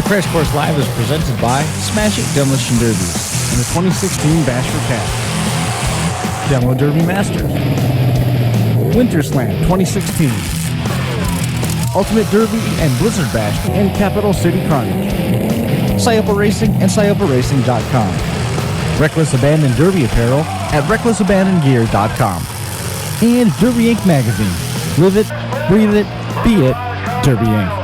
Crash Course Live is presented by Smash It Demolition Derbies and the 2016 Bash for Cash. Demo Derby Masters. Winter Slam 2016. Ultimate Derby and Blizzard Bash and Capital City Carnage. Syopa Racing and SyopaRacing.com. Reckless Abandon Derby Apparel at RecklessAbandonGear.com. And Derby Inc. Magazine. Live it, breathe it, be it, Derby Inc.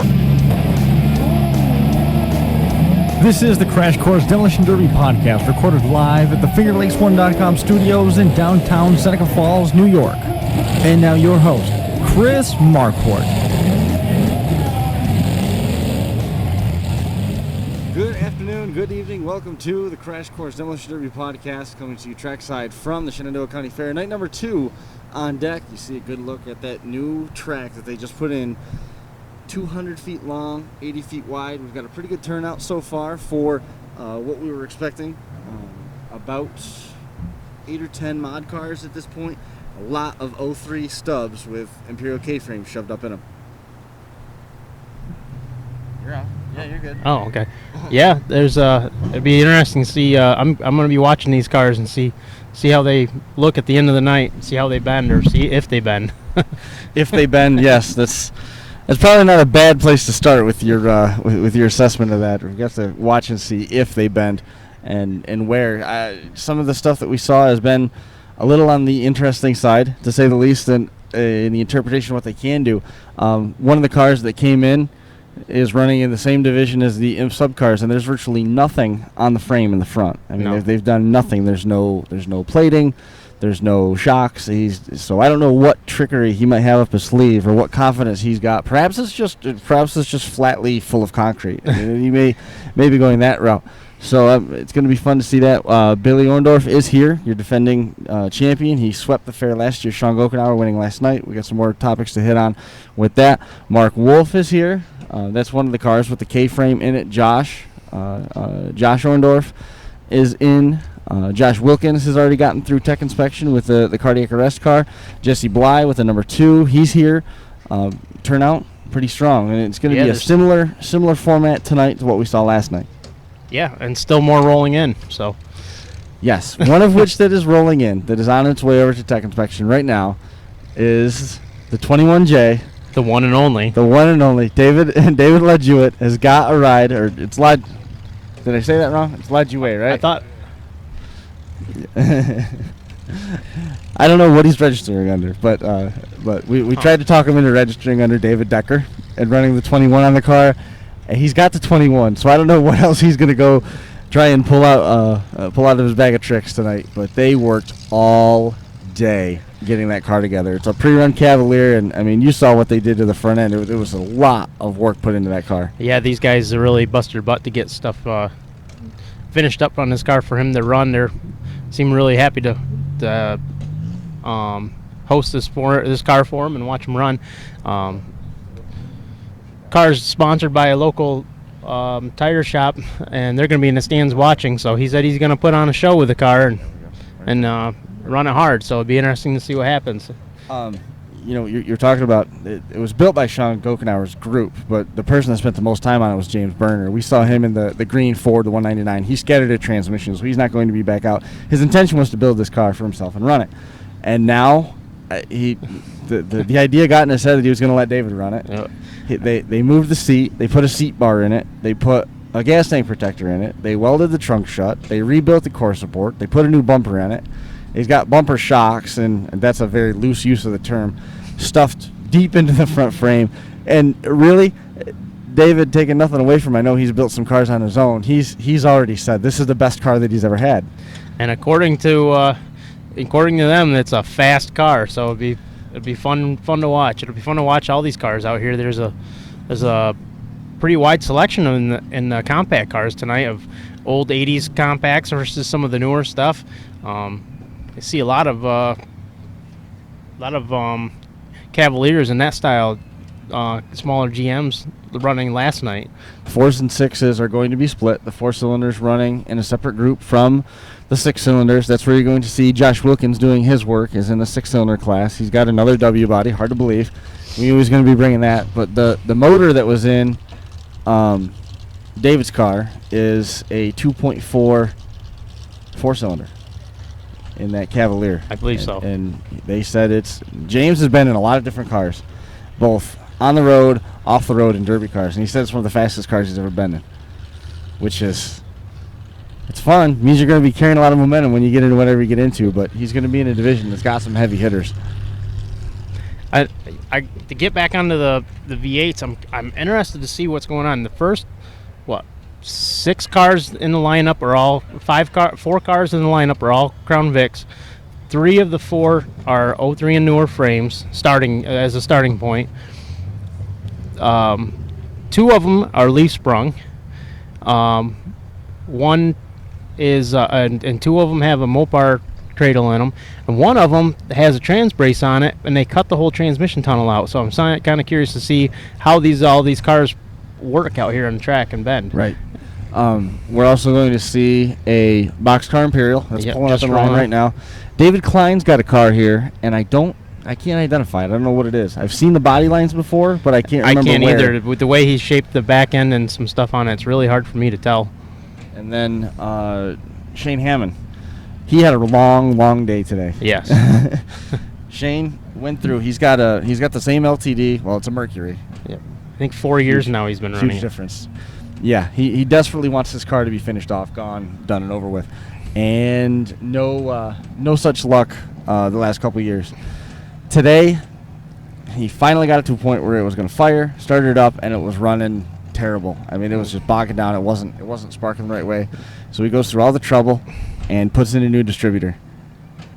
This is the Crash Course Demolition Derby podcast, recorded live at the FingerLakes1.com studios in downtown Seneca Falls, New York. And now your host, Chris Marquardt. Good afternoon, good evening. Welcome to the Crash Course Demolition Derby podcast, coming to you trackside from the Shenandoah County Fair. Night number 2 on deck. You see a good look at that new track that they just put in. 200 feet long, 80 feet wide. We've got a pretty good turnout so far for what we were expecting. About 8 or 10 mod cars at this point. A lot of 03 stubs with Imperial K-frames shoved up in them. You're on. Yeah, you're good. Oh, okay. Yeah, there's it'd be interesting to see. I'm going to be watching these cars and see how they look at the end of the night, see how they bend, or see if they bend. If they bend, yes, that's probably not a bad place to start with your assessment of that. We've got to watch and see if they bend and where. Some of the stuff that we saw has been a little on the interesting side, to say the least, in the interpretation of what they can do. One of the cars that came in is running in the same division as the Imp sub cars, and there's virtually nothing on the frame in the front. I mean, they've done nothing. There's no plating. There's no shocks. So I don't know what trickery he might have up his sleeve or what confidence he's got. Perhaps it's just flatly full of concrete. I mean, he may be going that route. So it's going to be fun to see that. Billy Orndorff is here, your defending champion. He swept the fair last year. Sean Gokenauer winning last night. We got some more topics to hit on with that. Mark Wolf is here. That's one of the cars with the K-frame in it. Josh Orndorff is in. Josh Wilkins has already gotten through tech inspection with the cardiac arrest car. Jesse Bly with the number 2. He's here. Turnout pretty strong, and it's going to be a similar format tonight to what we saw last night. Yeah, and still more rolling in. So, yes, one of which that is rolling in, that is on its way over to tech inspection right now, is the 21J. The one and only. The one and only. David LaJewett has got a ride, or it's Did I say that wrong? It's LaJewett, right? I thought. I don't know what he's registering under, but we tried to talk him into registering under David Decker and running the 21 on the car, and he's got the 21. So I don't know what else he's going to go try and pull out of his bag of tricks tonight. But they worked all day getting that car together. It's a pre-run Cavalier, and I mean, you saw what they did to the front end. It was a lot of work put into that car. Yeah, these guys really bust their butt to get stuff finished up on this car for him to run. They seem really happy to host this car for him and watch him run. Car's sponsored by a local tire shop, and they're going to be in the stands watching. So he said he's going to put on a show with the car and run it hard. So it'll be interesting to see what happens. You're talking about it was built by Sean Gokenauer's group, but the person that spent the most time on it was James Berner. We saw him in the green Ford, the 199. He scattered at transmission, so he's not going to be back out. His intention was to build this car for himself and run it. And now the idea got in his head that he was going to let David run it. Yep. They moved the seat. They put a seat bar in it. They put a gas tank protector in it. They welded the trunk shut. They rebuilt the core support. They put a new bumper in it. He's got bumper shocks, and that's a very loose use of the term, stuffed deep into the front frame. And really, David, taking nothing away from him, I know he's built some cars on his own. He's already said this is the best car that he's ever had. And according to them, it's a fast car, so it'd be fun to watch. It'll be fun to watch all these cars out here. There's a pretty wide selection in the compact cars tonight of old 80s compacts versus some of the newer stuff. I see a lot of Cavaliers in that style, smaller GMs running last night. 4s and 6s are going to be split. The 4 cylinders running in a separate group from the 6 cylinders. That's where you're going to see Josh Wilkins doing his work, is in the 6-cylinder class. He's got another W body, hard to believe. We knew he was going to be bringing that, but the motor that was in David's car is a 2.4 4-cylinder in that Cavalier. I believe so. And they said James has been in a lot of different cars, both on the road, off the road, and derby cars. And he said it's one of the fastest cars he's ever been in, which is, it's fun. It means you're going to be carrying a lot of momentum when you get into whatever you get into, but he's going to be in a division that's got some heavy hitters. To get back onto the V8s, I'm interested to see what's going on. The first, 6 cars in the lineup are all 4 cars in the lineup are all Crown Vics. 3 of the 4 are 03 and newer frames, starting as a starting point. 2 of them are leaf sprung. One is and 2 of them have a Mopar cradle in them, and one of them has a trans brace on it, and they cut the whole transmission tunnel out. So I'm kind of curious to see how all these cars work out here on the track and Bend. Right. We're also going to see a boxcar Imperial that's pulling up the line right now. David Klein's got a car here, and I can't identify it. I don't know what it is. I've seen the body lines before, but I can't remember where. I can't either. With the way he shaped the back end and some stuff on it, it's really hard for me to tell. And then Shane Hammond. He had a long day today. Yes. Shane went through. He's got the same LTD. Well, it's a Mercury. Yep. I think 4 years now he's been running. Huge difference. Yeah, he desperately wants his car to be finished off, gone, done, and over with. And no such luck the last couple of years. Today, he finally got it to a point where it was going to fire, started it up, and it was running terrible. I mean, it was just bogging down. It wasn't sparking the right way. So he goes through all the trouble and puts in a new distributor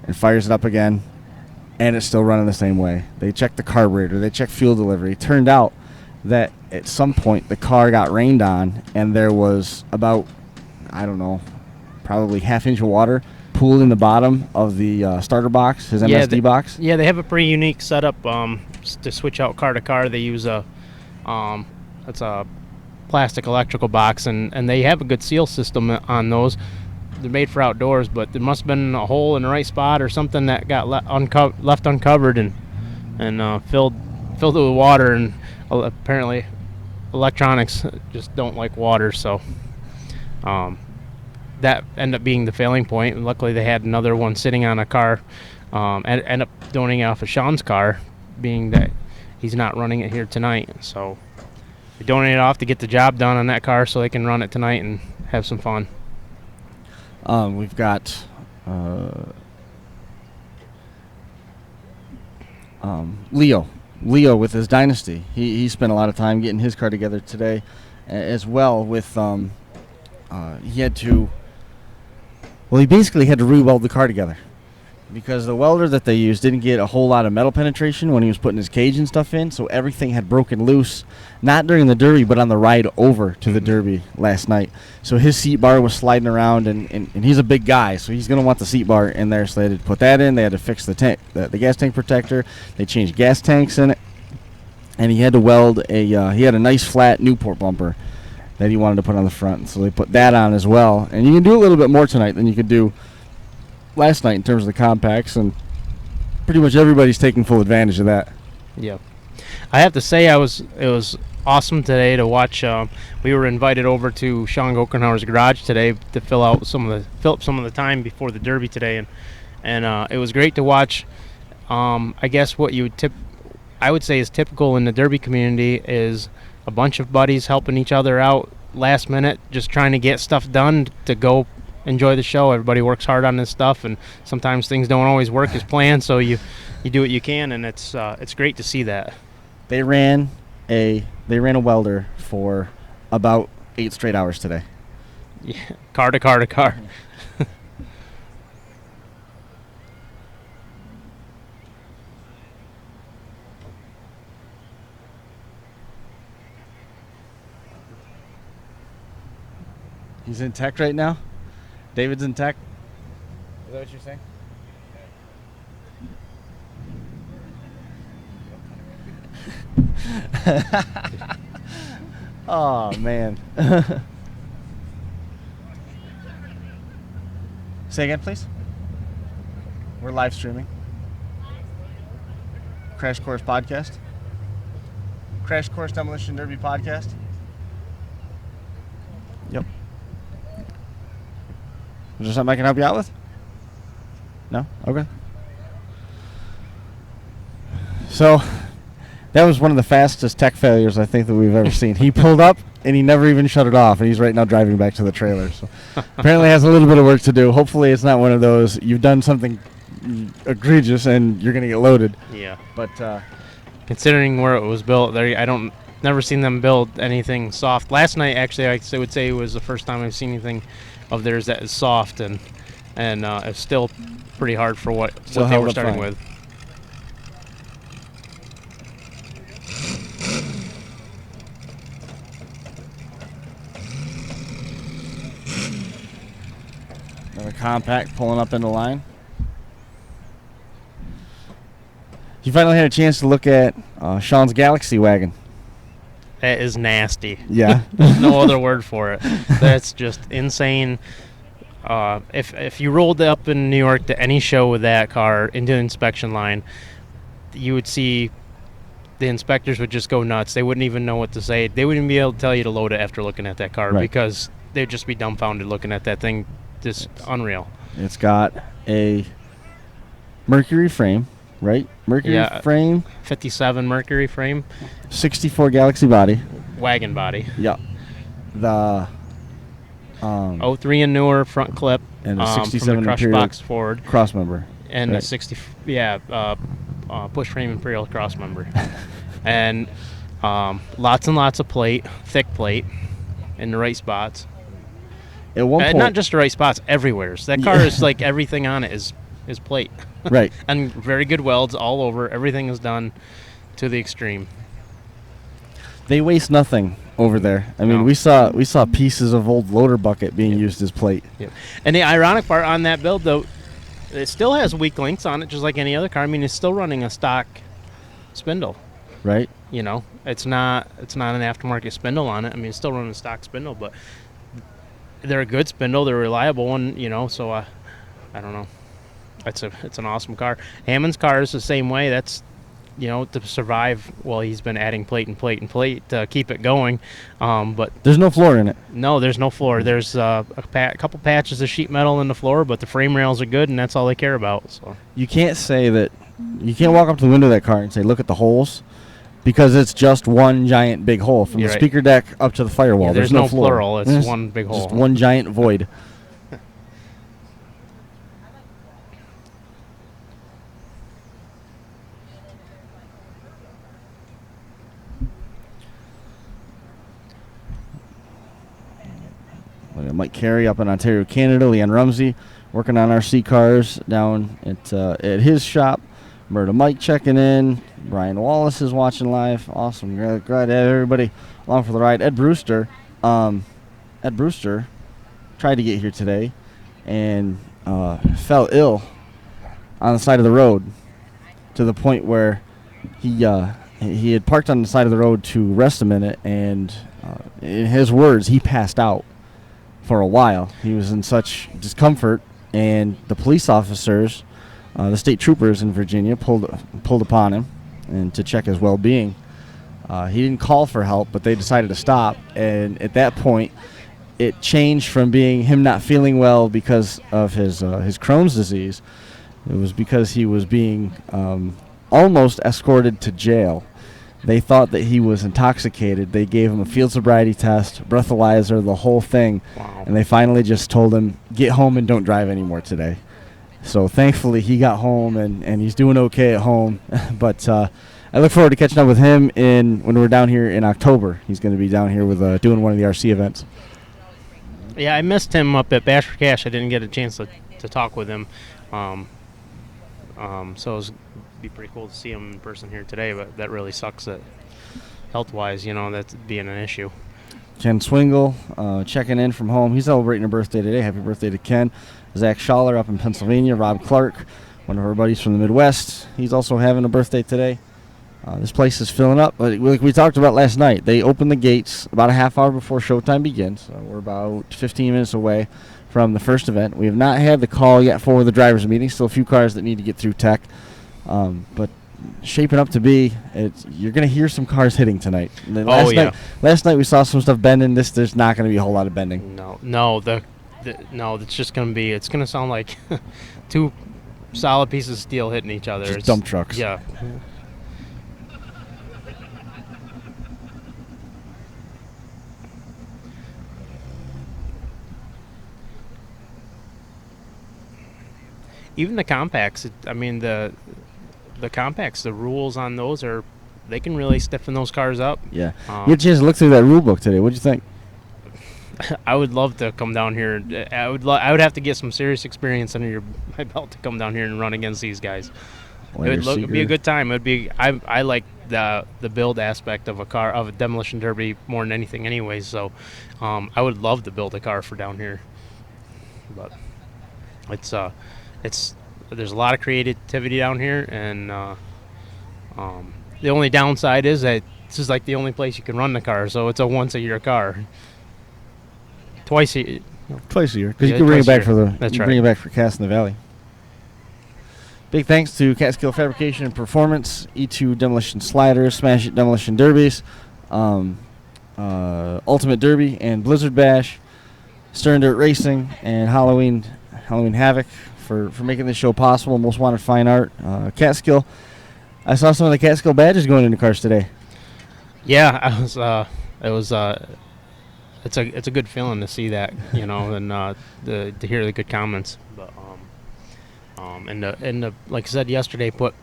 and fires it up again, and it's still running the same way. They checked the carburetor. They checked fuel delivery. It turned out that at some point the car got rained on, and there was about, I don't know, probably half-inch of water pooled in the bottom of the starter box, his MSD box. Yeah, they have a pretty unique setup to switch out car to car. They use it's a plastic electrical box, and they have a good seal system on those. They're made for outdoors, but there must have been a hole in the right spot or something that got left uncovered and filled it with water. And apparently, electronics just don't like water, so that ended up being the failing point. And luckily, they had another one sitting on a car. And end up donating it off of Sean's car, being that he's not running it here tonight. So they donated it off to get the job done on that car, so they can run it tonight and have some fun. We've got Leo with his Dynasty. He spent a lot of time getting his car together today as well. With he basically had to re-weld the car together because the welder that they used didn't get a whole lot of metal penetration when he was putting his cage and stuff in, so everything had broken loose, not during the derby, but on the ride over to the derby last night. So his seat bar was sliding around, and he's a big guy, so he's going to want the seat bar in there, so they had to put that in. They had to fix the gas tank protector. They changed gas tanks in it, and he had to weld he had a nice flat Newport bumper that he wanted to put on the front, so they put that on as well. And you can do a little bit more tonight than you could do last night in terms of the compacts, and pretty much everybody's taking full advantage of that. Yeah, I have to say it was awesome today to watch. We were invited over to Sean Gokenauer's garage today to fill up some of the time before the derby today, and it was great to watch. I guess what I would say is typical in the derby community is a bunch of buddies helping each other out last minute, just trying to get stuff done to go enjoy the show. Everybody works hard on this stuff, and sometimes things don't always work as planned, so you do what you can, and it's great to see that. They ran a welder for about 8 straight hours today. Yeah, car to car to car. He's in tech right now? David's in tech? Is that what you're saying? Oh, man. Say again, please? We're live streaming. Crash Course Podcast. Crash Course Demolition Derby Podcast. Is there something I can help you out with? No? Okay. So, that was one of the fastest tech failures I think that we've ever seen. He pulled up, and he never even shut it off, and he's right now driving back to the trailer. So, apparently has a little bit of work to do. Hopefully it's not one of those, you've done something egregious, and you're going to get loaded. Yeah. But, considering where it was built, never seen them build anything soft. Last night, actually, I would say it was the first time I've seen anything of theirs that is soft, and it's still pretty hard for what they were starting with. Another compact pulling up into line. You finally had a chance to look at Sean's Galaxy wagon. That is nasty. Yeah. There's no other word for it. That's just insane. If you rolled up in New York to any show with that car into the inspection line, you would see the inspectors would just go nuts. They wouldn't even know what to say. They wouldn't be able to tell you to load it after looking at that car, because they'd just be dumbfounded looking at that thing. Just unreal. It's got a Mercury frame, right? Mercury frame. 57 Mercury frame. 64 Galaxy body. Wagon body. Yeah. The 03 and newer front clip. And a 67 from the crush Imperial box forward. Crossmember. And a 60, push frame Imperial crossmember. And lots and lots of plate, thick plate, in the right spots. At one point, not just the right spots, everywhere. So that car is like everything on it is plate. Right. And very good welds all over. Everything is done to the extreme. They waste nothing over there. I mean, we saw pieces of old loader bucket being used as plate. Yep. And the ironic part on that build, though, it still has weak links on it, just like any other car. I mean, it's still running a stock spindle. Right. You know, it's not an aftermarket spindle on it. I mean, it's still running a stock spindle, but they're a good spindle. They're a reliable one, you know, so I don't know. It's an awesome car. Hammond's car is the same way. That's, you know, to survive. Well, he's been adding plate and plate and plate to keep it going. But there's no floor in it. No, there's no floor. There's a couple patches of sheet metal in the floor, but the frame rails are good, and that's all they care about. So you can't say that. You can't walk up to the window of that car and say, "Look at the holes," because it's just one giant big hole from the speaker deck up to the firewall. Yeah, there's no floor. plural. It's one big hole. Just one giant void. Mike Carey up in Ontario, Canada. Leanne Rumsey working on RC cars down at his shop. Murda Mike checking in. Brian Wallace is watching live. Awesome. Glad to have everybody along for the ride. Ed Brewster tried to get here today and fell ill on the side of the road to the point where he had parked on the side of the road to rest a minute, and in his words, he passed out for a while. He was in such discomfort, and the police officers, the state troopers in Virginia, pulled upon him and to check his well-being. He didn't call for help, but they decided to stop, and at that point, it changed from being him not feeling well because of his Crohn's disease. It was because he was being almost escorted to jail. They thought that he was intoxicated. They gave him a field sobriety test, breathalyzer, the whole thing. Wow. And they finally just told him, get home and don't drive anymore today. So thankfully he got home and he's doing okay at home. But I look forward to catching up with him when we're down here in October. He's going to be down here with doing one of the RC events. Yeah, I missed him up at Bash for Cash. I didn't get a chance to talk with him. So it was be pretty cool to see him in person here today, but that really sucks that health-wise, you know, that's being an issue. Ken Swingle checking in from home. He's celebrating a birthday today. Happy birthday to Ken. Zach Schaller up in Pennsylvania. Rob Clark, one of our buddies from the Midwest. He's also having a birthday today. This place is filling up. But like we talked about last night, they open the gates about a half hour before showtime begins. We're about 15 minutes away from the first event. We have not had the call yet for the drivers' meeting. Still a few cars that need to get through tech. But shaping up to be, you're going to hear some cars hitting tonight. Last night we saw some stuff bending. There's not going to be a whole lot of bending. No, No, it's just gonna be. It's gonna sound like two solid pieces of steel hitting each other. Just It's dump trucks. Yeah. Even the compacts. The compacts. The rules on those are. They can really stiffen those cars up. Yeah. You had a chance to look through that rule book today. What'd you think? I would love to come down here. I would have to get some serious experience under my belt to come down here and run against these guys. It'd be a good time. I like the build aspect of a demolition derby more than anything, anyways. So, I would love to build a car for down here. But there's a lot of creativity down here, and the only downside is that this is like the only place you can run the car. So it's a once a year car. Twice a year, because you can bring it back bring it back for Cass in the Valley. Big thanks to Catskill Fabrication and Performance, E2 Demolition Sliders, Smash It Demolition Derbies, Ultimate Derby and Blizzard Bash, Stern Dirt Racing, and Halloween Havoc for making this show possible. Most Wanted Fine Art, Catskill. I saw some of the Catskill badges going into cars today. Yeah, it's a good feeling to see that, and to hear the good comments. But and like I said yesterday, put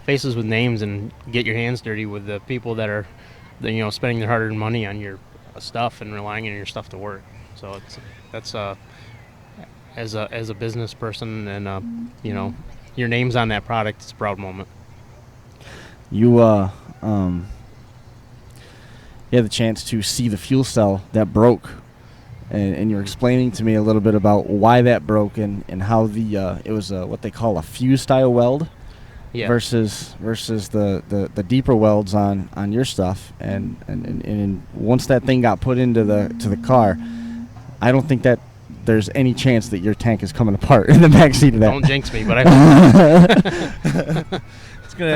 faces with names and get your hands dirty with the people that are, spending their hard-earned money on your stuff and relying on your stuff to work. So that's as a business person and your name's on that product. It's a proud moment. You had the chance to see the fuel cell that broke, and you're explaining to me a little bit about why that broke and how it was what they call a fuse style weld, versus the deeper welds on your stuff, and once that thing got put into the car, I don't think that there's any chance that your tank is coming apart in the back seat of that. Don't jinx me, but I It's gonna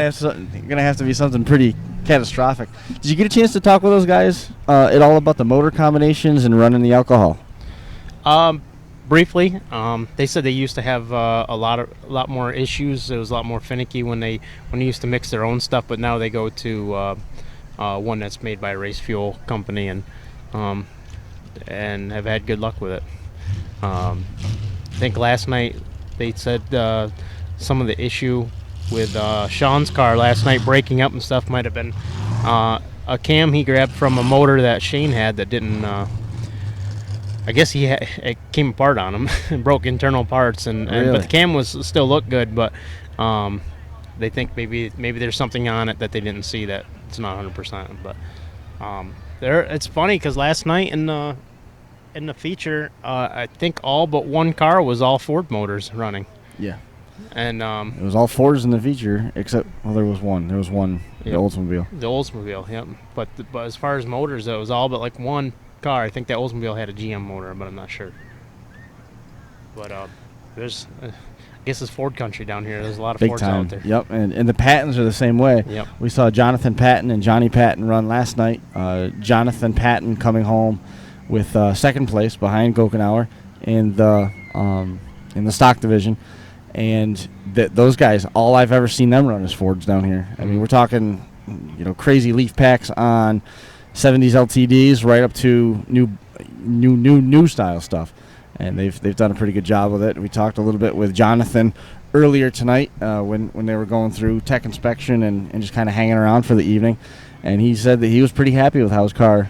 have to be something pretty catastrophic. Did you get a chance to talk with those guys at all about the motor combinations and running the alcohol? Briefly, they said they used to have a lot more issues. It was a lot more finicky when they used to mix their own stuff, but now they go to one that's made by a race fuel company and have had good luck with it. I think last night they said some of the issue with Sean's car last night breaking up and stuff might have been a cam he grabbed from a motor that Shane had that didn't. I guess it came apart on him and broke internal parts, but the cam still looked good. But they think maybe there's something on it that they didn't see that it's not 100%. But it's funny because last night in the feature, I think all but one car was all Ford motors running. Yeah. And it was all Fords in the feature, except there was one. There was one, the Oldsmobile. The Oldsmobile, yep. But as far as motors, it was all but like one car. I think that Oldsmobile had a GM motor, but I'm not sure. But there's, I guess it's Ford country down here. There's a lot of Big Fords time. out there. Yep, and the Pattons are the same way. Yep. We saw Jonathan Patton and Johnny Patton run last night. Jonathan Patton coming home with second place behind Gokenauer in the stock division. And those guys, all I've ever seen them run is Fords down here. I mean, we're talking, crazy leaf packs on 70s LTDs right up to new style stuff, and they've done a pretty good job with it. We talked a little bit with Jonathan earlier tonight when they were going through tech inspection and just kind of hanging around for the evening, and he said that he was pretty happy with how his car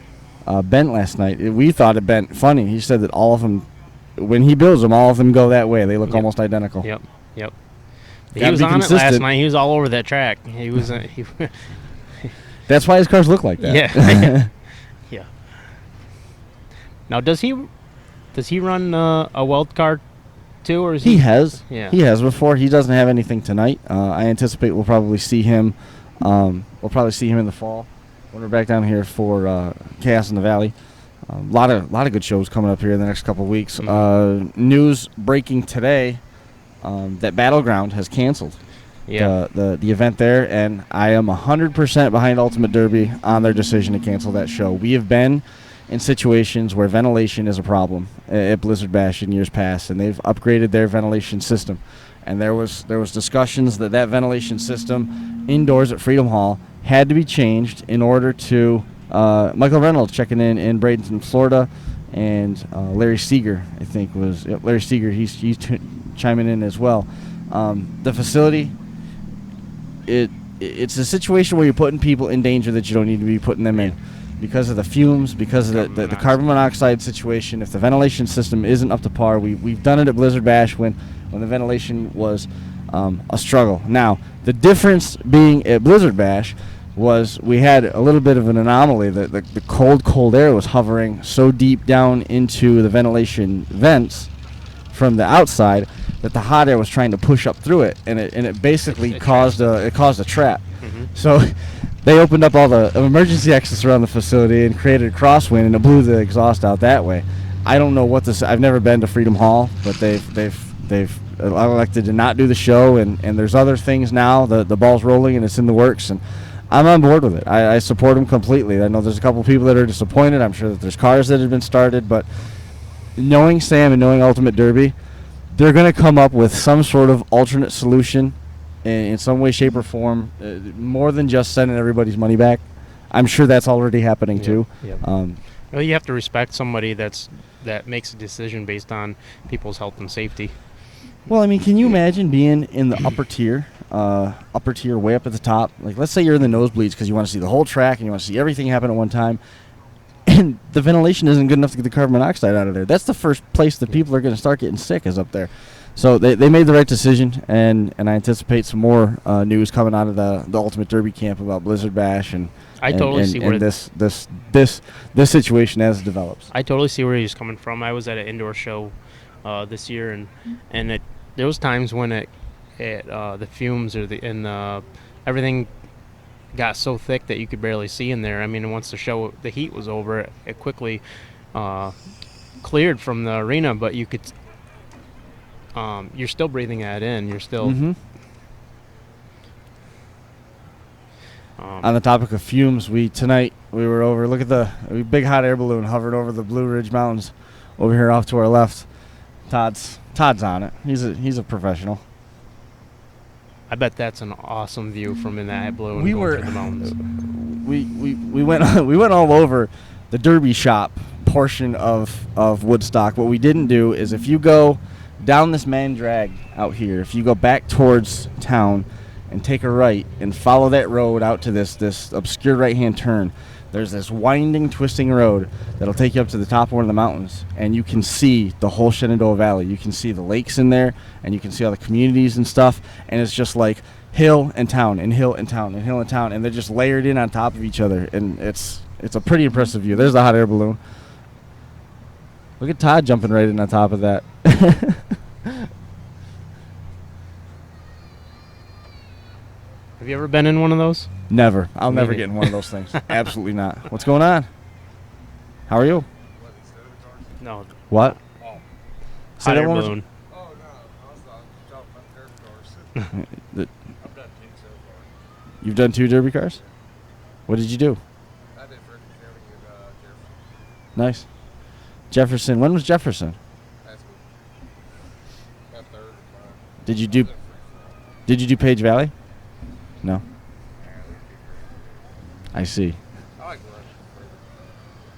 bent last night. We thought it bent funny. He said that all of them, when he builds them, all of them go that way. They look almost identical. Yep. He was on it last night. He was all over that track. He was. That's why his cars look like that. Yeah. Yeah. Now, does he run a weld car too, or is he? He has. Yeah. He has before. He doesn't have anything tonight. I anticipate we'll probably see him. We'll probably see him in the fall when we're back down here for Chaos in the Valley. A lot of good shows coming up here in the next couple of weeks. Mm-hmm. News breaking today that Battleground has canceled the event there, and I am 100% behind Ultimate Derby on their decision to cancel that show. We have been in situations where ventilation is a problem at Blizzard Bash in years past, and they've upgraded their ventilation system. And there was discussions that ventilation system indoors at Freedom Hall had to be changed in order to Michael Reynolds checking in Bradenton, Florida, and Larry Steger, I think was Larry Steger. He's chiming in as well. The facility, it's a situation where you're putting people in danger that you don't need to be putting them in, because of the fumes, because of the carbon monoxide situation. If the ventilation system isn't up to par, we've done it at Blizzard Bash when the ventilation was a struggle. Now, the difference being at Blizzard Bash was we had a little bit of an anomaly. The cold air was hovering so deep down into the ventilation vents from the outside that the hot air was trying to push up through it, and it basically caused a trap. Mm-hmm. So they opened up all the emergency exits around the facility and created a crosswind, and it blew the exhaust out that way. I don't know what this. I've never been to Freedom Hall, but they've elected to not do the show, and there's other things now. The ball's rolling and it's in the works, and I'm on board with it. I support them completely. I know there's a couple people that are disappointed. I'm sure that there's cars that have been started, but knowing Sam and knowing Ultimate Derby, they're going to come up with some sort of alternate solution in some way, shape, or form, more than just sending everybody's money back. I'm sure that's already happening too. Yep. Well, you have to respect somebody that makes a decision based on people's health and safety. Well, I mean, can you imagine being in the upper tier way up at the top? Like, let's say you're in the nosebleeds because you want to see the whole track and you want to see everything happen at one time, and the ventilation isn't good enough to get the carbon monoxide out of there. That's the first place that people are going to start getting sick, is up there. So they made the right decision, and I anticipate some more news coming out of the Ultimate Derby camp about Blizzard Bash and this situation as it develops. I totally see where he's coming from. I was at an indoor show this year, and there was times when the fumes or everything got so thick that you could barely see in there. I mean, once the heat was over, it quickly cleared from the arena, but you could. You're still breathing that in. You're still. Mm-hmm. On the topic of fumes, tonight we were over. Look at the big hot air balloon hovered over the Blue Ridge Mountains, over here off to our left. Todd's on it. He's a professional. I bet that's an awesome view from in that balloon. We were through the mountains. We went all over the Derby shop portion of Woodstock. What we didn't do is, if you go down this main drag out here, if you go back towards town and take a right and follow that road out to this obscure right-hand turn, there's this winding, twisting road that'll take you up to the top of one of the mountains, and you can see the whole Shenandoah Valley. You can see the lakes in there, and you can see all the communities and stuff, and it's just like hill and town and hill and town and hill and town, and they're just layered in on top of each other, and it's a pretty impressive view. There's the hot air balloon. Look at Todd jumping right in on top of that. Have you ever been in one of those? Never. I'll never get in one of those things. Absolutely not. What's going on? How are you? No. What? Oh. Hot air balloon. Oh, no. I was talking about derby cars. I've done 2 so far. You've done 2 derby cars? What did you do? I did Frederick County and Jefferson. Nice. Jefferson. When was Jefferson? Last week. About 3rd. Did you do Page Valley? No. I see. I like running.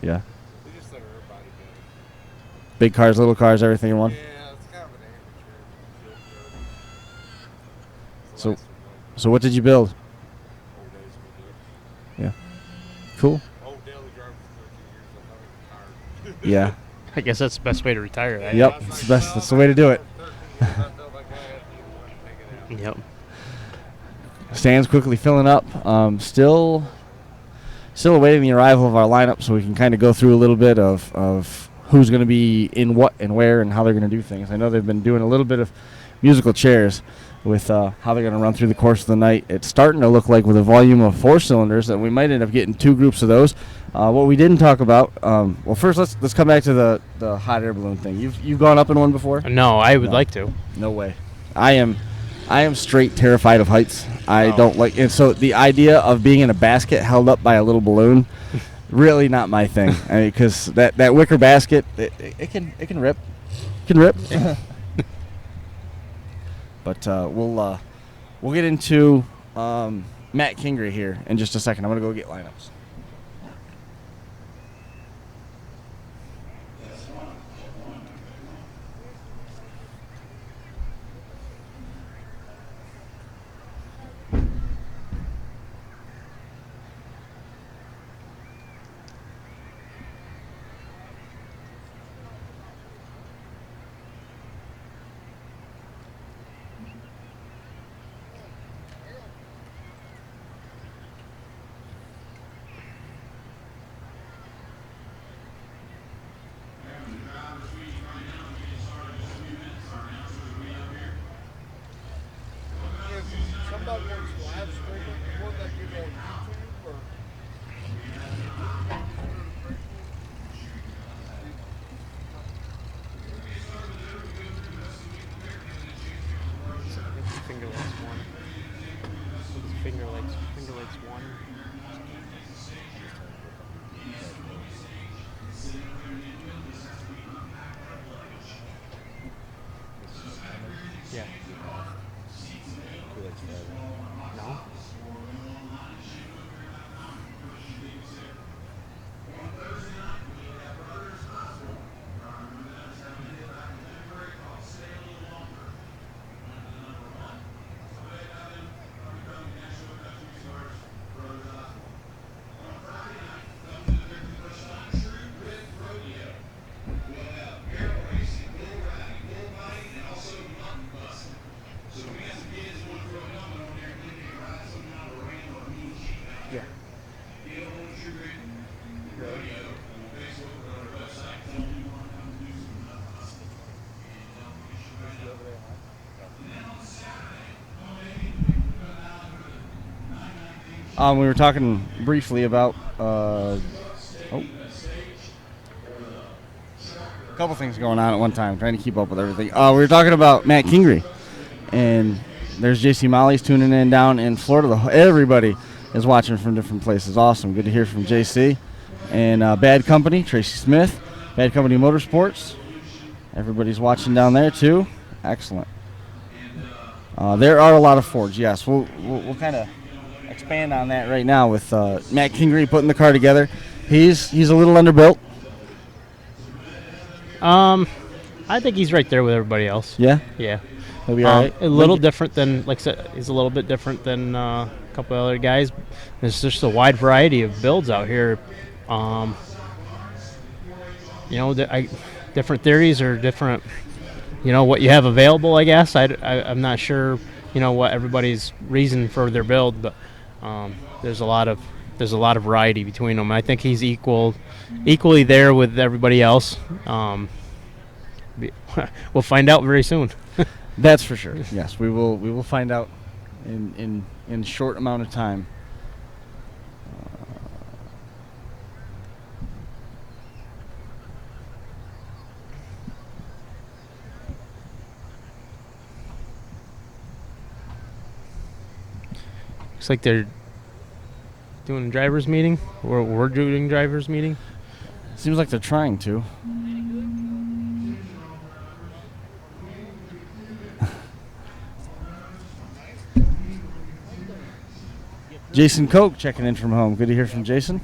Yeah. We just let everybody do Big cars, little cars, everything in one? it. Yeah, it's kind of an amateur. So what did you build? 4 days we did. Yeah. Cool. Old daily driver for 13 years. I thought he retired. Yeah. I guess that's the best way to retire. Right? Yep. It's the best. That's the way to do it. I felt like I had to take it out. Yep. Stands quickly filling up. Still awaiting the arrival of our lineup, so we can kind of go through a little bit of who's going to be in what and where and how they're going to do things. I know they've been doing a little bit of musical chairs with how they're going to run through the course of the night. It's starting to look like, with a volume of 4 cylinders, that we might end up getting 2 groups of those. What we didn't talk about, well, first let's come back to the hot air balloon thing. You've gone up in one before? No, I would like to. No way. I am straight terrified of heights. I don't like, and so the idea of being in a basket held up by a little balloon, really not my thing. Because that wicker basket, it can rip. It can rip. But we'll get into Matt Kingry here in just a second. I'm gonna go get lineups. Somebody wants to live stream it, what they do on YouTube or? Finger Lakes 1. Finger Lakes 1. Yeah. No. Yeah. We were talking briefly about a couple things going on at one time, trying to keep up with everything. We were talking about Matt Kingry, and there's JC Molly's tuning in down in Florida. Everybody is watching from different places. Awesome. Good to hear from JC. And Bad Company, Tracy Smith, Bad Company Motorsports. Everybody's watching down there too. Excellent. There are a lot of Fords. Yes, we'll kind of expand on that right now with Matt Kingry putting the car together. He's a little underbuilt. I think he's right there with everybody else. Yeah. Yeah. He'll be all right. A little different than, like I said, he's a little bit different than a couple other guys. There's just a wide variety of builds out here. Different theories or different, what you have available, I guess. I'm not sure, what everybody's reason for their build, but there's a lot of variety between them. I think he's equally there with everybody else. We'll find out very soon. That's for sure. Yes, we will find out in a short amount of time. Looks like they're doing a driver's meeting, or we're doing driver's meeting. Seems like they're trying to. Jason Koch checking in from home. Good to hear from Jason.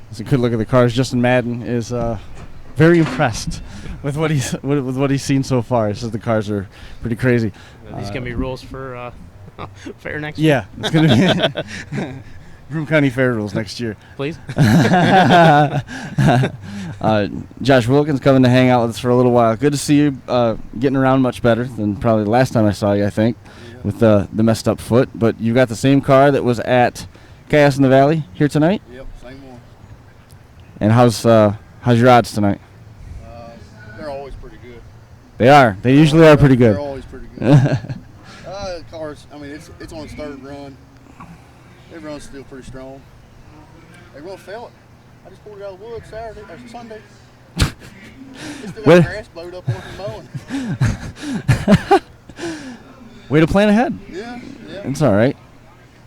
It's a good look at the cars. Justin Madden is very impressed with what he's seen so far. He says the cars are pretty crazy. These gonna be rules for fair next year. Yeah, it's gonna be Broome County Fair rules next year. Please. Josh Wilkins coming to hang out with us for a little while. Good to see you getting around much better than probably the last time I saw you, I think, with the messed up foot. But you got the same car that was at Chaos in the Valley here tonight? Yep, same one. And how's your odds tonight? They're always pretty good. They are. They usually are pretty good. They're always pretty good. Cars, I mean, it's on its third run. It runs still pretty strong. They run fell it. I just pulled it out of the woods Saturday or Sunday. It's still got grass blowed up on the mowing. Way to plan ahead. Yeah. It's all right.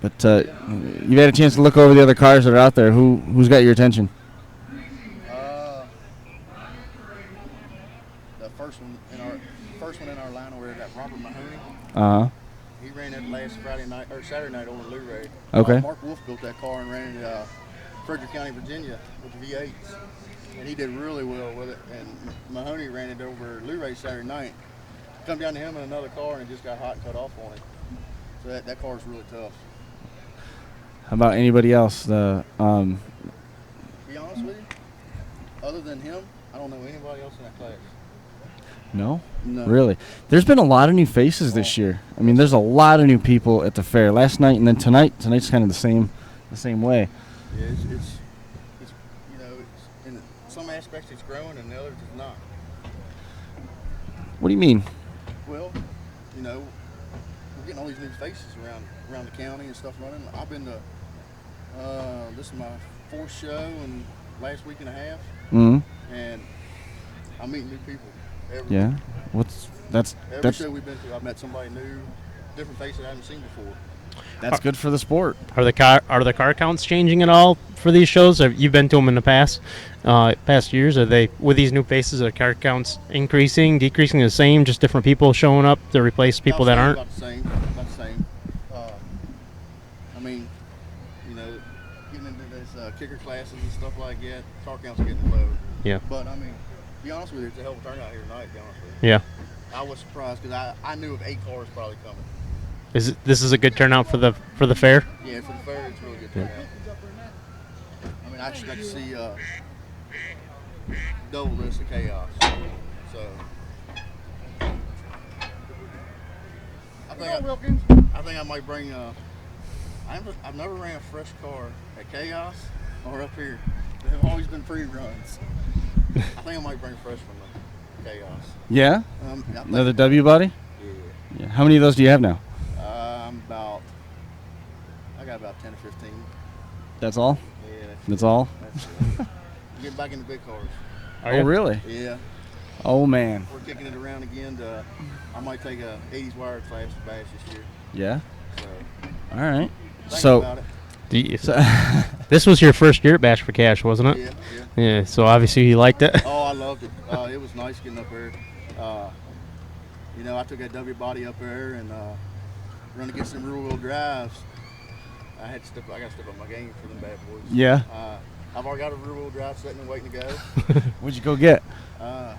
But you've had a chance to look over the other cars that are out there. Who's got your attention? The first one in our line over there, that Robert Mahoney. He ran it last Saturday night over in Luade. Okay. Mark Wolf built that car and ran it Frederick County, Virginia, with the V8s, and he did really well with it. And Mahoney ran it over Luade Saturday night. Come down to him in another car, and it just got hot and cut off on it. So that car is really tough. How about anybody else? To be honest with you, other than him, I don't know anybody else in that class. No? No. Really? There's been a lot of new faces this year. I mean, there's a lot of new people at the fair. Last night and then tonight. Tonight's kind of the same way. Yeah, it's in some aspects it's growing and the others it's not. What do you mean? Well, we're getting all these new faces around the county and stuff running. I've been to this is my 4th show in last week and a half, and I'm meeting new people. Every show we've been to, I've met somebody new, different faces I haven't seen before. That's good for the sport. Are the car counts changing at all for these shows? Have you been to them in the past years? Are they, with these new faces, are car counts increasing, decreasing, the same? Just different people showing up to replace people that aren't? About the same. I mean, getting into this kicker classes and stuff like that, car counts are getting low. Yeah. But I mean, to be honest with you, it's a hell of a turnout here tonight. To be honest with you. Yeah. I was surprised because I knew of 8 cars probably coming. This is a good turnout for the fair? Yeah, for the fair, it's a really good turnout. I mean, I expect to see double this of chaos. So, I think I might bring. I've never ran a fresh car at Chaos or up here. They've always been pre-runs. I think I might bring fresh from the Chaos. Yeah? Another W body? Yeah. How many of those do you have now? I got about 10 or 15. That's all? Yeah. That's all? That's it. Getting back into big cars. Oh, really? Yeah. Oh, man. We're kicking it around again. I might take a 80s wire class to bash this year. Yeah? So, all right. About it. This was your first year at Bash for Cash, wasn't it? Yeah. So obviously you liked it. Oh, I loved it. It was nice getting up there. I took that W body up there and run to get some rear wheel drives. I got to step up my game for them bad boys. Yeah. I've already got a rear wheel drive sitting and waiting to go. What'd you go get?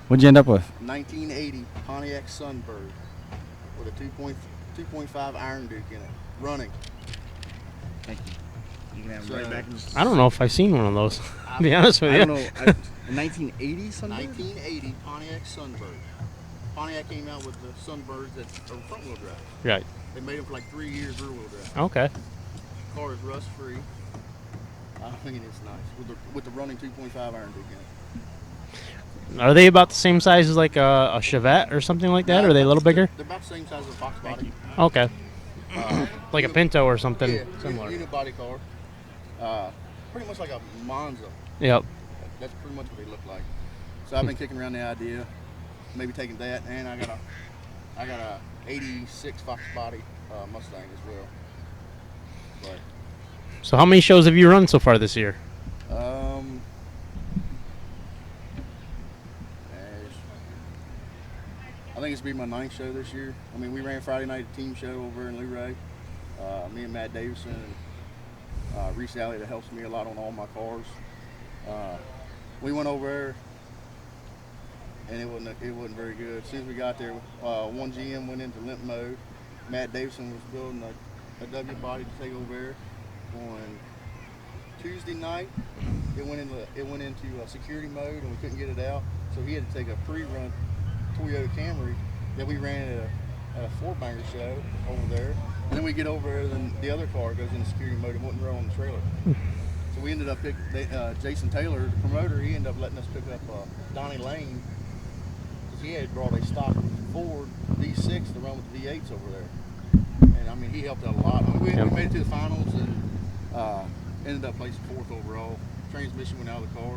What'd you end up with? 1980 Pontiac Sunbird with a 2.5 Iron Duke in it, running. Thank you. You can have it right back. I don't know if I've seen one of those, to be honest with you. I don't know. 1980 something? 1980 Pontiac Sunbird. Pontiac came out with the Sunbirds that are front wheel drive. Right. They made them for like 3 years rear wheel drive. Okay. Car is rust free. I think it's nice with the running 2.5 Iron Duke in it. Are they about the same size as like a Chevette or something like that? Or are they a little bigger? They're about the same size as a Fox body. Okay. Like a Pinto or something similar. Unit body car. Pretty much like a Monza. Yep. That's pretty much what they look like. So I've been kicking around the idea, maybe taking that, and I got a '86 Fox body Mustang as well. But so how many shows have you run so far this year? I think it's be my 9th show this year. I mean, we ran Friday night a team show over in Luade. Me and Matt Davison and Reese Alley that helps me a lot on all my cars. We went over there and it wasn't very good. As soon as we got there, one GM went into limp mode. Matt Davison was building a W body to take over there. On Tuesday night, it went into security mode and we couldn't get it out, so he had to take a pre-run Toyota Camry that we ran at a 4-banger show over there. And then we get over there, then the other car goes into security mode and wouldn't run on the trailer. So we ended up picking Jason Taylor, the promoter. He ended up letting us pick up Donnie Lane because he had brought a stock Ford V6 to run with the V8s over there. And I mean, he helped out a lot. I mean, we made it to the finals, and Ended up placing 4th overall. Transmission went out of the car.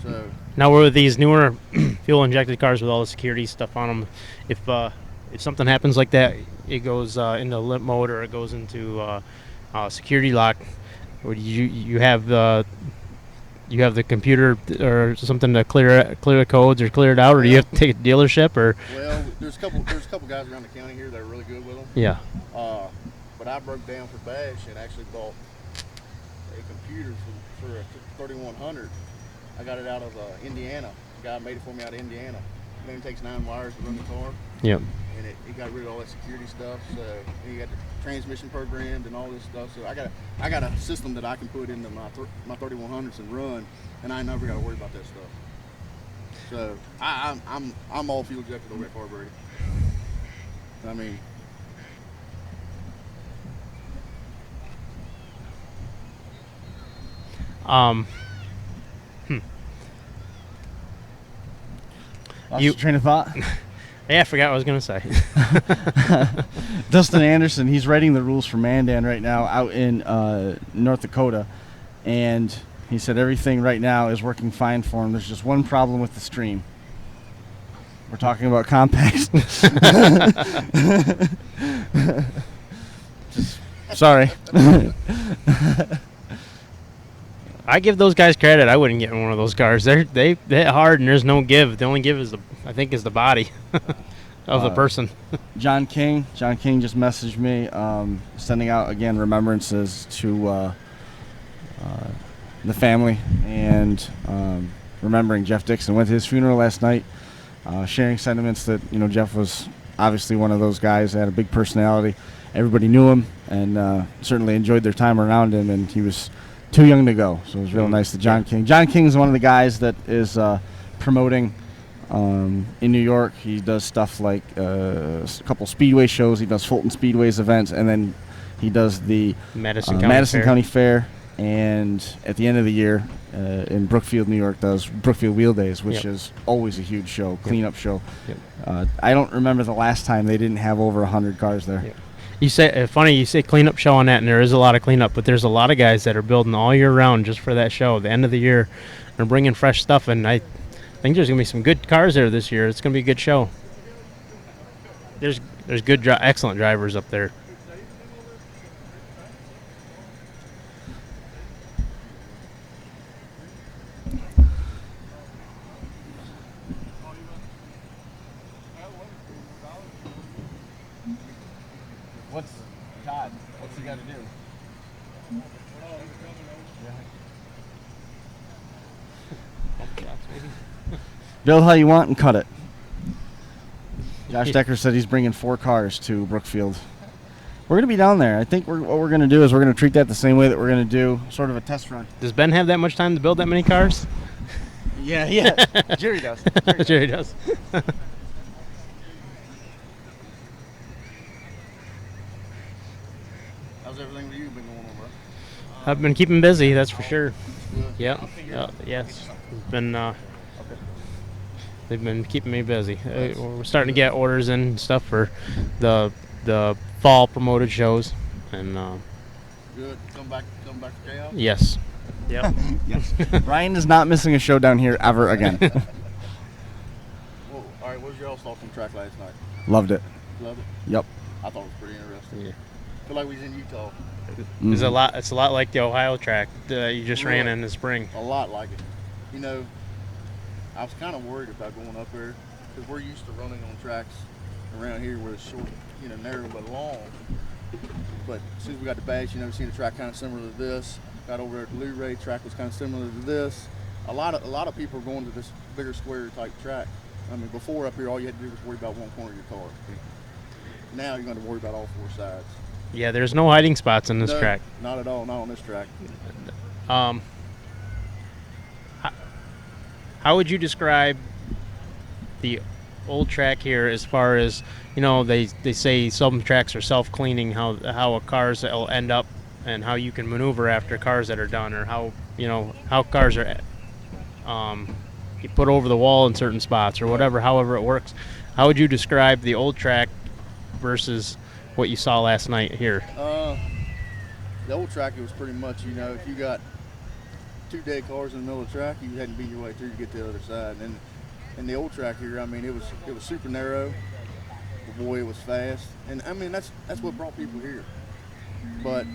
So Now, with these newer fuel-injected cars with all the security stuff on them, if something happens like that, it goes into limp mode or it goes into security lock. Or you have the computer or something to clear the codes or clear it out, or do you have to take it to dealership or? Well, there's a couple guys around the county here that are really good with them. Yeah. But I broke down for Bash and actually bought a computer for a 3100. I got it out of Indiana. The guy made it for me out of Indiana. It only takes 9 wires to run the car. Yep. And it got rid of all that security stuff. So you got the transmission programmed and all this stuff. So I got a system that I can put into my 3100s and run, and I never got to worry about that stuff. So I'm all fuel injected over at Carburetor. I mean. Lost your train of thought. Yeah, I forgot what I was going to say. Dustin Anderson, he's writing the rules for Mandan right now out in North Dakota, and he said everything right now is working fine for him. There's just one problem with the stream. We're talking about compacts. Sorry. I give those guys credit. I wouldn't get in one of those cars. They hit hard and there's no give. The only give is the body of the person. John King just messaged me, sending out again remembrances to the family and remembering Jeff Dixon. Went to his funeral last night, sharing sentiments that Jeff was obviously one of those guys that had a big personality. Everybody knew him and certainly enjoyed their time around him, and he was too young to go, so it was real nice to John King. John King is one of the guys that is promoting in New York. He does stuff like a couple Speedway shows. He does Fulton Speedway's events, and then he does the Madison County Fair. And at the end of the year in Brookfield, New York, does Brookfield Wheel Days, which is always a huge show, cleanup show. Yep. I don't remember the last time they didn't have over 100 cars there. Yep. You say cleanup show on that, and there is a lot of cleanup, but there's a lot of guys that are building all year round just for that show. The end of the year, they're bringing fresh stuff, and I think there's gonna be some good cars there this year. It's gonna be a good show. There's good, excellent drivers up there. What's he got to do? Build how you want and cut it. Josh Decker said he's bringing 4 cars to Brookfield. We're going to be down there. I think what we're going to do is we're going to treat that the same way that we're going to do sort of a test run. Does Ben have that much time to build that many cars? Yeah. Jerry does. Jerry does. How's everything with you been going on, bro? I've been keeping busy, that's for sure. Yep. Yes. It's been. They've been keeping me busy. We're starting to get orders in and stuff for the fall promoted shows, and. Good. Come back to chaos. Yes. Yep. Yes. Ryan is not missing a show down here ever again. Well, all right. What was your thoughts on track last night? Loved it. Loved it. Yep. I thought it was pretty interesting. Yeah. Feel like we was in Utah. It's a lot like the Ohio track that you just ran in the spring. A lot like it. I was kind of worried about going up there because we're used to running on tracks around here where it's short, narrow but long. But as soon as we got to Bash, seen a track kind of similar to this. Got over there at Luade, track was kind of similar to this. A lot of people are going to this bigger square type track. I mean, before up here, all you had to do was worry about one corner of your car. Now you're going to worry about all 4 sides. Yeah, there's no hiding spots in this track. Not at all. Not on this track. How would you describe the old track here as far as, they say some tracks are self-cleaning, how a cars will end up and how you can maneuver after cars that are done, or how cars are you put over the wall in certain spots or whatever, however it works. How would you describe the old track versus what you saw last night here? The old track, it was pretty much, you know, if you got 2 dead cars in the middle of the track, you had to beat your way through to get to the other side. And the old track here, I mean, it was super narrow. But boy, it was fast. And I mean, that's what brought people here. But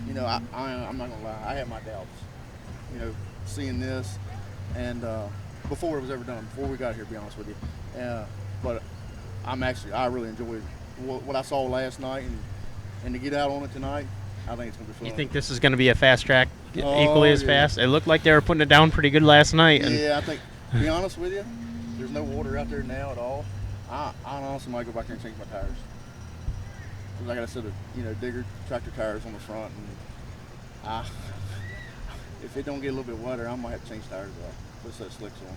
you know, I'm not gonna lie, I had my doubts. You know, seeing this, and before it was ever done, before we got here, to be honest with you. But I really enjoyed what I saw last night, and to get out on it tonight, I think it's gonna be fun. You think this is going to be a fast track, equally as fast? It looked like they were putting it down pretty good last night. Yeah, I think. To be honest with you, there's no water out there now at all. I honestly might go back there and change my tires. Cause I got a set of digger tractor tires on the front, and if it don't get a little bit wetter, I might have to change tires out. Put a set of slicks on.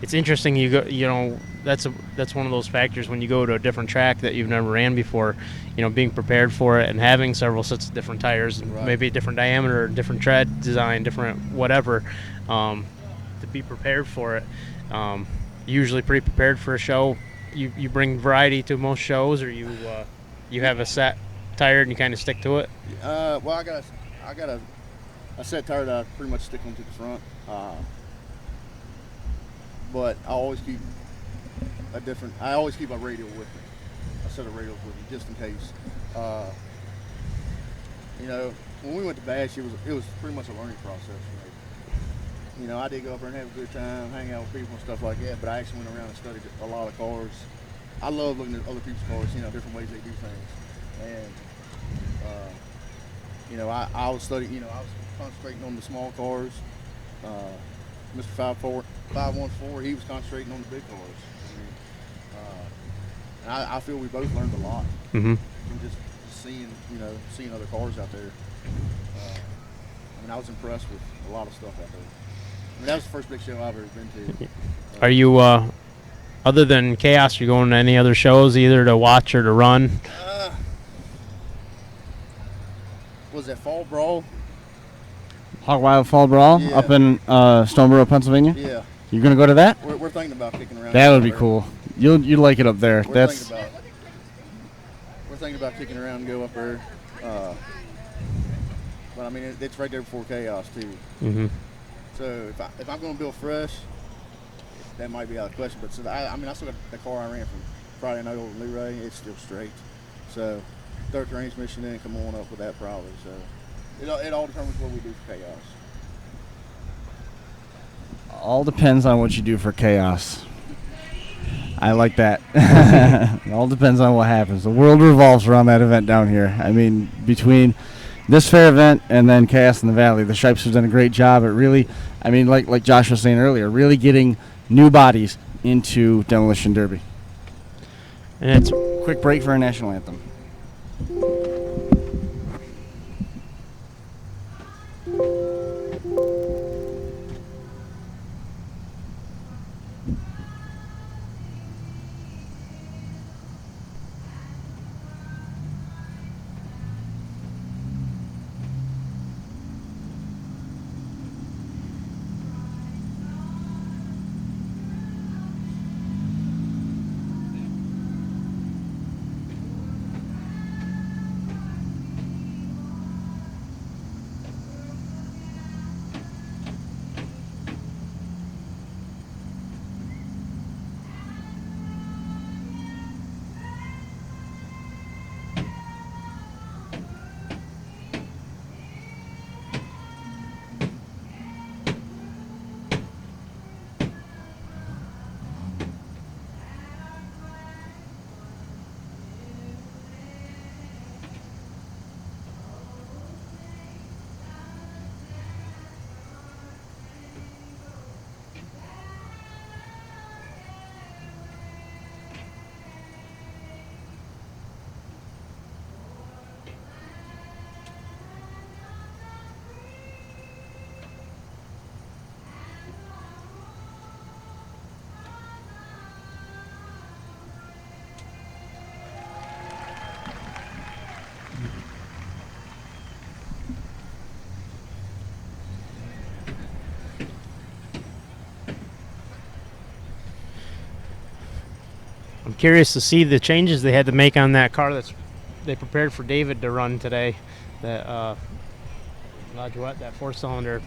It's interesting. That's one of those factors when you go to a different track that you've never ran before. Being prepared for it and having several sets of different tires, right. Maybe a different diameter, different tread design, different whatever, to be prepared for it. Usually pretty prepared for a show. You bring variety to most shows, or you have a set tire and you kind of stick to it. Well, I got a set tire that I pretty much stick on to the front. But I always keep a radio with me, a set of radios with me, just in case. When we went to Bash, it was pretty much a learning process for me. I did go up there and have a good time, hang out with people and stuff like that, but I actually went around and studied a lot of cars. I love looking at other people's cars, different ways they do things. And, I was studying, I was concentrating on the small cars. Mr. 514, he was concentrating on the big cars. And I feel we both learned a lot from just seeing other cars out there. I was impressed with a lot of stuff out there. That was the first big show I've ever been to. Are you, other than Chaos, you going to any other shows, either to watch or to run? Was that Fall Brawl? Hog Wild Fall Brawl up in Stoneboro, Pennsylvania? Yeah. You're going to go to that? We're thinking about kicking around. That would be cool. You'd like it up there. We're thinking about kicking around and go up there. But I mean, it's right there before Chaos too. Mm-hmm. So if I'm going to build fresh, that might be out of the question. But I still got the car I ran from Friday night over Luade. It's still straight. So third transmission didn't come on up with that probably. So it all determines what we do for Chaos. All depends on what you do for Chaos. I like that. It all depends on what happens. The world revolves around that event down here. I mean, between this fair event and then Chaos in the Valley, the Stripes have done a great job at really, like Josh was saying earlier, really getting new bodies into Demolition Derby. And it's quick break for our national anthem. I'm curious to see the changes they had to make on that car they prepared for David to run today. That that 4-cylinder.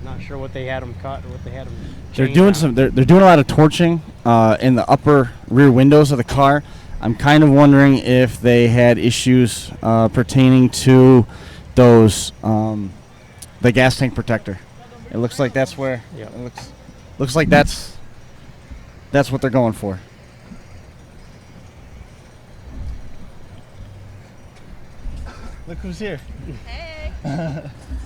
Not sure what they had them cut or what they had them. They're doing They're doing a lot of torching in the upper rear windows of the car. I'm kind of wondering if they had issues pertaining to those the gas tank protector. It looks like that's where. Yeah. It looks like that's what they're going for. Look who's here. Hey.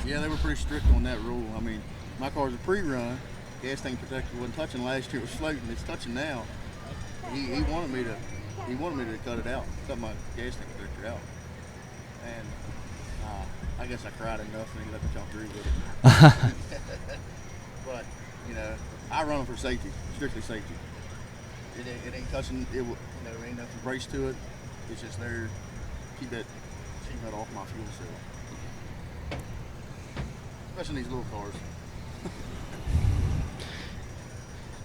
Yeah, they were pretty strict on that rule. I mean, my car's a pre-run. Gas tank protector wasn't touching last year. It was floating. It's touching now. He wanted me to cut it out, cut my gas tank protector out. And I guess I cried enough and he let me come through with it. But I run them for safety, strictly safety. It ain't touching. There ain't nothing brace to it. It's just there. Keep that sheet metal off my fuel cell. Especially these little cars.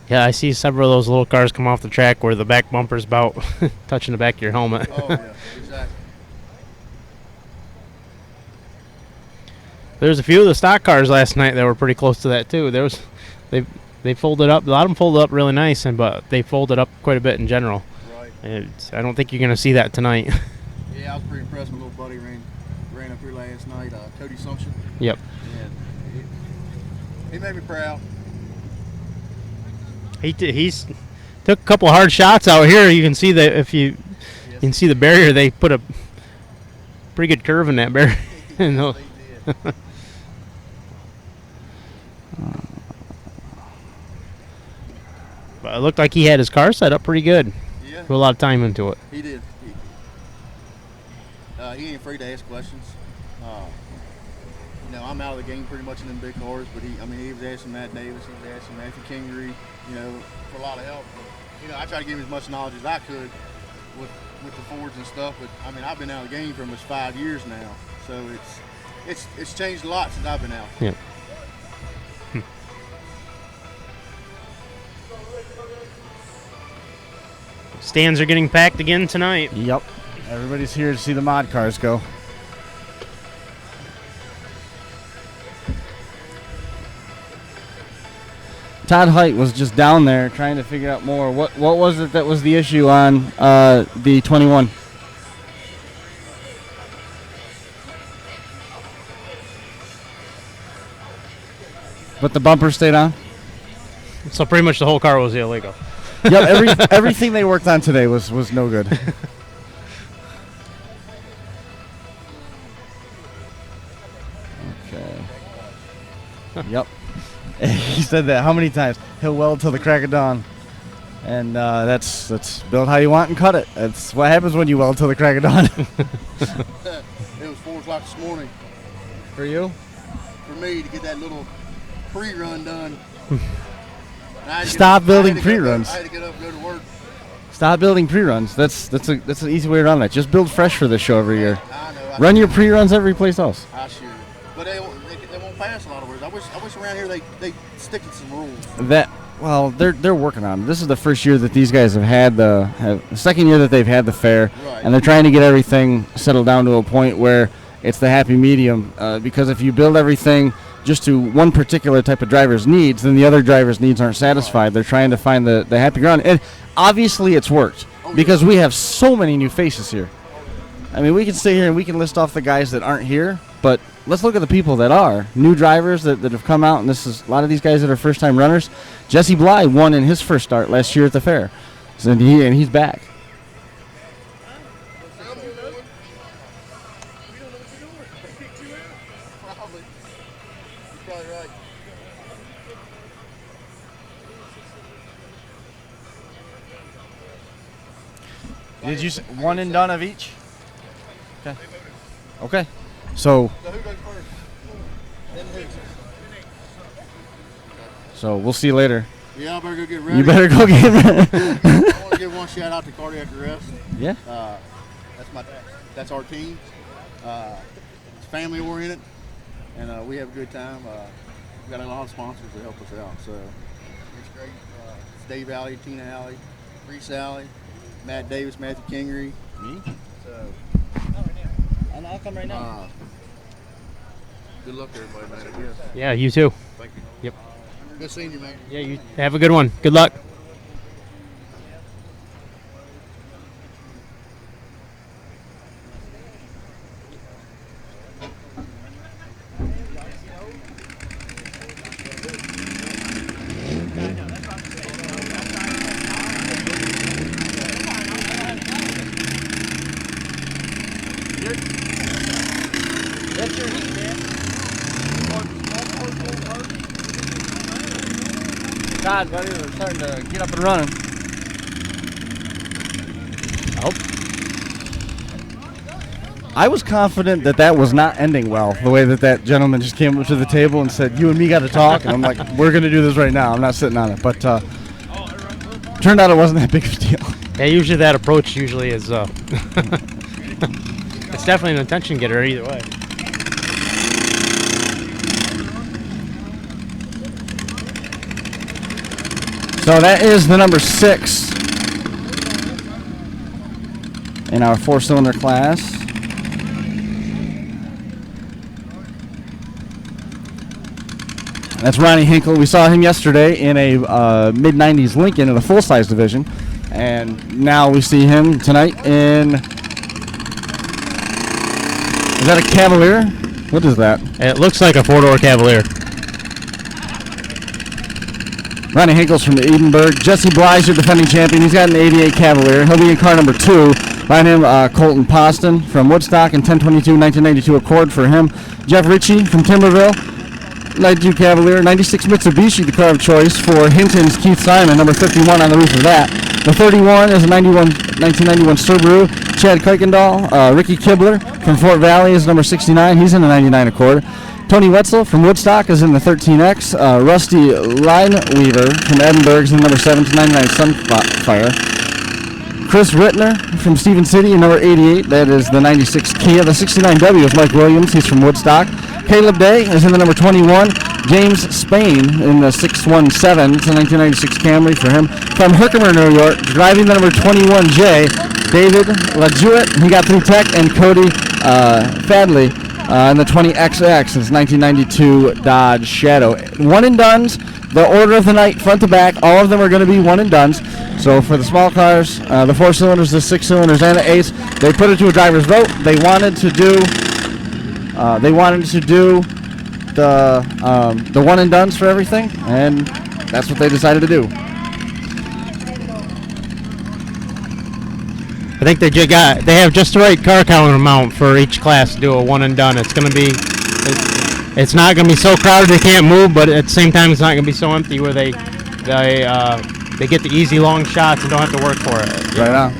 Yeah, I see several of those little cars come off the track where the back bumper's about touching the back of your helmet. Oh yeah, exactly. There's a few of the stock cars last night that were pretty close to that too. They folded up. A lot of them folded up really nice, but they folded up quite a bit in general. Right. I don't think you're going to see that tonight. Yeah, I was pretty impressed. My little buddy ran up here last night. Cody Sumption. Yep. And he made me proud. He's took a couple hard shots out here. You can see that if you can see the barrier, they put a pretty good curve in that barrier. Yes, they did. But it looked like he had his car set up pretty good. Yeah. Put a lot of time into it. He did. He ain't afraid to ask questions. I'm out of the game pretty much in them big cars, but he was asking Matt Davis, he was asking Matthew Kingry, for a lot of help. But, I try to give him as much knowledge as I could with the Fords and stuff. But I've been out of the game for almost 5 years now, so it's changed a lot since I've been out. Yeah. Stands are getting packed again tonight. Yep. Everybody's here to see the mod cars go. Todd Height was just down there trying to figure out more. What was it that was the issue on the 21? But the bumper stayed on? So pretty much the whole car was illegal. Yep, everything they worked on today was no good. Okay. Yep. He said that how many times? He'll weld till the crack of dawn. And that's build how you want and cut it. That's what happens when you weld till the crack of dawn. It was 4 o'clock this morning For you? for me to get that little pre-run done. Stop building pre-runs. I had to get up and go to work. Stop building pre-runs. That's an easy way around that. Just build fresh for this show every year. I know. Run your pre-runs every place else. I should. But they won't pass a lot of words. I wish around here they stick to some rules. They're working on it. This is the first year that these guys have the second year that they've had the fair, Right. and they're trying to get everything settled down to a point where it's the happy medium. Because if you build everything just to one particular type of driver's needs, then the other driver's needs aren't satisfied. They're trying to find the happy ground, and obviously it's worked because we have so many new faces here. I mean, we can sit here and we can list off the guys that aren't here, but let's look at the people that are new drivers that have come out, and this is a lot of these guys that are first-time runners. Jesse Bly won in his first start last year at the fair, and he's back. Probably. You're probably right. Did you one and done of each? Okay. Okay. So So who goes first? Then who? So we'll see you later. Yeah, I better go get ready. You better go get I want to give one shout out to Cardiac Arrest. Yeah. That's our team. It's family oriented, and we have a good time. We've got a lot of sponsors to help us out, so it's great. It's Dave Alley, Tina Alley, Reese Alley, Matt Davis, Matthew Kingry. Me? So, I'll come right Good luck, everybody, man. Yeah, you too. Thank you. Yep. good seeing you, man. Yeah, you have a good one. Good luck. God, buddy, we're starting to get up and running. I was confident that that was not ending well, the way that gentleman just came up to the table and said, "You and me got to talk," and I'm like, "We're going to do this right now. I'm not sitting on it." But turned out it wasn't that big of a deal. Yeah, usually that approach usually is it's definitely an attention getter either way. So that is the number 6 in our 4-cylinder class. That's Ronnie Hinkle. We saw him yesterday in a mid-90s Lincoln in the full-size division. And now we see him tonight in... Is that a Cavalier? What is that? It looks like a 4-door Cavalier. Ronnie Hinkle's from Edinburgh. Jesse Blige, your defending champion. He's got an 88 Cavalier. He'll be in car number 2. Behind him, Colton Poston from Woodstock and 1022 1992 Accord for him. Jeff Ritchie from Timberville. 92 Cavalier. 96 Mitsubishi, the car of choice for Hinton's Keith Simon, number 51 on the roof of that. The 31 is a 1991 Subaru. Chad Kuykendall. Ricky Kibler from Fort Valley is number 69. He's in the 99 Accord. Tony Wetzel from Woodstock is in the 13X. Rusty Lineweaver from Edinburgh is in the number 799 Sunfire. Chris Rittner from Stephen City in number 88. That is the 96 Kia. The 69W is Mike Williams. He's from Woodstock. Caleb Day is in the number 21. James Spain in the 617. It's a 1996 Camry for him. From Herkimer, New York, driving the number 21J, David LaJewett. He got through tech. And Cody Fadley. In the 20XX, it's 1992 Dodge Shadow. One and dones. The order of the night, front to back, all of them are going to be one and dones. So for the small cars, the 4-cylinders, the 6-cylinders, and the 8s, they put it to a driver's vote. They wanted to do the one and dones for everything, and that's what they decided to do. I think they have just the right car count amount for each class to do a one and done. It's going to be, it's not going to be so crowded they can't move, but at the same time it's not going to be so empty where they get the easy long shots and don't have to work for it. Right on.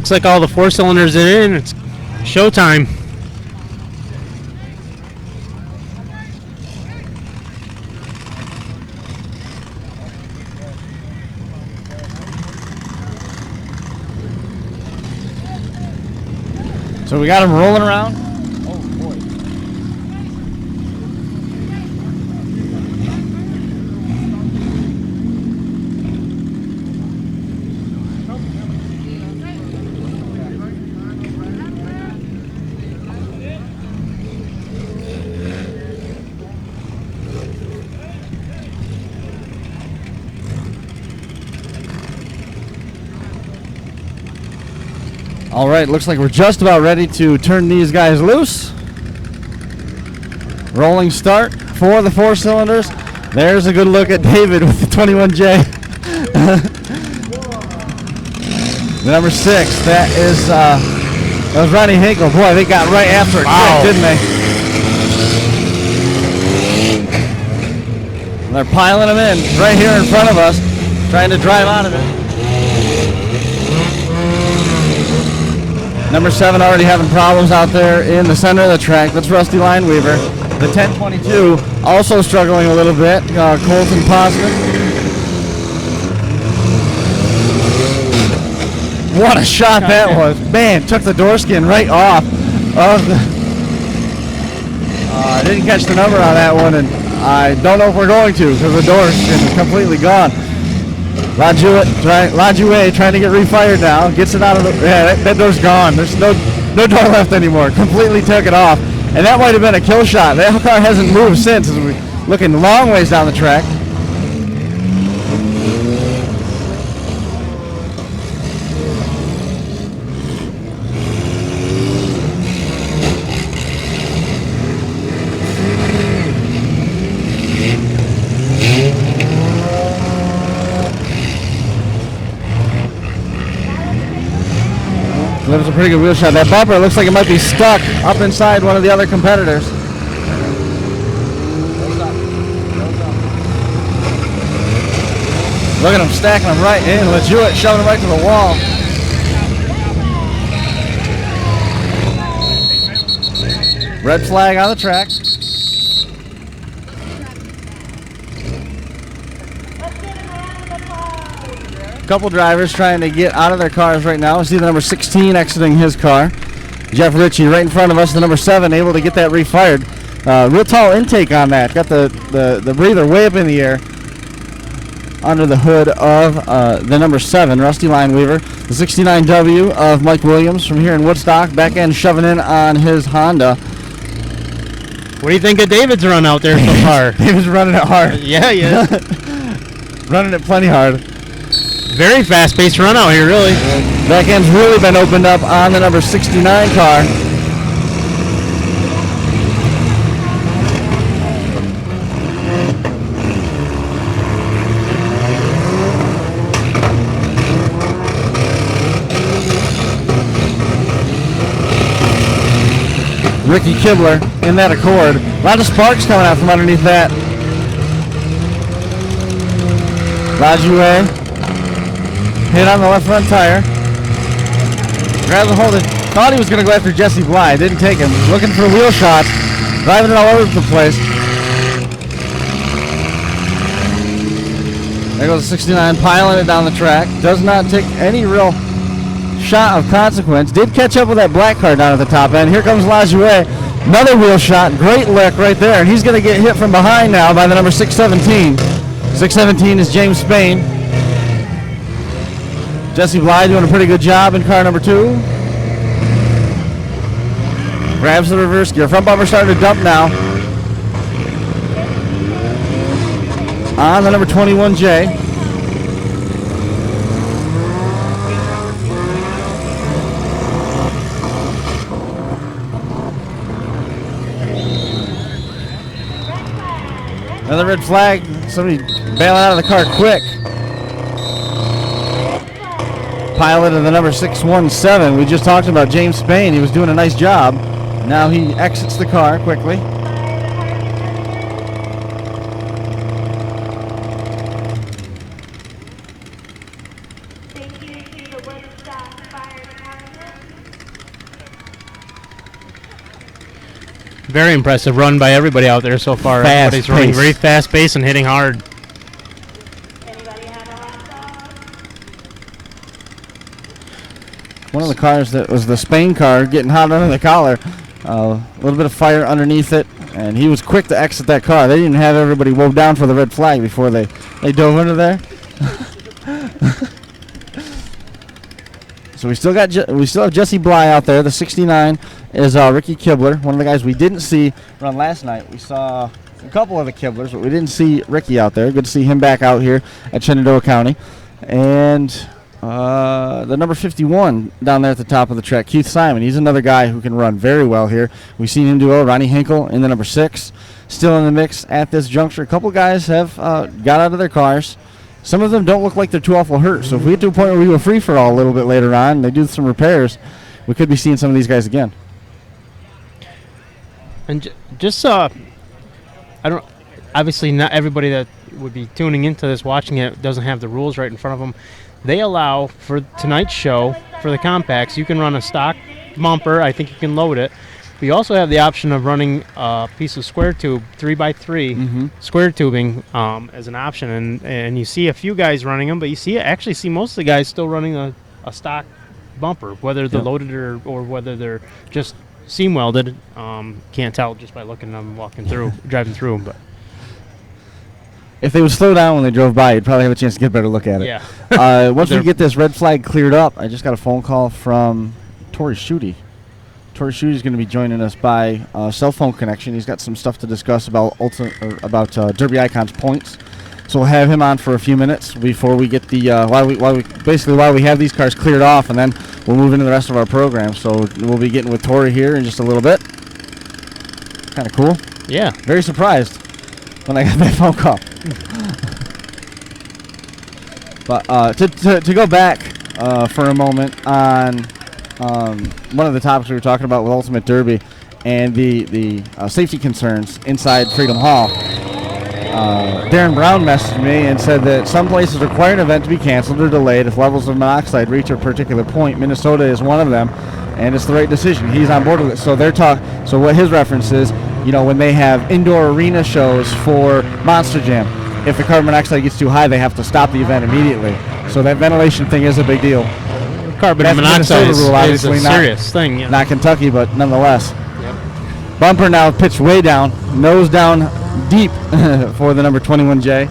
Looks like all the 4 cylinders are in. It's showtime. So we got them rolling around. Oh boy. All right, looks like we're just about ready to turn these guys loose. Rolling start for the 4 cylinders. There's a good look at David with the 21J. The number 6, that was Ronnie Hinkle. Boy, they got right after it quick, didn't they? They're piling them in right here in front of us, trying to drive out of it. Number 7 already having problems out there in the center of the track. That's Rusty Lineweaver. The 1022 also struggling a little bit. Colton Poston. What a shot that was. Man, took the door skin right off of the... I didn't catch the number on that one, and I don't know if we're going to because the door skin is completely gone. Luade trying to get refired now. Gets it out of the... Yeah, that door's gone. There's no door left anymore. Completely took it off. And that might have been a kill shot. That car hasn't moved since. As we're looking long ways down the track. That was a pretty good wheel shot. That bumper looks like it might be stuck up inside one of the other competitors. Look at them stacking them right in. Lejewitt shoving them right to the wall. Red flag on the track. Couple drivers trying to get out of their cars right now. I see the number 16 exiting his car. Jeff Ritchie right in front of us, the number 7, able to get that refired. Real tall intake on that. Got the breather way up in the air under the hood of the number 7, Rusty Lineweaver. The 69W of Mike Williams from here in Woodstock. Back end shoving in on his Honda. What do you think of David's run out there so far? David's running it hard. Yeah. Running it plenty hard. Very fast-paced run out here, really. Back end's really been opened up on the number 69 car. Ricky Kibler in that Accord. A lot of sparks coming out from underneath that. Lajoie hit on the left front tire. Grabs a hold of it. Thought he was going to go after Jesse Bly. Didn't take him. Looking for wheel shots. Driving it all over the place. There goes the 69, piling it down the track. Does not take any real shot of consequence. Did catch up with that black car down at the top end. Here comes Lajoie. Another wheel shot. Great lick right there. And he's going to get hit from behind now by the number 617. 617 is James Spain. Jesse Bly doing a pretty good job in car number 2. Grabs the reverse gear. Front bumper starting to dump now. On the number 21J. Another red flag. Somebody bailing out of the car quick. Pilot of the number 617. We just talked about James Spain. He was doing a nice job. Now he exits the car quickly. Thank you to the Woodstock Fire Department. Very impressive run by everybody out there so far. Fast Everybody's running pace. very fast pace and hitting hard. Anybody have a hot dog? One of the cars that was the Spain car getting hot under the collar. A little bit of fire underneath it, and he was quick to exit that car. They didn't have everybody wove down for the red flag before they dove into there. So we still have Jesse Bly out there. The 69 is Ricky Kibler, one of the guys we didn't see run last night. We saw a couple of the Kiblers, but we didn't see Ricky out there. Good to see him back out here at Shenandoah County. And the number 51 down there at the top of the track, Keith Simon. He's another guy who can run very well here. We've seen him do well. Ronnie Hinkle in the number 6, still in the mix at this juncture. A couple guys have got out of their cars. Some of them don't look like they're too awful hurt. So if we get to a point where we go free for all a little bit later on, and they do some repairs, we could be seeing some of these guys again. And obviously not everybody that would be tuning into this, watching it, doesn't have the rules right in front of them. They allow for tonight's show, for the compacts, you can run a stock bumper. I think you can load it. But you also have the option of running a piece of square tube, 3x3 square tubing as an option. And you see a few guys running them, but you actually see most of the guys still running a stock bumper, whether they're loaded or whether they're just seam welded. Can't tell just by looking at them walking through, driving through. But If they would slow down when they drove by, you'd probably have a chance to get a better look at it. yeah. Once we get this red flag cleared up, I just got a phone call from Tori Shudy. Tori Shudy is going to be joining us by cell phone connection. He's got some stuff to discuss about Derby Icon's points. So we'll have him on for a few minutes before we get the while we have these cars cleared off, and then we'll move into the rest of our program. So we'll be getting with Tori here in just a little bit. Kind of cool. Yeah. Very surprised when I got that phone call. But to go back for a moment on one of the topics we were talking about with Ultimate Derby and the safety concerns inside Freedom Hall, Darren Brown messaged me and said that some places require an event to be canceled or delayed if levels of monoxide reach a particular point. Minnesota is one of them, and it's the right decision. He's on board with it. So So what his reference is, when they have indoor arena shows for Monster Jam, if the carbon monoxide gets too high, they have to stop the event immediately. So that ventilation thing is a big deal. Carbon That's monoxide Minnesota rule, is a obviously, serious thing. Yeah. Not Kentucky, but nonetheless. Yep. Bumper now pitched way down, nose down deep for the number 21J.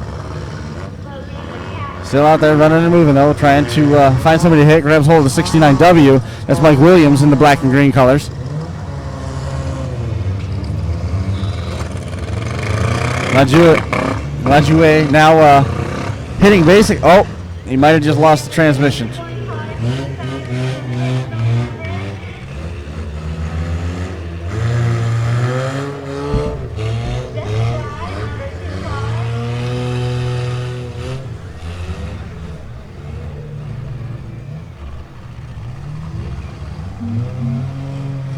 Still out there running and moving, though, trying to find somebody to hit. Grabs hold of the 69W. That's Mike Williams in the black and green colors. Lajoie now hitting basic. Oh, he might have just lost the transmission.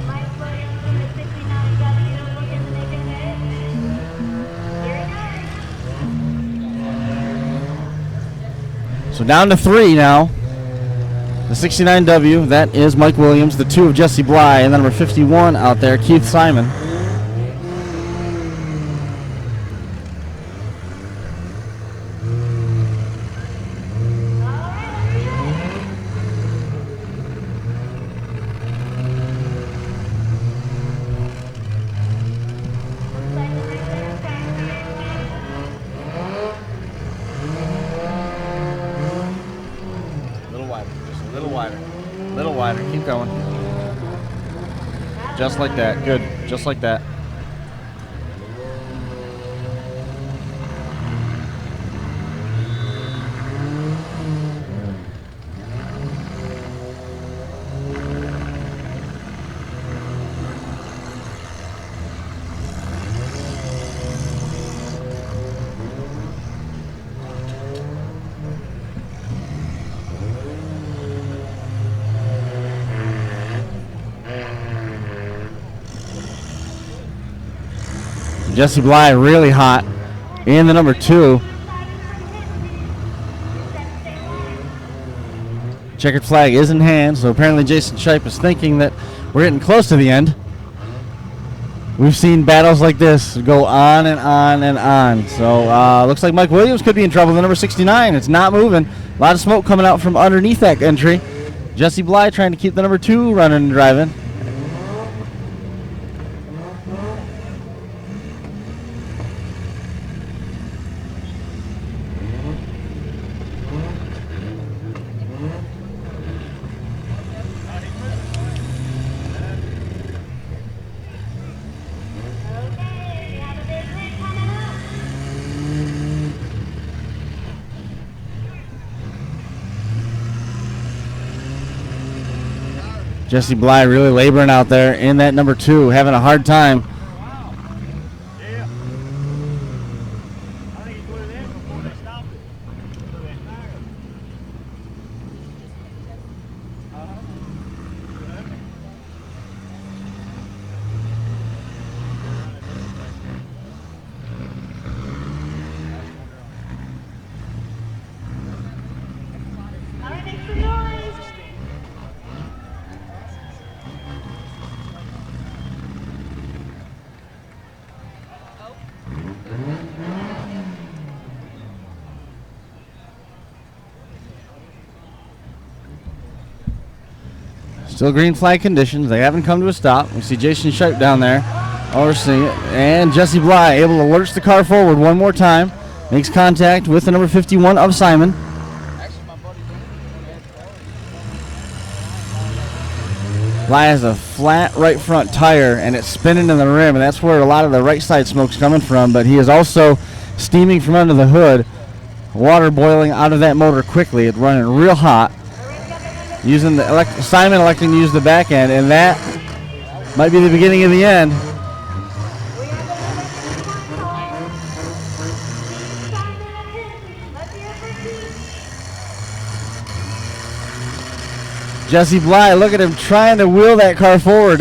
Mike Williams in the 69W looking to make a hit. Here he goes. So down to 3 now. The 69W, that is Mike Williams. The 2 of Jesse Bly, and the number 51 out there, Keith Simon. Little wider. Keep going. Just like that. Good. Just like that. Jesse Bly really hot in the number 2. Checkered flag is in hand, so apparently Jason Shipe is thinking that we're getting close to the end. We've seen battles like this go on and on and on. So looks like Mike Williams could be in trouble. The number 69, it's not moving. A lot of smoke coming out from underneath that entry. Jesse Bly trying to keep the number 2 running and driving. Jesse Bly really laboring out there in that number 2, having a hard time. Still green flag conditions. They haven't come to a stop. We see Jason Shipe down there overseeing it. And Jesse Bly able to lurch the car forward one more time. Makes contact with the number 51 of Simon. Bly has a flat right front tire, and it's spinning in the rim, and that's where a lot of the right side smoke's coming from. But he is also steaming from under the hood. Water boiling out of that motor quickly. It's running real hot. Using the Simon electing to use the back end, and that might be the beginning of the end. Jesse Bly, look at him trying to wheel that car forward.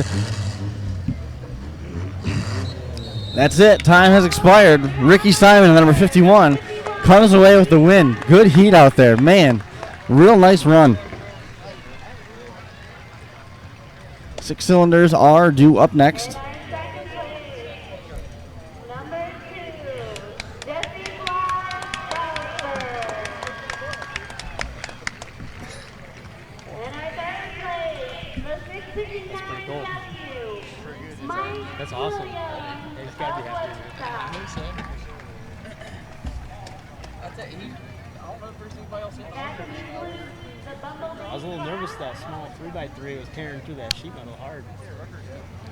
That's it. Time has expired. Ricky Simon, number 51, comes away with the win. Good heat out there. Man, real nice run. 6 cylinders are due up next. That's awesome. He's got to be happy. I was a little nervous that small 3x3 was tearing through that sheet metal hard.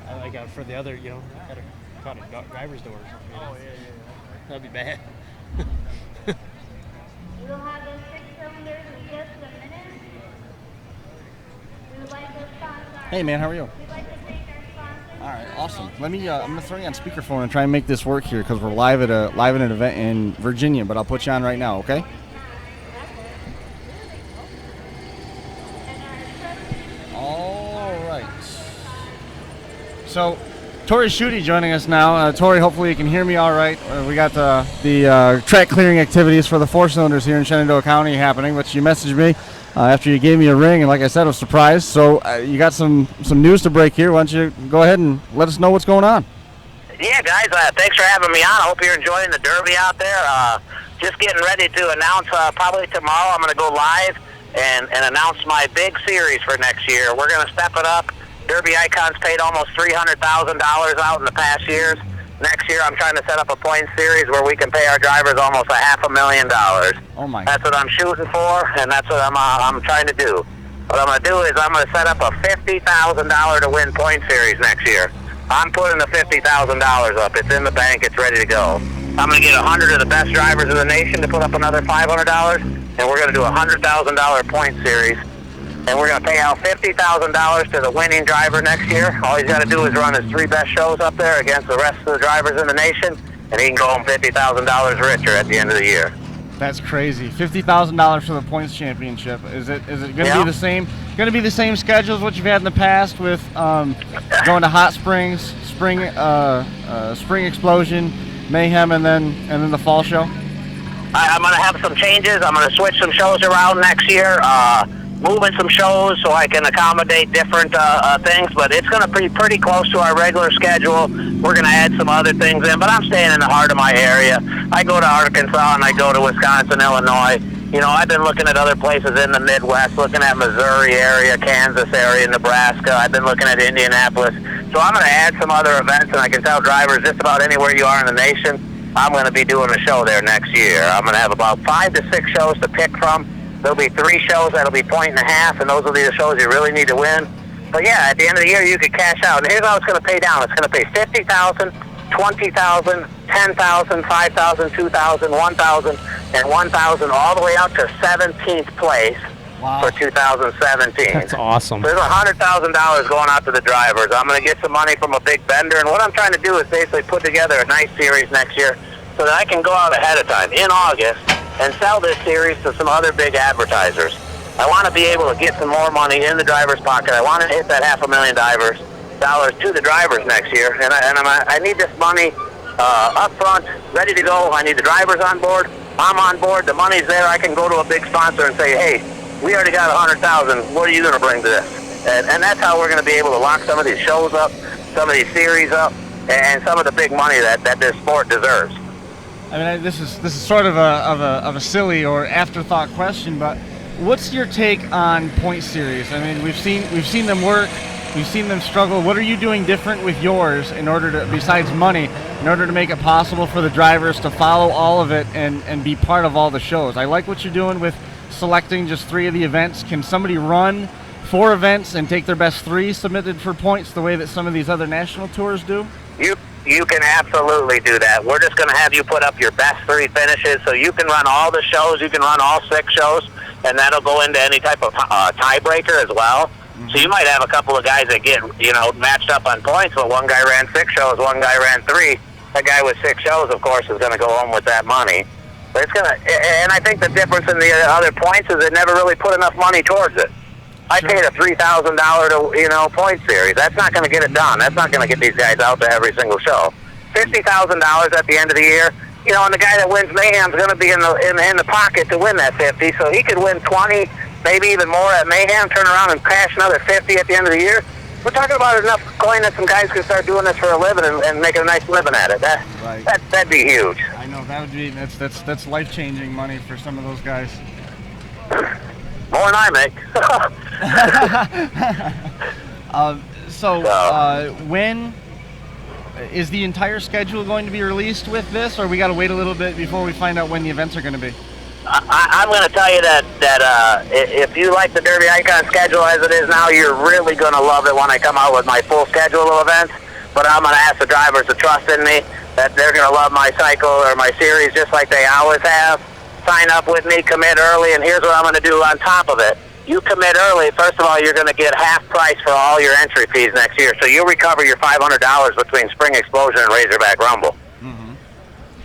I like for the other, had caught a driver's door or something. Oh, yeah. That'd be bad. We'll have those 6 cylinders in just a minute. We would like to sponsor. Hey man, how are you? We'd like to thank our sponsors. All right, awesome. Let me. I'm gonna throw you on speakerphone and try and make this work here because we're live at an event in Virginia. But I'll put you on right now, okay? All right. So, Tori Shudy joining us now. Tori, hopefully you can hear me all right. We got the track clearing activities for the 4 cylinders here in Shenandoah County happening, but you messaged me after you gave me a ring, and like I said, I was surprised. So you got some news to break here. Why don't you go ahead and let us know what's going on? Yeah, guys, thanks for having me on. I hope you're enjoying the Derby out there. Just getting ready to announce probably tomorrow I'm going to go live and announce my big series for next year. We're going to step it up. Derby Icons paid almost $300,000 out in the past years. Next year, I'm trying to set up a point series where we can pay our drivers almost $500,000. Oh my! That's what I'm shooting for, and that's what I'm trying to do. What I'm going to do is I'm going to set up a $50,000 to win point series next year. I'm putting the $50,000 up. It's in the bank. It's ready to go. I'm going to get 100 of the best drivers in the nation to put up another $500, and we're going to do a $100,000 point series. And we're going to pay out $50,000 to the winning driver next year. All he's got to do is run his 3 best shows up there against the rest of the drivers in the nation, and he can go home $50,000 richer at the end of the year. That's crazy. $50,000 for the points championship. Is it going to be the same? Going to be the same schedule as what you've had in the past with going to Hot Springs, Spring Explosion, Mayhem, and then the fall show? I'm going to have some changes. I'm going to switch some shows around next year. moving some shows so I can accommodate different things, but it's going to be pretty close to our regular schedule. We're going to add some other things in, but I'm staying in the heart of my area. I go to Arkansas and I go to Wisconsin, Illinois. You know, I've been looking at other places in the Midwest, looking at Missouri area, Kansas area, Nebraska. I've been looking at Indianapolis. So I'm going to add some other events, and I can tell drivers just about anywhere you are in the nation, I'm going to be doing a show there next year. I'm going to have about 5 to 6 shows to pick from. There'll be 3 shows that'll be point and a half, and those will be the shows you really need to win. But yeah, at the end of the year, you could cash out. And here's how it's going to pay down. It's going to pay $50,000, $20,000, $10,000, $5,000, $2,000, $1,000, and $1,000, all the way out to 17th place for 2017. That's awesome. So there's $100,000 going out to the drivers. I'm going to get some money from a big vendor, and what I'm trying to do is basically put together a nice series next year so that I can go out ahead of time in August and sell this series to some other big advertisers. I want to be able to get some more money in the driver's pocket. I want to hit that $500,000 to the drivers next year, and I need this money up front, ready to go. I need the drivers on board. I'm on board. The money's there. I can go to a big sponsor and say, hey, we already got $100,000. What are you going to bring to this? And that's how we're going to be able to lock some of these shows up, some of these series up, and some of the big money that this sport deserves. I mean, this is sort of a silly or afterthought question, but what's your take on point series? I mean, we've seen them work, we've seen them struggle. What are you doing different with yours in order to, besides money, in order to make it possible for the drivers to follow all of it and be part of all the shows? I like what you're doing with selecting just 3 of the events. Can somebody run 4 events and take their best 3 submitted for points the way that some of these other national tours do? You can absolutely do that. We're just going to have you put up your best 3 finishes, so you can run all the shows. You can run all 6 shows, and that'll go into any type of tiebreaker as well. Mm-hmm. So you might have a couple of guys that get, matched up on points, but one guy ran 6 shows, one guy ran 3. That guy with 6 shows, of course, is going to go home with that money. But it's going to, and I think the difference in the other points is it never really put enough money towards it. I paid a $3,000 to point series. That's not going to get it done. That's not going to get these guys out to every single show. $50,000 at the end of the year, and the guy that wins Mayhem's going to be in the pocket to win that 50. So he could win 20, maybe even more at Mayhem, turn around and cash another 50 at the end of the year. We're talking about enough coin that some guys can start doing this for a living and make a nice living at it. That'd be huge. I know that would be that's life-changing money for some of those guys. More than I make. When is the entire schedule going to be released with this, or we got to wait a little bit before we find out when the events are going to be? I'm going to tell you that if you like the Derby Icon schedule as it is now, you're really going to love it when I come out with my full schedule of events. But I'm going to ask the drivers to trust in me, that they're going to love my cycle or my series just like they always have. Sign up with me, commit early, and here's what I'm going to do on top of it. You commit early, first of all, you're going to get half price for all your entry fees next year. So you'll recover your $500 between Spring Explosion and Razorback Rumble. Mm-hmm.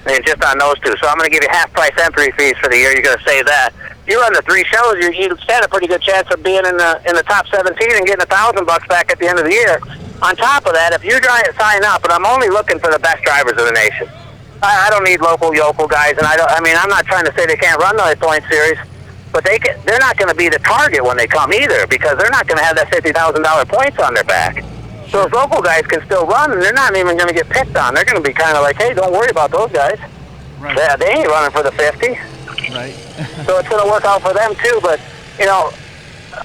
And just on those 2. So I'm going to give you half price entry fees for the year. You're going to save that. You run the 3 shows, you stand a pretty good chance of being in the top 17 and getting $1,000 back at the end of the year. On top of that, if you sign up, and I'm only looking for the best drivers of the nation. I don't need local yokel guys, and I'm not trying to say they can't run the point series, but they're not going to be the target when they come either, because they're not going to have that $50,000 points on their back. So those local guys can still run, and they're not even going to get picked on. They're going to be kind of like, hey, don't worry about those guys. Right. Yeah, they ain't running for the 50. Right. So it's going to work out for them too. But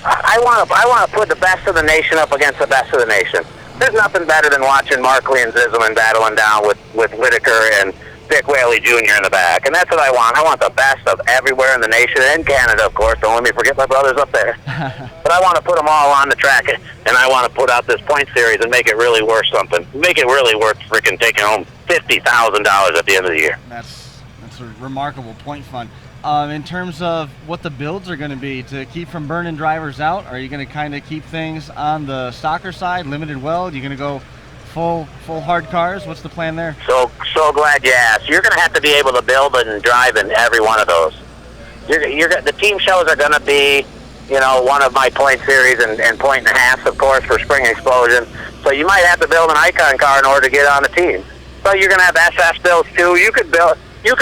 I want to put the best of the nation up against the best of the nation. There's nothing better than watching Markley and Zisman battling down with Whitaker and Dick Whaley Jr. in the back. And that's what I want. I want the best of everywhere in the nation, and Canada, of course. Don't let me forget my brothers up there. But I want to put them all on the track, and I want to put out this point series and make it really worth something. Make it really worth freaking taking home $50,000 at the end of the year. That's a remarkable point fund. In terms of what the builds are going to be to keep from burning drivers out, are you going to kind of keep things on the stocker side, limited weld? Are you going to go full hard cars? What's the plan there? So glad you asked. You're going to have to be able to build and drive in every one of those. The team shows are going to be, one of my point series and point and a half, of course, for Spring Explosion. So you might have to build an Icon car in order to get on the team. So you're going to have SS builds too. You could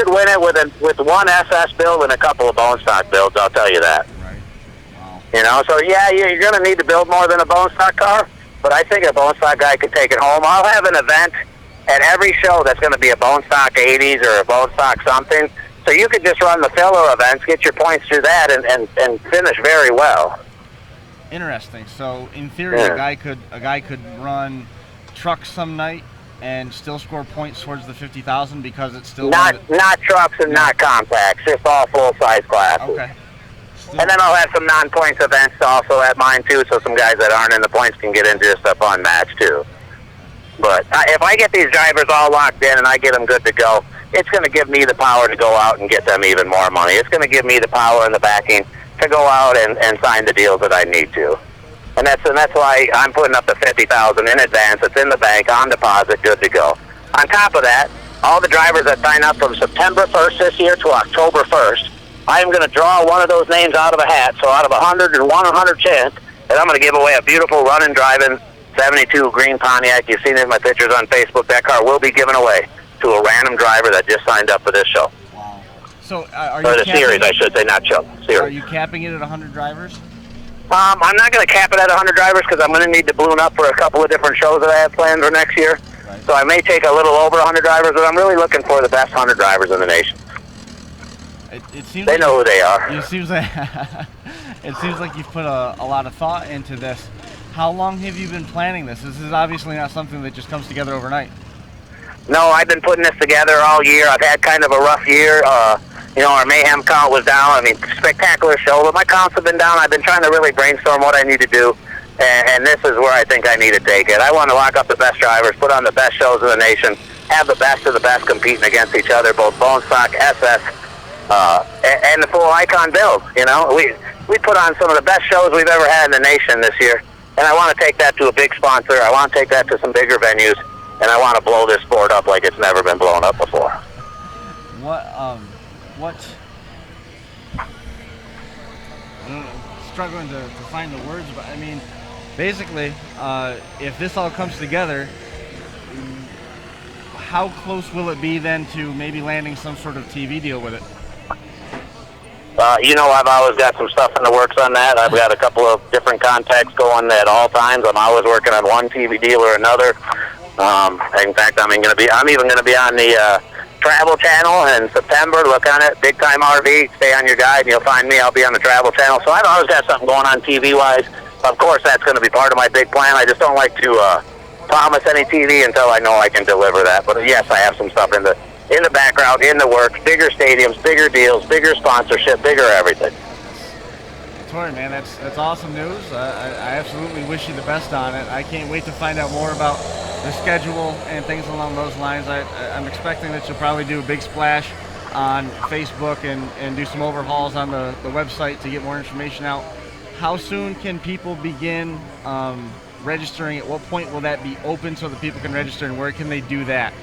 win it with one SS build and a couple of bone stock builds. I'll tell you that. Right. Wow. You know, so yeah, you're going to need to build more than a bone stock car, but I think a bone stock guy could take it home. I'll have an event at every show that's going to be a bone stock 80s or a bone stock something, so you could just run the filler events, get your points through that, and finish very well. Interesting. So in theory, a guy could run trucks some night and still score points towards the 50,000 because it's still not trucks and not compacts, just all full size classes. Okay. And then I'll have some non-points events also at mine too, so some guys that aren't in the points can get into just a fun match too. But if I get these drivers all locked in and I get them good to go, it's going to give me the power to go out and get them even more money. It's going to give me the power and the backing to go out and sign the deals that I need to. And that's why I'm putting up the $50,000 in advance. It's in the bank, on deposit, good to go. On top of that, all the drivers that sign up from September 1st this year to October 1st, I am going to draw one of those names out of a hat. So out of 100 chance, and I'm going to give away a beautiful running, driving 72 green Pontiac. You've seen it in my pictures on Facebook. That car will be given away to a random driver that just signed up for this show. Wow. So are you or the series, I should say, not show. Series. Are you capping it at 100 drivers? I'm not going to cap it at 100 drivers because I'm going to need to balloon up for a couple of different shows that I have planned for next year. Right. So I may take a little over 100 drivers, but I'm really looking for the best 100 drivers in the nation. It seems they know who they are. It seems like you've put a lot of thought into this. How long have you been planning this? This is obviously not something that just comes together overnight. No, I've been putting this together all year. I've had kind of a rough year. Our mayhem count was down. I mean, spectacular show, but my counts have been down. I've been trying to really brainstorm what I need to do, and this is where I think I need to take it. I want to lock up the best drivers, put on the best shows in the nation, have the best of the best competing against each other, both bone stock, SS, and the full icon build. You know, we put on some of the best shows we've ever had in the nation this year, and I want to take that to a big sponsor. I want to take that to some bigger venues, and I want to blow this sport up like it's never been blown up before. Struggling to find the words, but I mean, basically, if this all comes together, how close will it be then to maybe landing some sort of TV deal with it? I've always got some stuff in the works on that. I've got a couple of different contacts going at all times. I'm always working on one TV deal or another. In fact, I'm even going to be on the Travel Channel in September. Look on it, Big Time RV. Stay on your guide, and you'll find me. I'll be on the Travel Channel. So I've always got something going on TV-wise. Of course, that's going to be part of my big plan. I just don't like to promise any TV until I know I can deliver that. But yes, I have some stuff in the background, in the works. Bigger stadiums, bigger deals, bigger sponsorship, bigger everything. Tori, man, that's awesome news. I absolutely wish you the best on it. I can't wait to find out more about the schedule and things along those lines. I'm expecting that you'll probably do a big splash on Facebook and do some overhauls on the website to get more information out. How soon can people begin registering? At what point will that be open so that people can register, and where can they do that?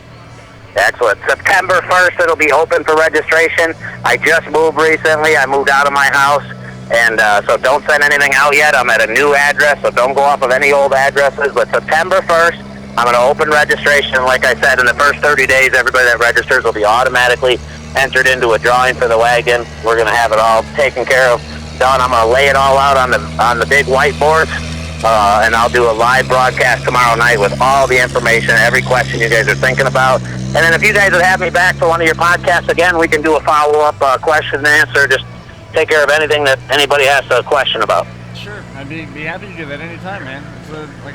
Excellent. September 1st, it'll be open for registration. I just moved recently. I moved out of my house, and so don't send anything out yet. I'm at a new address, so don't go off of any old addresses. But September 1st, I'm going to open registration. Like I said, in the first 30 days, everybody that registers will be automatically entered into a drawing for the wagon. We're going to have it all taken care of, done. I'm going to lay it all out on the big whiteboards, and I'll do a live broadcast tomorrow night with all the information, every question you guys are thinking about. And then if you guys would have me back for one of your podcasts again, we can do a follow-up question and answer. Just take care of anything that anybody has a question about. Sure, I'd be happy to do that anytime, man. It's like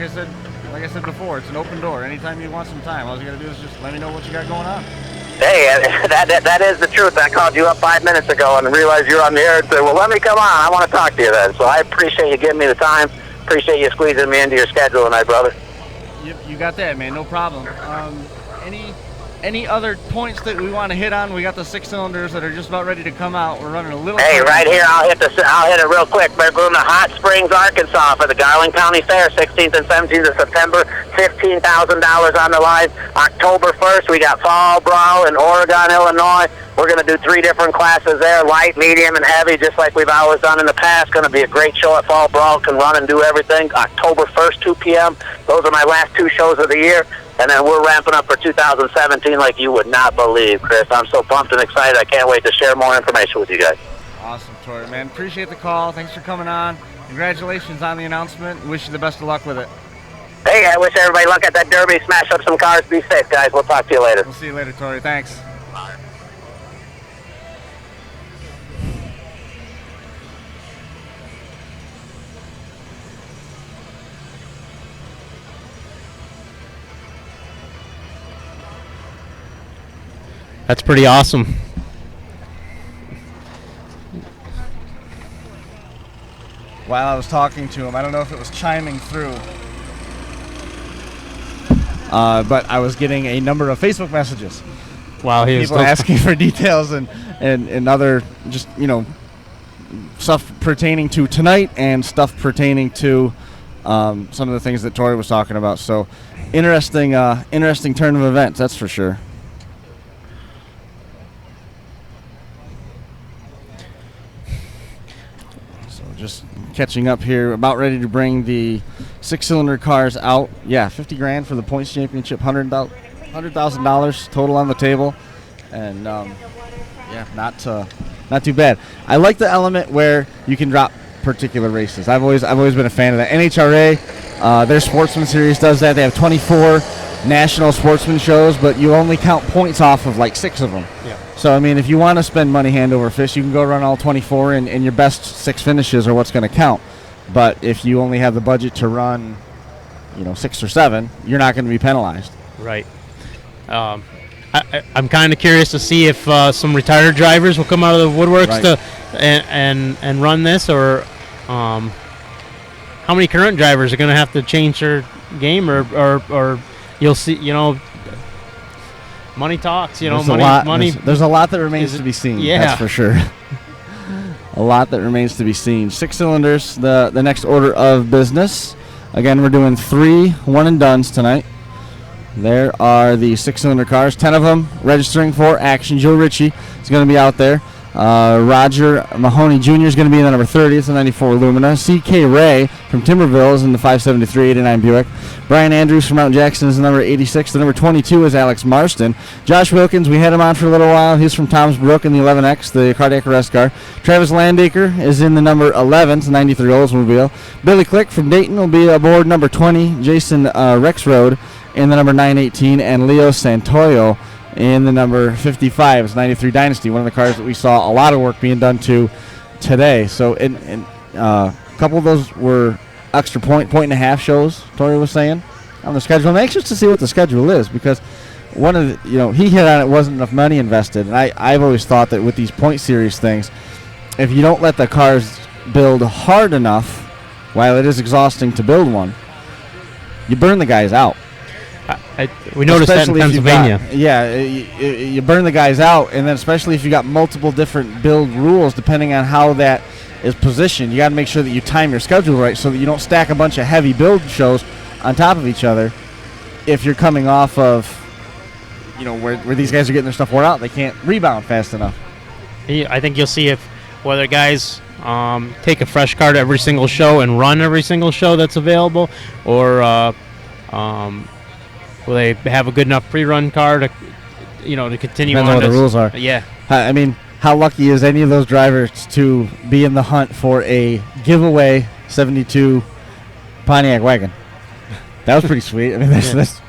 I said before, it's an open door. Anytime you want some time, all you got to do is just let me know what you got going on. Hey, that is the truth. I called you up 5 minutes ago and realized you're on the air and said, well, let me come on. I want to talk to you then. So I appreciate you giving me the time. Appreciate you squeezing me into your schedule tonight, brother. You got that, man. No problem. Any other points that we want to hit on? We got the 6 cylinders that are just about ready to come out. We're running a little. Hey, right here, I'll hit it real quick. We're going to Hot Springs, Arkansas for the Garland County Fair, 16th and 17th of September. $15,000 on the line. October 1st, we got Fall Brawl in Oregon, Illinois. We're going to do 3 different classes there, light, medium, and heavy, just like we've always done in the past. Going to be a great show at Fall Brawl. Can run and do everything. October 1st, 2 p.m. Those are my last 2 shows of the year. And then we're ramping up for 2017 like you would not believe, Chris. I'm so pumped and excited. I can't wait to share more information with you guys. Awesome, Tori, man. Appreciate the call. Thanks for coming on. Congratulations on the announcement. Wish you the best of luck with it. Hey, I wish everybody luck at that derby. Smash up some cars. Be safe, guys. We'll talk to you later. We'll see you later, Tori. Thanks. That's pretty awesome. While I was talking to him, I don't know if it was chiming through, but I was getting a number of Facebook messages. Wow, he was People asking for details and other just, stuff pertaining to tonight and stuff pertaining to some of the things that Tori was talking about. So interesting turn of events, that's for sure. So just catching up here, about ready to bring the 6-cylinder cars out. Yeah, $50,000 for the points championship, $100,000 total on the table, and yeah, not too bad. I like the element where you can drop particular races. I've always been a fan of that. NHRA, their Sportsman Series does that. They have 24 national sportsman shows, but you only count points off of like 6 of them. Yeah. So I mean, if you want to spend money hand over fist, you can go run all 24, and your best 6 finishes are what's going to count. But if you only have the budget to run, 6 or 7, you're not going to be penalized. Right. I'm kind of curious to see if some retired drivers will come out of the woodworks Right. and run this, or how many current drivers are going to have to change their game, or you'll see, money talks, There's money. There's a lot that remains to be seen. Yeah. That's for sure. A lot that remains to be seen. 6 cylinders, the next order of business. Again, we're doing 3 one-and-dones tonight. There are the 6-cylinder cars, 10 of them registering for action. Joe Ritchie is going to be out there. Roger Mahoney Jr. is going to be in the number 30. It's the 94 Lumina. C.K. Ray from Timberville is in the 573-89 Buick. Brian Andrews from Mount Jackson is the number 86. The number 22 is Alex Marston. Josh Wilkins, we had him on for a little while. He's from Tom's Brook in the 11X, the cardiac arrest car. Travis Landaker is in the number 11. It's the 93 Oldsmobile. Billy Click from Dayton will be aboard number 20. Jason Rexroad in the number 918, and Leo Santoyo in the number 55. It's 93 Dynasty, one of the cars that we saw a lot of work being done to today. So a couple of those were extra point and a half shows, Tori was saying, on the schedule. I'm anxious to see what the schedule is, because one of the, he hit on it, wasn't enough money invested, and I've always thought that with these point series things, if you don't let the cars build hard enough, while it is exhausting to build one, you burn the guys out. We noticed that in Pennsylvania. You burn the guys out, and then especially if you got multiple different build rules, depending on how that is positioned, you got to make sure that you time your schedule right so that you don't stack a bunch of heavy build shows on top of each other. If you're coming off of, where these guys are getting their stuff wore out, they can't rebound fast enough. I think you'll see if whether guys take a fresh car to every single show and run every single show that's available, or will they have a good enough pre-run car to continue Depends on? on what the rules are. Yeah. I mean, how lucky is any of those drivers to be in the hunt for a giveaway 72 Pontiac wagon? That was pretty sweet. I mean, that's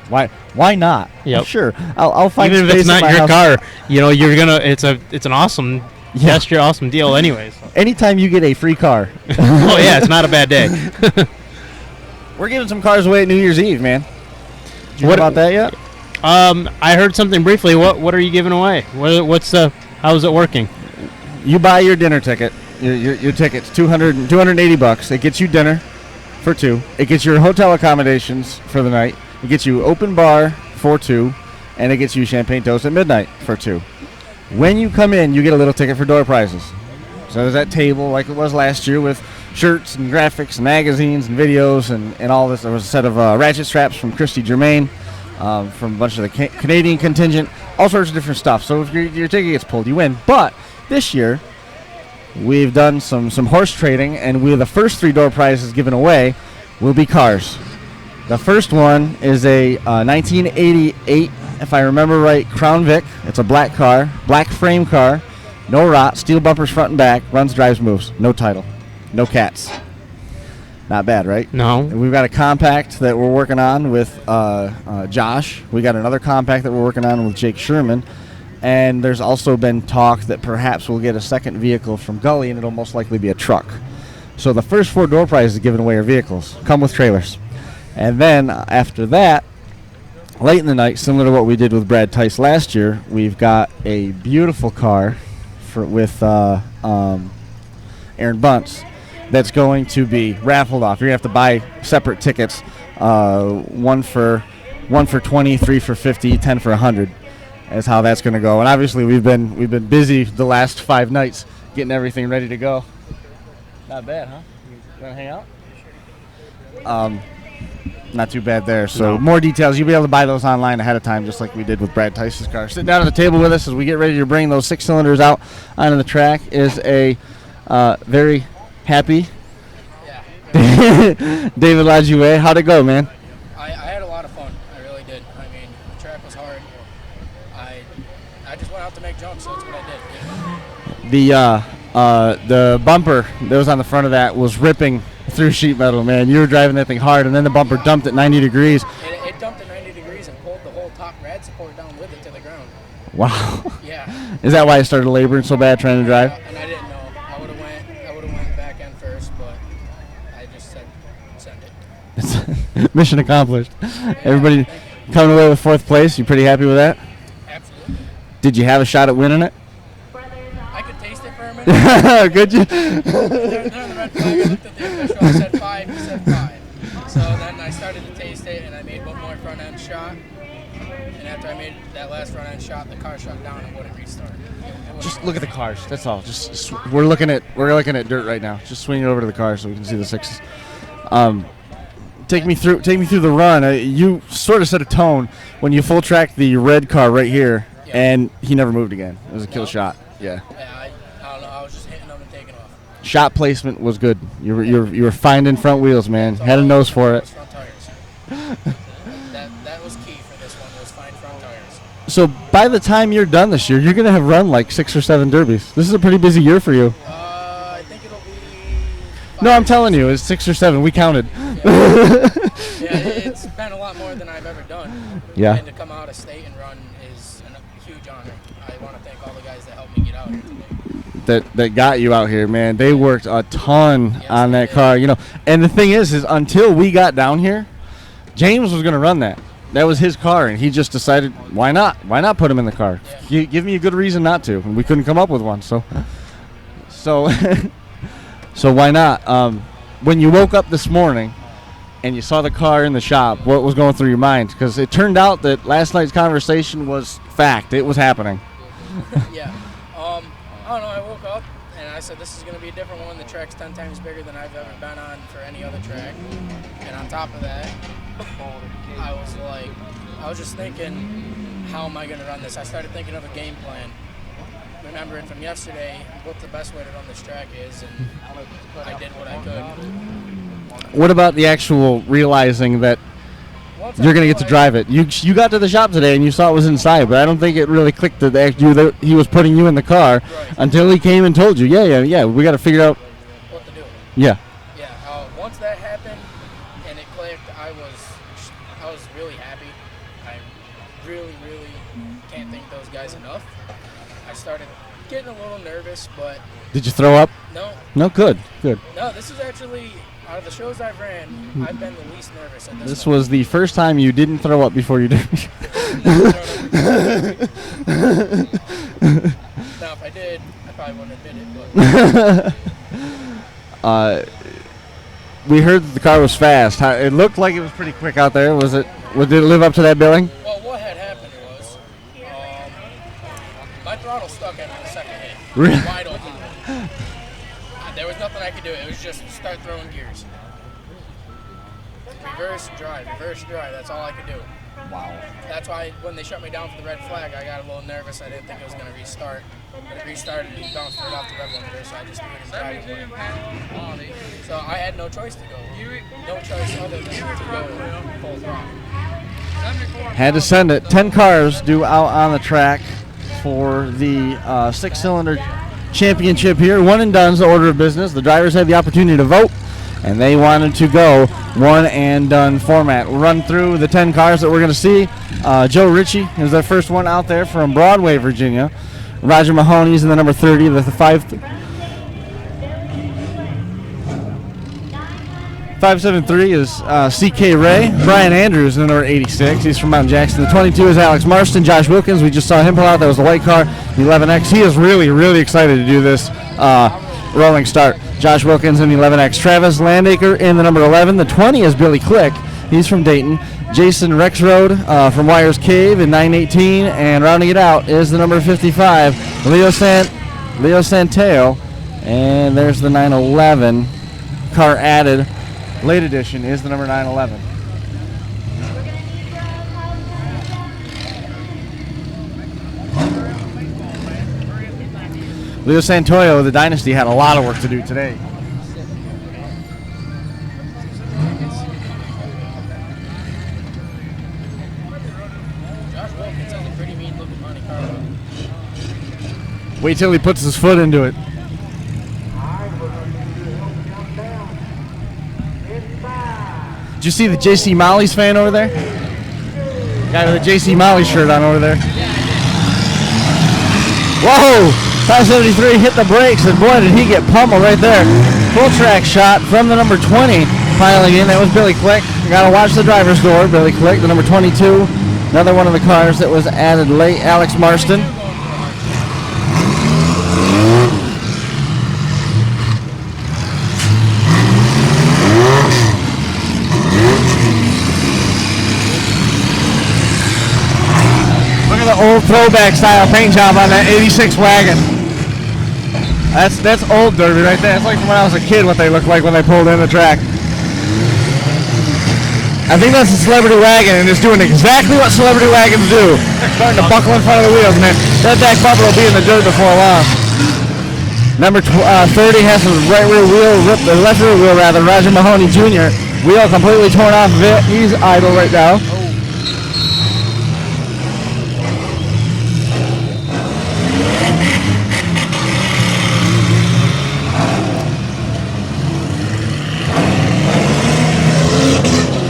why not? Yep. Sure. I'll find even if space it's not in my your house. car. You're gonna. It's an awesome gesture, awesome deal. Anyways. Anytime you get a free car. Oh yeah, it's not a bad day. We're giving some cars away at New Year's Eve, man. Did you hear about that yet? I heard something briefly. What are you giving away? How's it working? You buy your dinner ticket. Your ticket's $280. It gets you dinner for 2. It gets your hotel accommodations for the night. It gets you open bar for 2, and it gets you champagne toast at midnight for 2. When you come in, you get a little ticket for door prizes. So there's that table like it was last year with shirts and graphics and magazines and videos and all this. There was a set of ratchet straps from Christy Germain, from a bunch of the Canadian contingent, all sorts of different stuff. So if your ticket gets pulled, you win. But this year, we've done some horse trading, and the first 3 door prizes given away will be cars. The first one is a 1988, if I remember right, Crown Vic. It's a black car, black frame car, no rot, steel bumpers front and back, runs, drives, moves, no title, no cats. Not bad, right? No. And we've got a compact that we're working on with Josh. We got another compact that we're working on with Jake Sherman. And there's also been talk that perhaps we'll get a second vehicle from Gully, and it'll most likely be a truck. So the first 4 door prizes given away are vehicles. Come with trailers. And then after that, late in the night, similar to what we did with Brad Tice last year, we've got a beautiful car with Aaron Bunce that's going to be raffled off. You're going to have to buy separate tickets, one for 20, 3 for 50, 10 for 100. Is how that's going to go. And obviously we've been busy the last 5 nights getting everything ready to go. Not bad, huh? You want to hang out? Not too bad there. So more details, you'll be able to buy those online ahead of time, just like we did with Brad Tice's car. Sitting down at the table with us as we get ready to bring those 6 cylinders out onto the track is a very happy David Lajoie. How'd it go, man? I had a lot of fun. I really did. I mean, the track was hard. I just went out to make jumps, so that's what I did. The bumper that was on the front of that was ripping through sheet metal, man. You were driving that thing hard, and then the bumper dumped at 90 degrees. It dumped at 90 degrees and pulled the whole top rad support down with it to the ground. Wow. Yeah. Is that why it started laboring so bad trying to drive? And I didn't know. I would have went back end first, but I just said send it. Mission accomplished. Everybody coming away with 4th place. You pretty happy with that? Absolutely. Did you have a shot at winning it? I could taste it for a minute. Could you? There on the red flag, I looked at the official, I said 5, he said 5. So then I started to taste it, and I made one more front end shot. And after I made that last front end shot, the car shut down and wouldn't restart. Just look at the cars. That's all. Just we're looking at dirt right now. Just swing it over to the car so we can see the 6s. Take me through the run. You sort of set a tone when you full tracked the red car right here, and he never moved again. It was a kill shot. Yeah. Yeah, I don't know. I was just hitting them and taking off. Shot placement was good. You were finding front wheels, man. Had a nose for it. Front tires. that was key for this one. Was find front tires. So by the time you're done this year, you're gonna have run like 6 or 7 derbies. This is a pretty busy year for you. I think it'll be. No, I'm telling you, it's 6 or 7. We counted. Yeah, it's been a lot more than I've ever done. Yeah. And to come out of state and run is a huge honor. I want to thank all the guys that helped me get out here today. That got you out here, man. They worked a ton on that car, you know. And the thing is until we got down here, James was gonna run that. That was his car, and he just decided, why not? Why not put him in the car? Give me a good reason not to. And we couldn't come up with one, so why not? When you woke up this morning and you saw the car in the shop, what was going through your mind? Because it turned out that last night's conversation was fact. It was happening. Yeah. I don't know. I woke up and I said, this is going to be a different one. The track's 10 times bigger than I've ever been on for any other track. And on top of that, I was just thinking, how am I going to run this? I started thinking of a game plan. Remembering from yesterday what the best way to run this track is, and I did what I could. What about the actual realizing that you're going to get to drive it? You got to the shop today and you saw it was inside, but I don't think it really clicked that he was putting you in the car until he came and told you, yeah, we got to figure out what to do. Yeah. Yeah. Once that happened and it clicked, I was really happy. I really can't thank those guys enough. I started getting a little nervous, but... Did you throw up? No. No, good. No, this is actually, out of the shows I've ran, I've been the least nervous at this This point. was the first time you didn't throw up before you did. No, if I did, I probably wouldn't admit it, but... We heard that the car was fast. It looked like it was pretty quick out there. Did it live up to that billing? Well, what had happened was, my throttle stuck after the second hit. Really? Wide open. There was nothing I could do. It was just start throwing gears. Reverse drive. That's all I could do. Wow. That's why when they shut me down for the red flag, I got a little nervous. I didn't think it was going to restart. But it restarted and bounced right off the red one, so I just threw it in driving. So I had no choice to go. No choice other than to go full throttle. Had to send it. 10 cars due out on the track for the 6-cylinder championship here. One and done's the order of business. The drivers had the opportunity to vote, and they wanted to go one and done format. We'll run through the 10 cars that we're going to see. Joe Ritchie is the first one out there from Broadway, Virginia. Roger Mahoney's in the number 30, the 573 is C.K. Ray. Brian Andrews in the number 86. He's from Mount Jackson. The 22 is Alex Marston. Josh Wilkins, we just saw him pull out. That was the white car. The 11X. He is really, really excited to do this rolling start. Josh Wilkins in the 11X. Travis Landacre in the number 11. The 20 is Billy Click. He's from Dayton. Jason Rexroad from Wires Cave in 918. And rounding it out is the number 55, Leo Santeo. And there's the 911 car added. Late edition is the number 911. Leo Santoyo, the Dynasty, had a lot of work to do today. Wait till he puts his foot into it. Did you see the J.C. Molly's fan over there? Guy with a J.C. Molly shirt on over there. Whoa! 573 hit the brakes, and boy, did he get pummeled right there. Full track shot from the number 20 piling in. That was Billy Click. You gotta watch the driver's door. Billy Click, the number 22. Another one of the cars that was added late, Alex Marston. The old throwback style paint job on that 86 wagon. That's old Derby right there. It's like from when I was a kid what they looked like when they pulled in the track. I think that's a celebrity wagon and it's doing exactly what celebrity wagons do. Starting to buckle in front of the wheels, man. That back bumper will be in the dirt before long. Number 30 has the right rear wheel ripped, the left rear wheel rather. Roger Mahoney Jr. Wheel completely torn off of it. He's idle right now.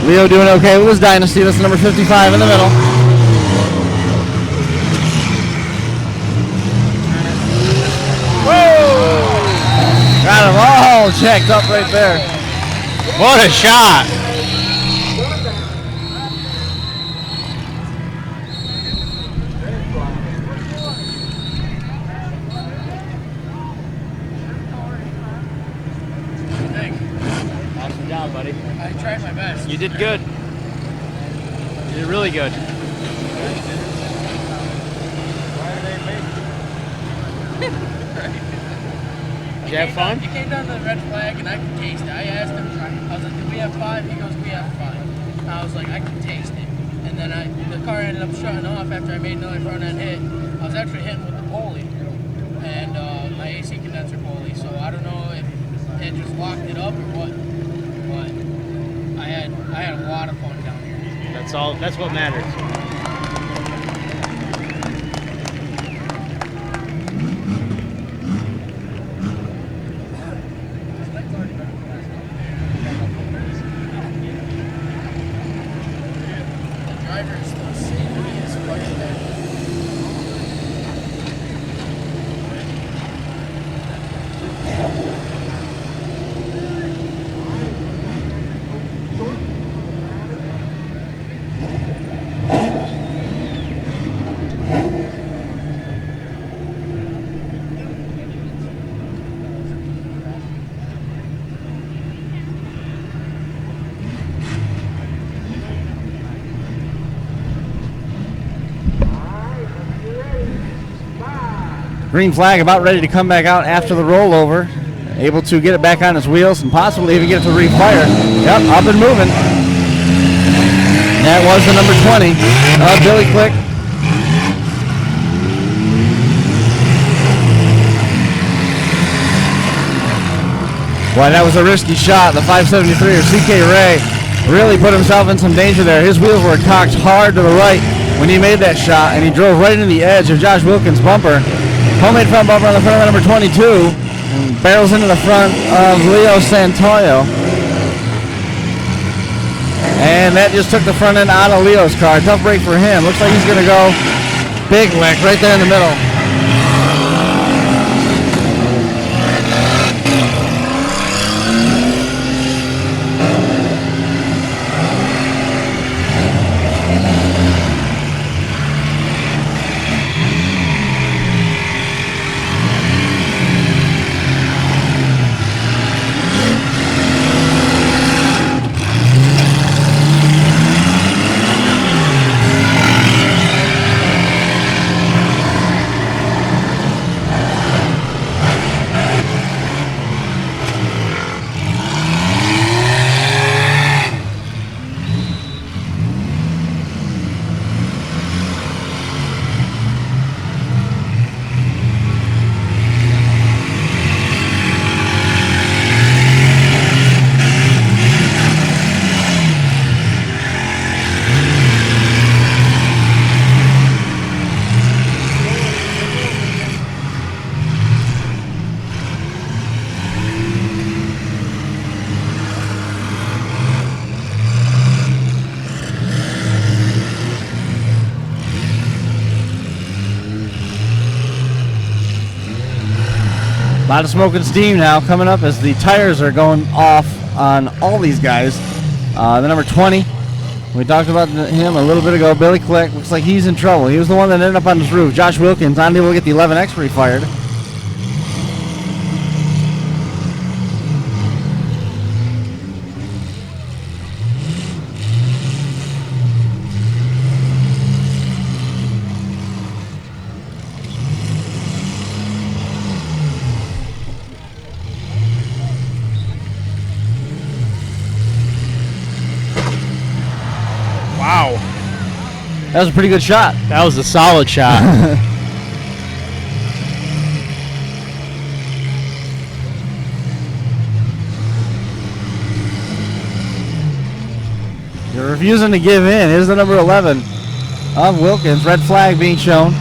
Leo doing okay with his Dynasty. That's number 55 in the middle. Whoa! Got him all checked up right there. What a shot. Awesome job, buddy. I tried my best. You did good. You did really good. Did you have fun? He came down to the red flag and I could taste it. I asked him, I was like, do we have 5? He goes, we have 5. I was like, I can taste it. And then the car ended up shutting off after I made another front end hit. I was actually hitting with the pulley and my AC condenser pulley. So I don't know if it just locked it up or what. But I had a lot of fun down here. That's what matters. Green flag about ready to come back out after the rollover. Able to get it back on its wheels and possibly even get it to refire. Yep, up and moving. That was the number 20. Billy Click. Boy, that was a risky shot. The 573 or C.K. Ray really put himself in some danger there. His wheels were cocked hard to the right when he made that shot, and he drove right into the edge of Josh Wilkins' bumper. Homemade front bumper on the front of number 22. And barrels into the front of Leo Santoyo. And that just took the front end out of Leo's car. Tough break for him. Looks like he's going to go big lick right there in the middle. A lot of smoke and steam now coming up as the tires are going off on all these guys. The number 20, we talked about him a little bit ago, Billy Click. Looks like he's in trouble. He was the one that ended up on his roof. Josh Wilkins unable to get the 11X refired. That was a pretty good shot. That was a solid shot. You're refusing to give in. Here's the number 11 of Wilkins. Red flag being shown.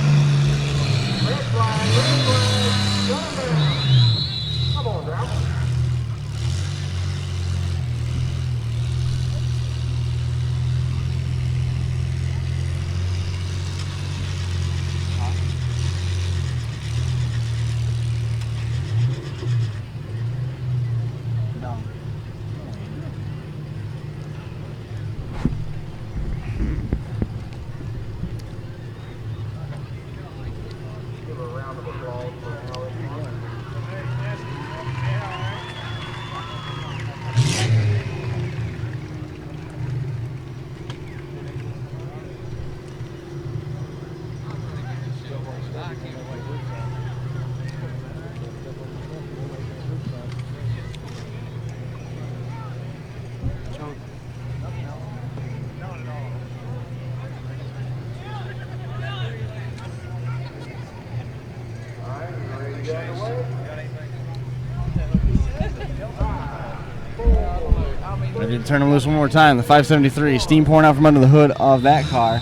Ready to turn him loose one more time. The 573, steam pouring out from under the hood of that car.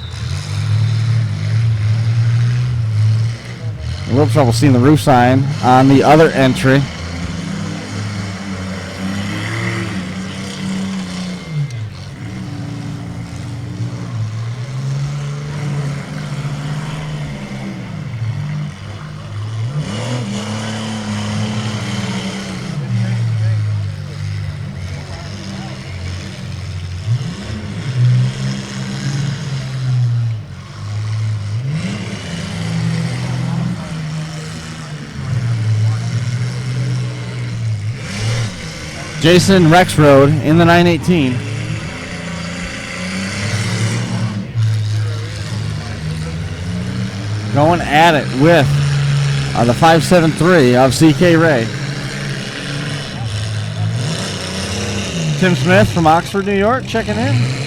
A little trouble seeing the roof sign on the other entry. Jason Rexroad in the 918. Going at it with the 573 of CK Ray. Tim Smith from Oxford, New York, checking in.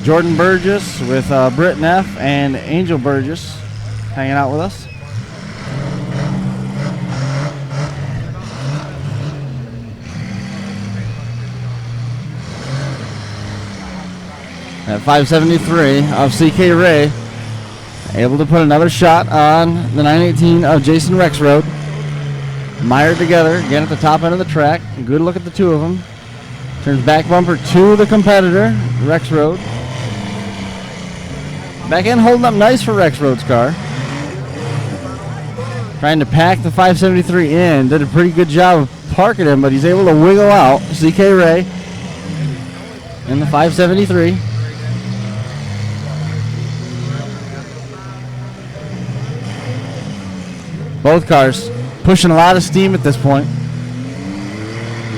Jordan Burgess with Britt Neff and Angel Burgess hanging out with us. At 573 of CK Ray. Able to put another shot on the 918 of Jason Rexroad. Mired together, again at the top end of the track. Good look at the two of them. Turns back bumper to the competitor, Rexroad. Back end holding up nice for Rexroad's car. Trying to pack the 573 in. Did a pretty good job of parking him, but he's able to wiggle out. CK Ray in the 573. Both cars pushing a lot of steam at this point.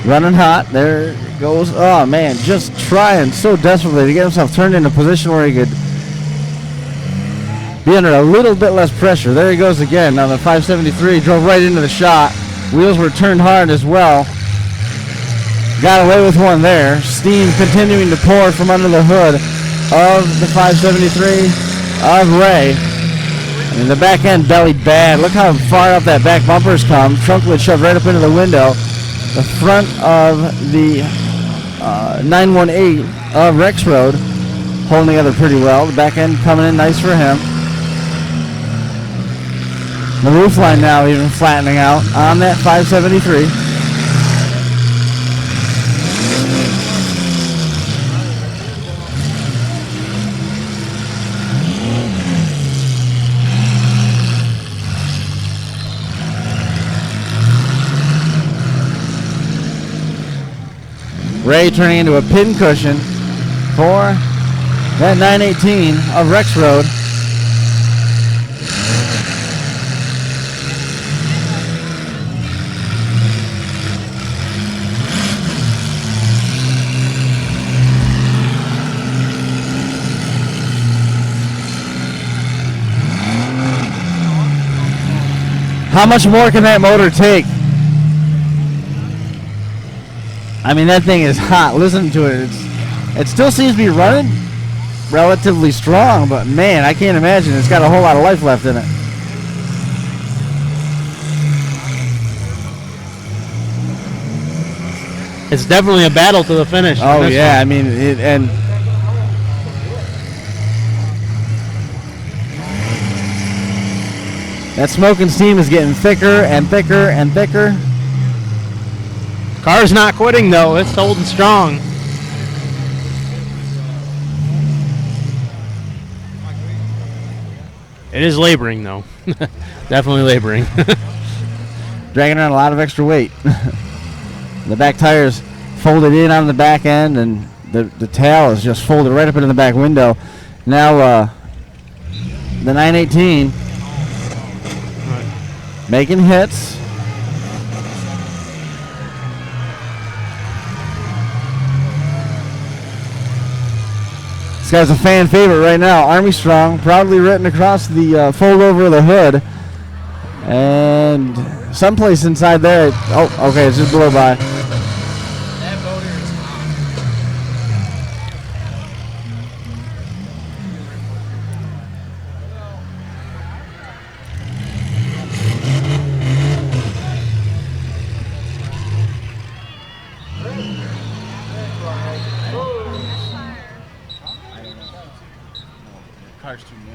Running hot. There goes. Oh, man. Just trying so desperately to get himself turned in a position where he could be under a little bit less pressure. There he goes again on the 573. Drove right into the shot. Wheels were turned hard as well. Got away with one there. Steam continuing to pour from under the hood of the 573 of Ray. And the back end bellied bad. Look how far up that back bumper's come. Trunk lid shoved right up into the window. The front of the 918 of Rexroad holding together pretty well. The back end coming in nice for him. The roof line now even flattening out on that 573. Ray turning into a pin cushion for that 918 of Rexroad. How much more can that motor take? I mean, that thing is hot. Listen to it. It still seems to be running relatively strong, but man, I can't imagine it's got a whole lot of life left in it. It's definitely a battle to the finish. Oh, yeah. I mean, and that smoke and steam is getting thicker and thicker and thicker. Car's not quitting, though. It's holding strong. It is laboring, though. Definitely laboring. Dragging around a lot of extra weight. The back tires folded in on the back end, and the tail is just folded right up into the back window. Now, the 918 making hits. This guy's a fan favorite right now. Army Strong, proudly written across the fold over of the hood. And someplace inside there. Oh, okay, it's just blow by. That motor is Car's too new.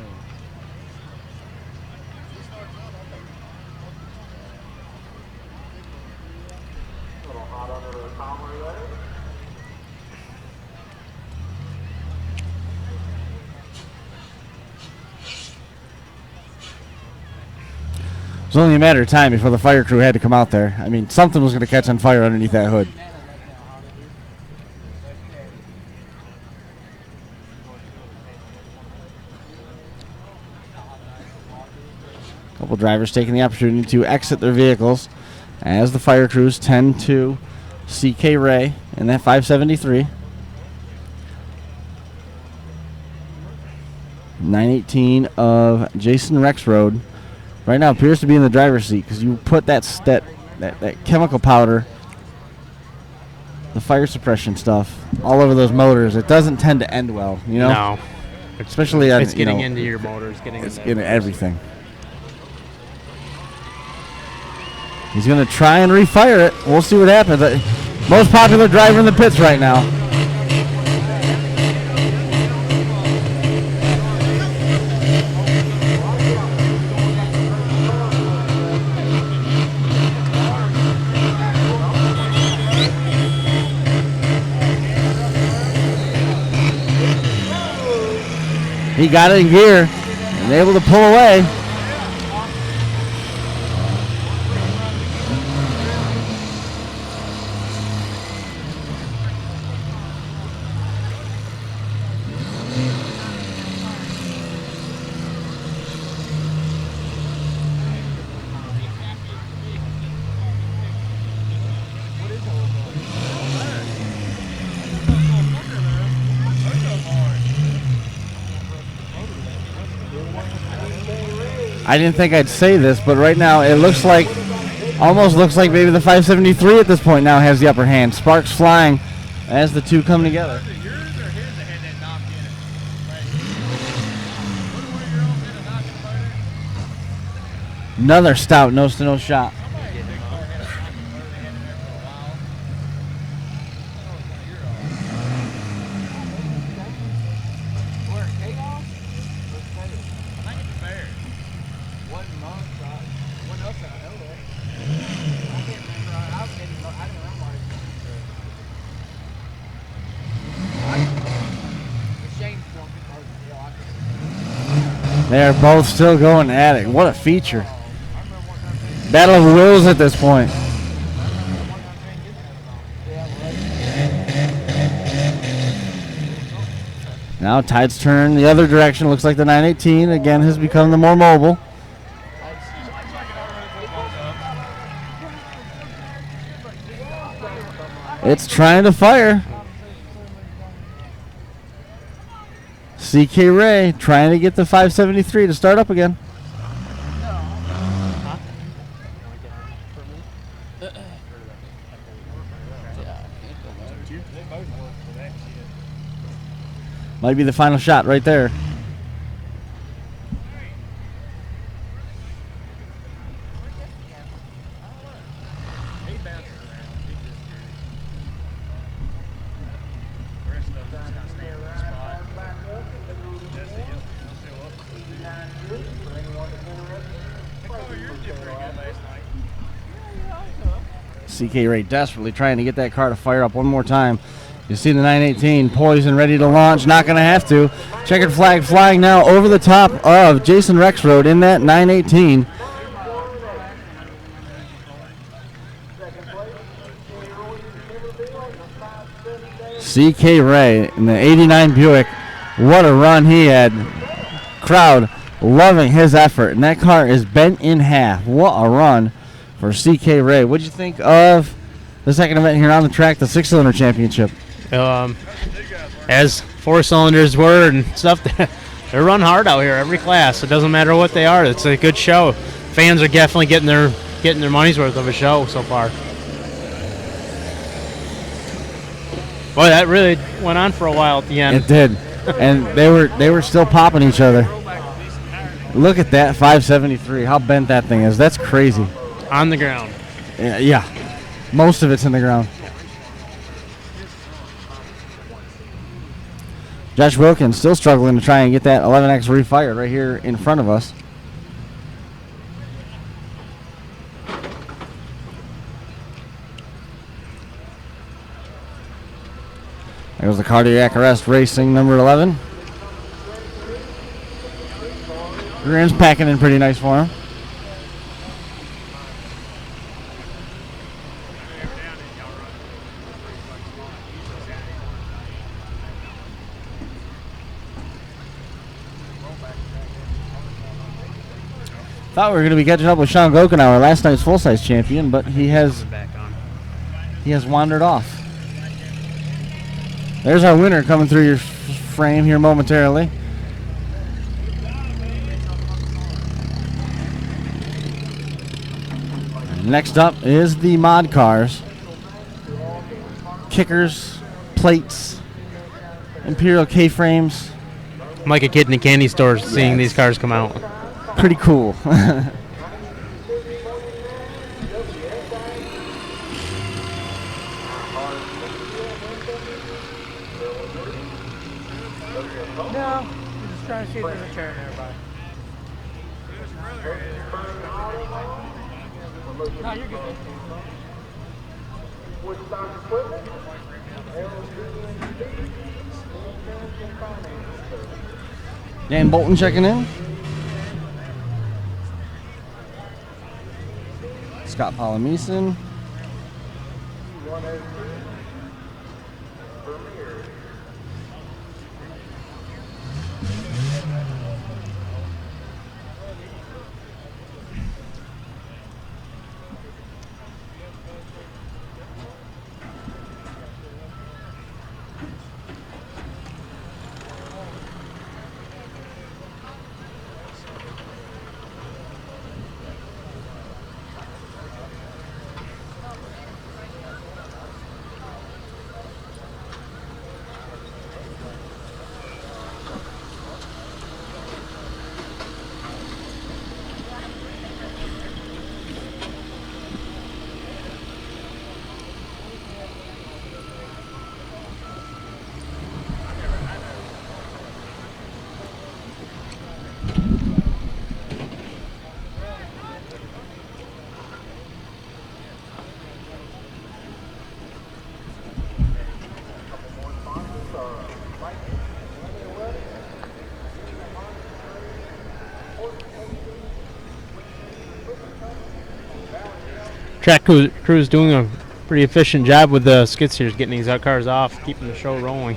It was only a matter of time before the fire crew had to come out there. I mean, something was going to catch on fire underneath that hood. Couple drivers taking the opportunity to exit their vehicles as the fire crews tend to CK Ray in that 573. 918 of Jason Rexroad right now appears to be in the driver's seat because you put that chemical powder, the fire suppression stuff, all over those motors. It doesn't tend to end well, you know? No. Especially on, it's getting into your motors, it's into everything. He's going to try and refire it. We'll see what happens. Most popular driver in the pits right now. He got it in gear and able to pull away. I didn't think I'd say this, but right now it looks like, almost looks like maybe the 573 at this point now has the upper hand. Sparks flying as the two come together. Another stout nose-to-nose shot. They're both still going at it. What a feature. Battle of wills at this point. Now tides turn the other direction. Looks like the 918 again has become the more mobile. It's trying to fire. CK Ray trying to get the 573 to start up again. Might be the final shot right there. CK Ray desperately trying to get that car to fire up one more time. You see the 918 poised and ready to launch. Not going to have to. Checkered flag flying now over the top of Jason Rexroad in that 918. CK Ray in the 89 Buick. What a run he had. Crowd loving his effort. And that car is bent in half. What a run for CK Ray. What did you think of the second event here on the track, the 6-cylinder championship? As 4 cylinders were and stuff, they run hard out here, every class. It doesn't matter what they are. It's a good show. Fans are definitely getting their money's worth of a show so far. Boy, that really went on for a while at the end. It did. And they were still popping each other. Look at that 573. How bent that thing is. That's crazy. On the ground. Yeah. Most of it's in the ground. Josh Wilkins still struggling to try and get that 11X refired right here in front of us. There goes the cardiac arrest racing number 11. Rear end's packing in pretty nice for him. Thought we were going to be catching up with Sean Gokenauer, last night's full-size champion, but he has wandered off. There's our winner coming through your frame here momentarily. Next up is the mod cars. Kickers, plates, Imperial K-frames. I'm like a kid in a candy store seeing these cars come out. Pretty cool. No, we're just trying to see if there's a chair nearby. No, you're good. Woodstock equipment. Dan Bolton checking in. Scott Palameson. Track crew's doing a pretty efficient job with the skid steers, getting these cars off, keeping the show rolling.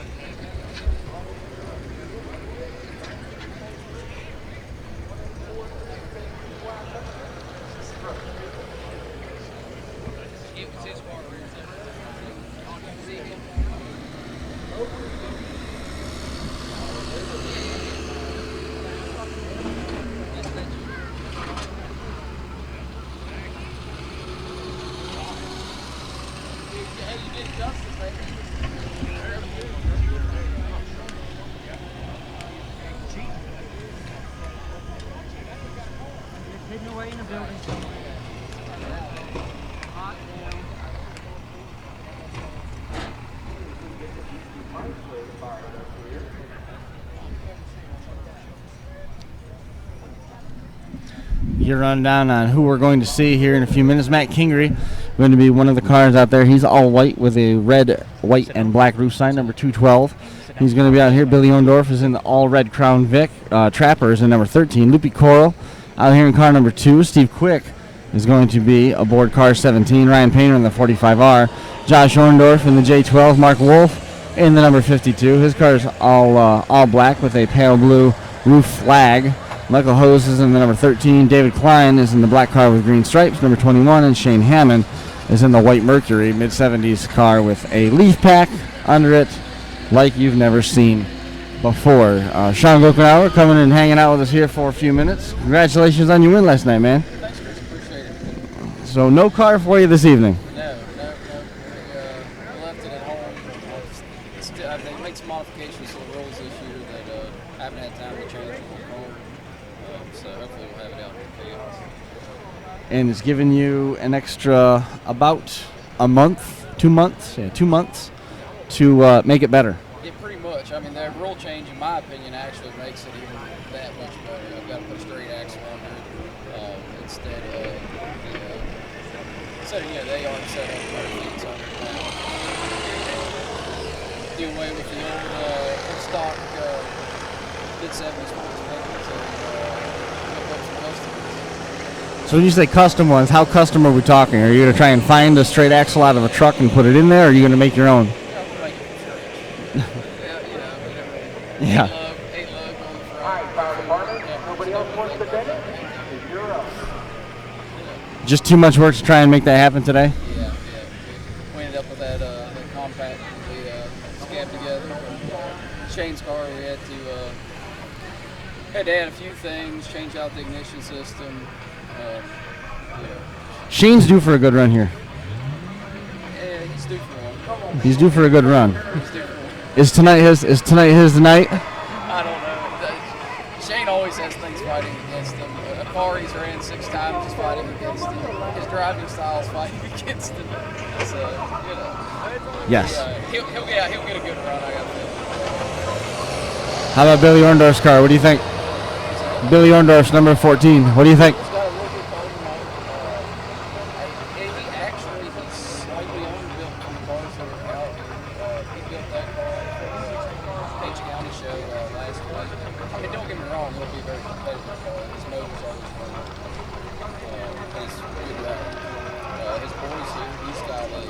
Your rundown on who we're going to see here in a few minutes. Matt Kingry going to be one of the cars out there. He's all white with a red, white, and black roof sign, number 212. He's going to be out here. Billy Orndorff is in the all-red Crown Vic. Trapper is in number 13. Loopy Coral out here in car number 2. Steve Quick is going to be aboard car 17. Ryan Painter in the 45R. Josh Orndorff in the J12. Mark Wolf in the number 52. His car is all black with a pale blue roof flag. Michael Hose is in the number 13. David Klein is in the black car with green stripes, number 21. And Shane Hammond is in the white Mercury mid-70s car with a leaf pack under it like you've never seen before. Sean Gokenauer coming and hanging out with us here for a few minutes. Congratulations on your win last night, man. Thanks, Chris. Appreciate it. So no car for you this evening. No. We left it at home. They made some modifications to the rules this year that I haven't had time to change the whole car. So hopefully we'll have it out in chaos. And it's given you an extra about a month, 2 months, 2 months to make it better. Yeah, pretty much. I mean, the rule change, in my opinion, actually makes it even that much better. I've got to put a straight axle under it instead of, they aren't set up perfect under it now. Do away with the old stock mid-70s sports buttons and hook up some customers. So when you say custom ones, how custom are we talking? Are you going to try and find a straight axle out of a truck and put it in there, or are you going to make your own? Yeah. Just too much work to try and make that happen today? Yeah. We ended up with that compact we scabbed together. Shane's car, we had to add a few things, change out the ignition system. Shane's due for a good run here. Yeah, he's due for one. He's due for a good run. He's due for one. Is tonight his night? I don't know. Shane always has things fighting against him. A car he's ran 6 times is fighting against him. His driving style is fighting against him. So, Yes. He'll get a good run, I got to feel. How about Billy Orndorff's car? What do you think? Billy Orndorff's number 14. What do you think? He's got a little bit cold motor. He's slightly underbuilt from the cars that were out here. He built that car at the Page County show last week. I mean, don't get me long he'll be a very competitive car. His motor's always running. He's good at his boys here. He's got a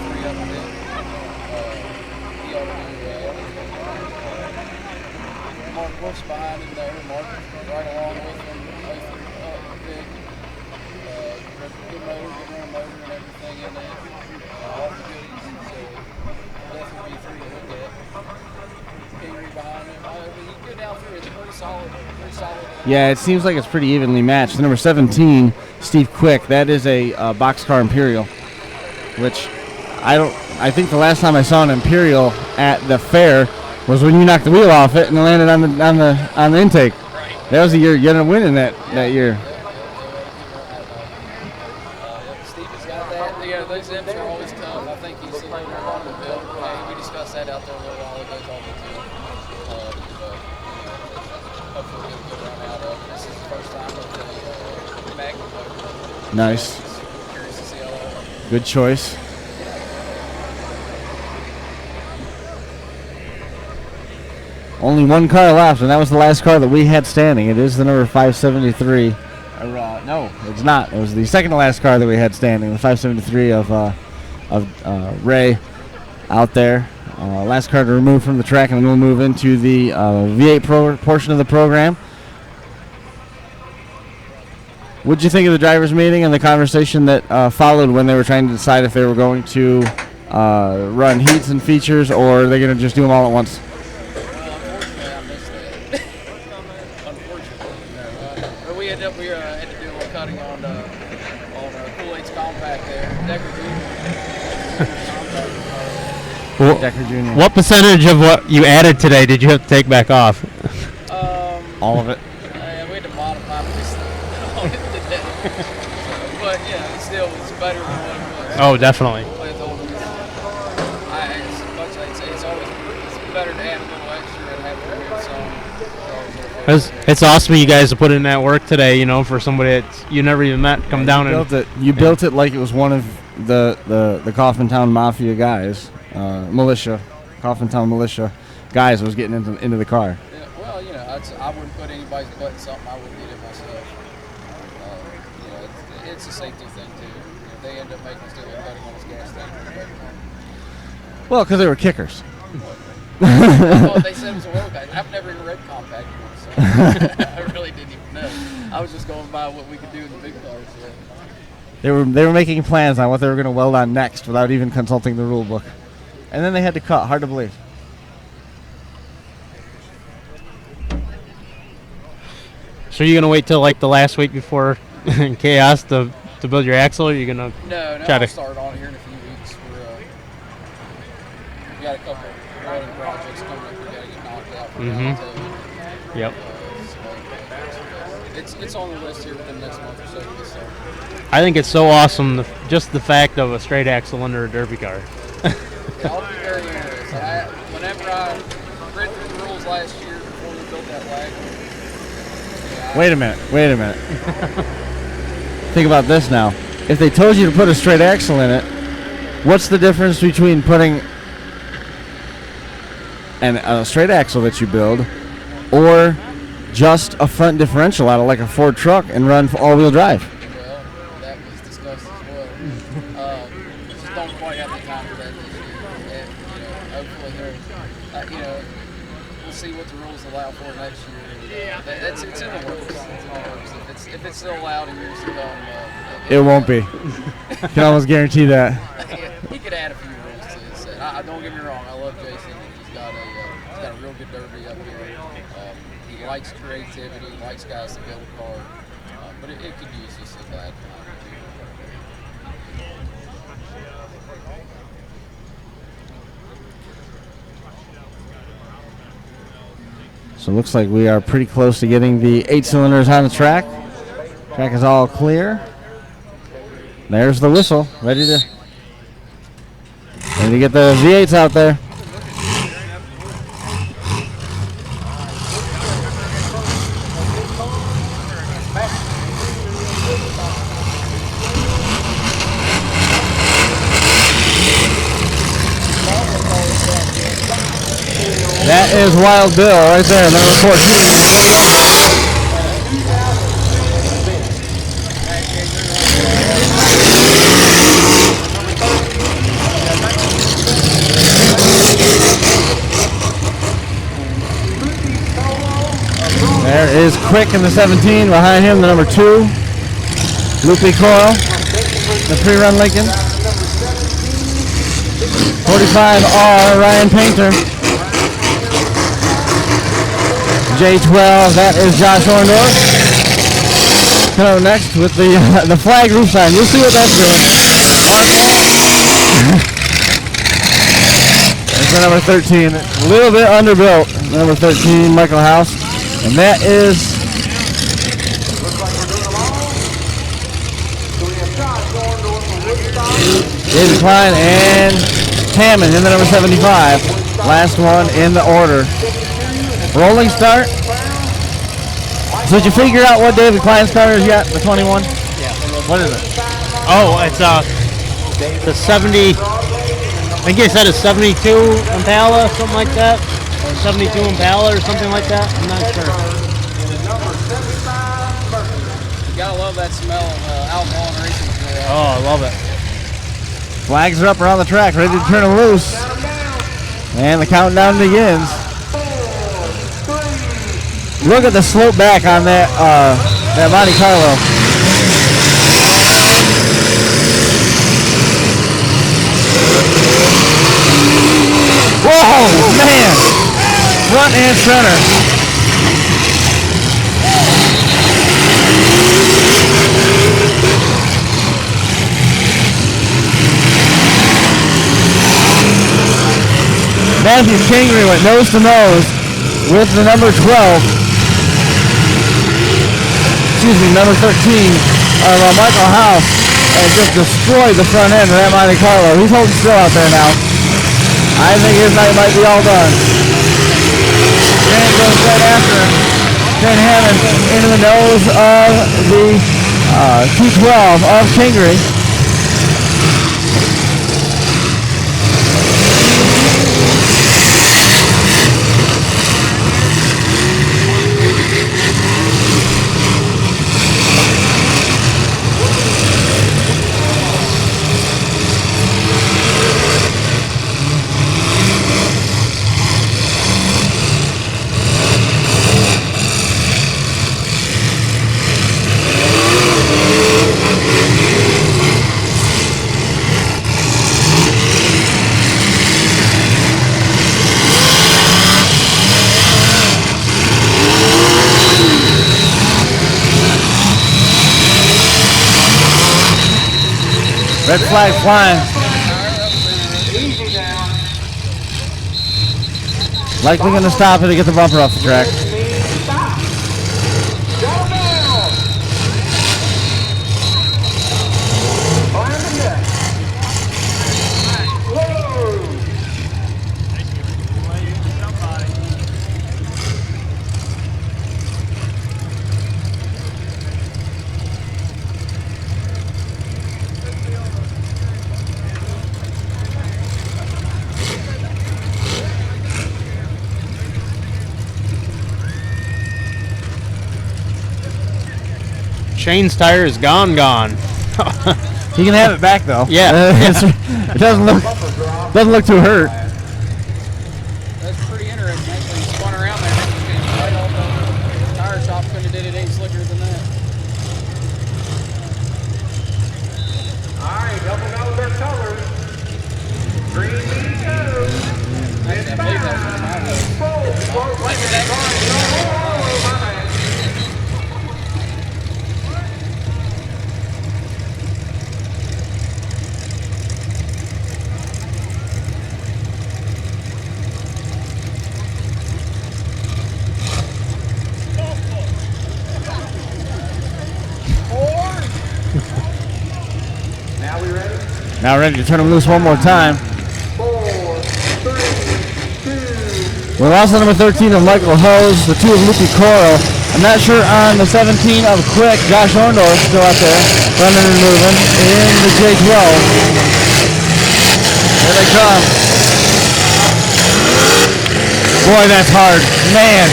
3 up there. He ought to do well. Mark Wolf's behind him there. Mark right along with him. Big. Good motor, good run motor, and everything in there. All the goodies. So definitely be 3 to look at. Kingry behind him. He's good down through. It's pretty solid. Yeah, it seems like it's pretty evenly matched. Number 17, Steve Quick. That is a boxcar Imperial, which I think the last time I saw an Imperial at the fair was when you knocked the wheel off it and it landed on the intake. Right. That was the year you ended up winning that year. Steve has got that. Yeah, those M's are always tough. I think he's a little more on the build. We discussed that out there a little while ago. But hopefully we'll get a good run out of it. This is the first time with the Magnum motor. Nice. Curious to see how that. Good choice. Only one car left, and that was the last car that we had standing. It is the number 573. No, it's not. It was the second to last car that we had standing, the 573 of Ray out there. Last car to remove from the track, and then we'll move into the V8 portion of the program. What did you think of the drivers' meeting and the conversation that followed when they were trying to decide if they were going to run heats and features, or are they going to just do them all at once? We had to do a little cutting on Kool-Aid's compact there. Decker Jr. What percentage of what you added today did you have to take back off? All of it. We had to modify this on it today. But yeah, still it's better than what it was. Oh, definitely. It's always better to add a little extra and have to remove some. It's awesome you guys to put in that work today, you know, for somebody that you never even met come down and built it like it was one of the Kaufmantown Mafia guys, militia, Kaufmantown militia guys that was getting into the car. Yeah, well, you know, I wouldn't put anybody's butt in something I wouldn't get it myself. It's a safety thing too. If they end up making us do a cutting on his gas tank. Well, because they were kickers. Well, they said it was a oil guy. I've never even read compact before, so I really didn't even know. I was just going by what we could do in the big cars. So. They were making plans on what they were going to weld on next without even consulting the rule book, and then they had to cut. Hard to believe. So you're gonna wait till like the last week before chaos to build your axle, or you're gonna No, try I'll to start on here in a few weeks. We got a couple welding projects coming up. We got to get knocked out. Yep. It's on the list here within the next month or so to get started. I think it's so awesome, just the fact of a straight axle under a derby car. Yeah, I'll be very interested. Whenever I read through the rules last year before we built that wagon. Wait a minute. Think about this now. If they told you to put a straight axle in it, what's the difference between putting a straight axle that you build or just a front differential out of like a Ford truck and run all-wheel drive? Well, that was discussed as well. Just don't quite have the time for that this year. And, hopefully, we'll see what the rules allow for next year. It's in the works. If it's still allowed in years to come, it won't be. Can almost guarantee that. He could add a few rules to his set. Don't get me wrong. I love Jason. He's got a real good derby up here. He likes creativity. He likes guys to build a car. But it could use just a bad time. So it looks like we are pretty close to getting the 8 cylinders on the track. Track is all clear. There's the whistle, ready to get the V8s out there. That is Wild Bill right there, number 14. There is Quick in the 17. Behind him, the number 2. Lupe Coyle, the pre-run Lincoln. 45R, Ryan Painter. J12, that is Josh Orndorff. Coming up next with the flag roof sign. You'll see what that's doing. That's the number 13. A little bit underbuilt. Number 13, Michael House. And that is David Klein and Hammond in the number 75. Last one in the order. Rolling start. So did you figure out what David Klein's car is yet? The 21? Yeah. What is it? Oh, it's the 70. I think you said a 72 Impala, something like that. Or 72 Impala or something like that. I'm not sure. You gotta love that smell of alcohol and racing. Oh, I love it. Flags are up around the track, ready to turn them loose. And the countdown begins. Look at the slope back on that Monte Carlo. Whoa, man! Front and center. Matthew Kingry went nose to nose with the number 12. Excuse me, number 13 of Michael House, and just destroyed the front end of that Monte Carlo. He's holding still out there now. I think his night might be all done. Grant goes right after him. Then Hammond into the nose of the T12 of Kingry. Red flag flying. Likely going to stop it to get the bumper off the track. Shane's tire is gone. He can have it back though. Yeah. It doesn't look too hurt. That's pretty interesting. Actually, he spun around there. Right off the tire shop couldn't have did it any slicker than that. All right, double know their colors. Green means go. I believe that's what mine was. Now ready to turn them loose one more time. 4, 3, 2. We lost the number 13 of Michael Hose, the 2 of Lupe Coyle. I'm not sure on the 17 of Quick. Josh Orndorff still out there, running and moving in the J12. Here they come. Boy, that's hard. Man.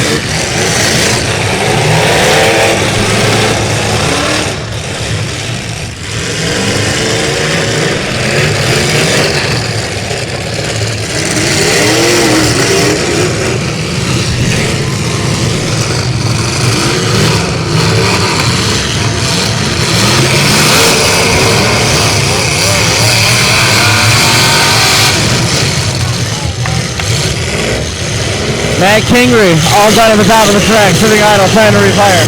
Matt Kingry, all done at the top of the track, sitting idle, trying to refire.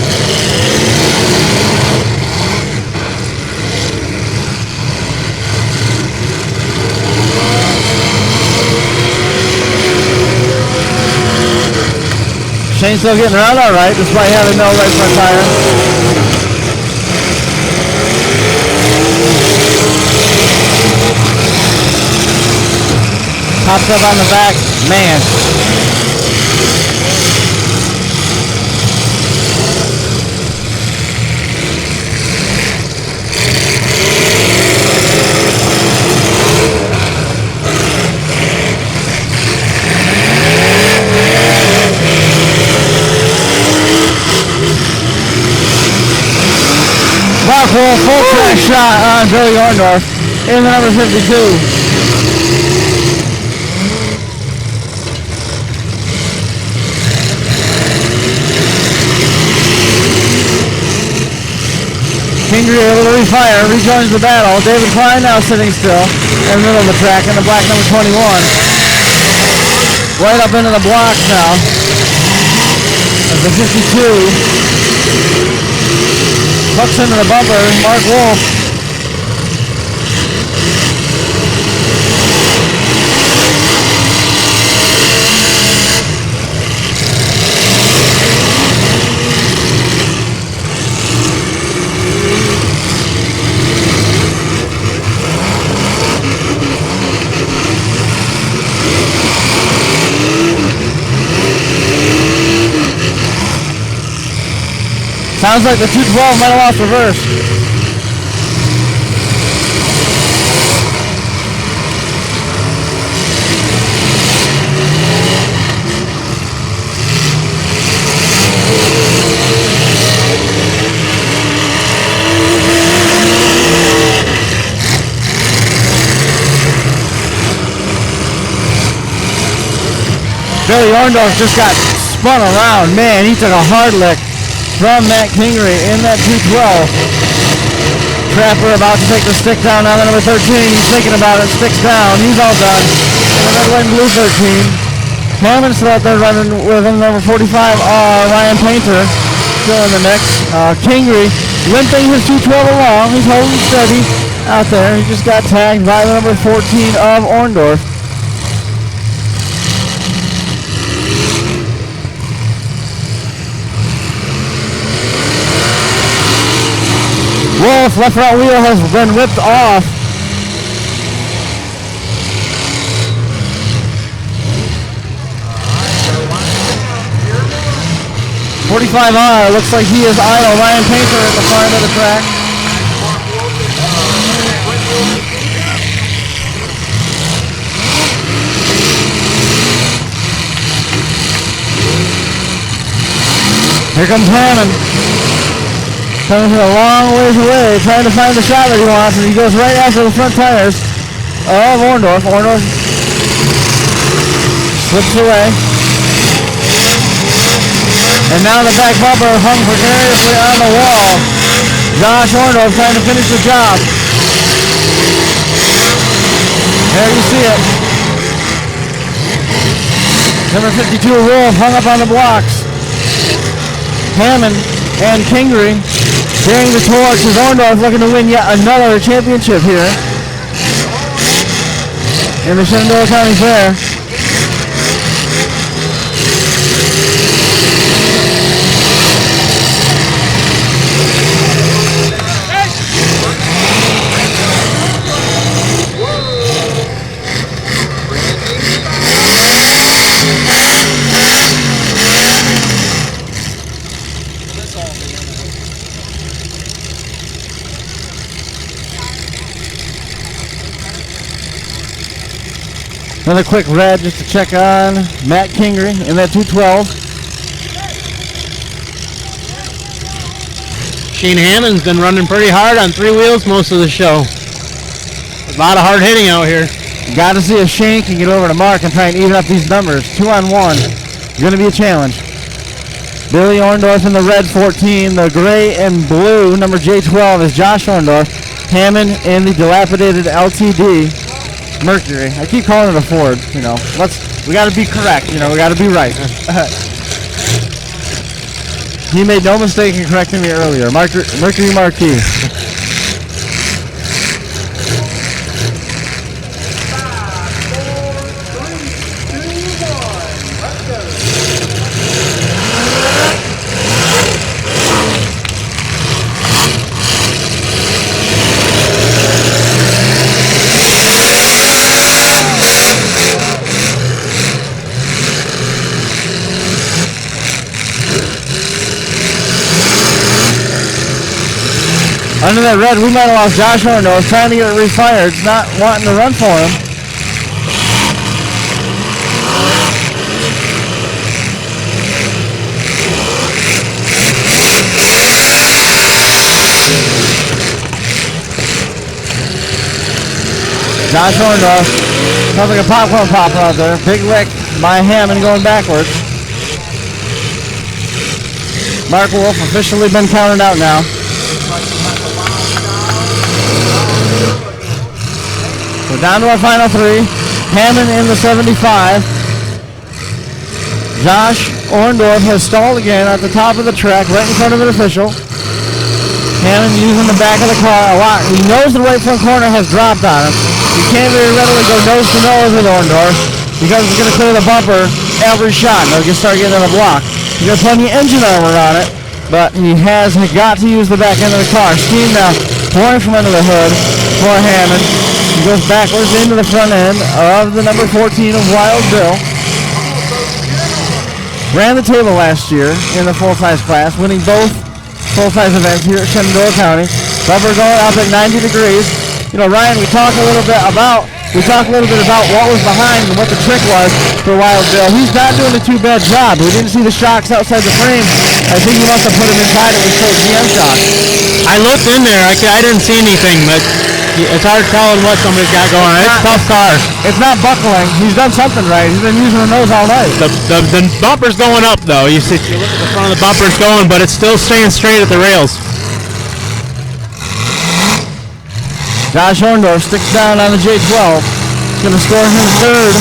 Shane's still getting around all right, despite having no right front tire. Pops up on the back, man. Raffle, full track shot on Billy Orndorff in the number 52. Kingry able to refire, rejoins the battle. David Klein now sitting still in the middle of the track in the black number 21. Right up into the blocks now. As the 52 hooks into the bumper, Mark Wolf. Sounds like the 212 might have lost reverse. Billy Orndorff just got spun around. Man, he took a hard lick from Matt Kingry in that 212. Trapper about to take the stick down on the number 13. He's thinking about it. Sticks down. He's all done. And the red, white, and blue 13. Hammond's still out there running with him. Number 45, Ryan Painter, still in the mix. Kingry limping his 212 along. He's holding steady out there. He just got tagged by the number 14 of Orndorff. Wolf, left front wheel has been whipped off. .45R, looks like he is idle. Ryan Painter at the far end of the track. Here comes Hammond. Coming from a long ways away, trying to find the shot that he wants, and he goes right after the front tires of Orndorff. Orndorff slips away. And now the back bumper hung precariously on the wall. Josh Orndorff trying to finish the job. There you see it. Number 52 Wolf hung up on the blocks. Hammond and Kingry carrying the torch as Orndorff looking to win yet another championship here in the Shenandoah County Fair. Another quick red just to check on Matt Kingry in that 212. Shane Hammond's been running pretty hard on 3 wheels most of the show. A lot of hard hitting out here. Got to see if Shane can get over to Mark and try and even up these numbers. 2-on-1. It's going to be a challenge. Billy Orndorff in the red 14. The gray and blue number J12 is Josh Orndorff. Hammond in the dilapidated LTD Mercury. I keep calling it a Ford. You know, we got to be correct. You know, we got to be right. He made no mistake in correcting me earlier. Mercury Marquis. Under that red, we might have lost Josh Orndorff trying to get it refired. It's not wanting to run for him. Josh Orndorff. Sounds like a popcorn popper out there. Big lick by Hammond going backwards. Mark Wolf officially been counted out now. We're down to our final 3. Hammond in the 75. Josh Orndorff has stalled again at the top of the track, right in front of an official. Hammond using the back of the car a lot. He knows the right front corner has dropped on him. He can't very readily go nose to nose with Orndorff because he's going to clear the bumper every shot. They'll just start getting in the block. He's got plenty of engine armor on it, but he has got to use the back end of the car. Steam now pouring from under the hood for Hammond. He goes backwards into the front end of the number 14 of Wild Bill. Ran the table last year in the full-size class, winning both full-size events here at Shenandoah County. Bumper going up at 90 degrees. You know, Ryan, we talked a little bit about what was behind and what the trick was for Wild Bill. He's not doing a too bad job. We didn't see the shocks outside the frame. I think he must have put them inside. It was still GM shocks. I looked in there. I didn't see anything, but it's hard telling what somebody's got going on. It's a tough car. It's not buckling. He's done something right. He's been using the nose all night. The bumper's going up, though. You see, you look at the front of the bumper's going, but it's still staying straight at the rails. Josh Orndorff sticks down on the J12. He's going to score his 3rd.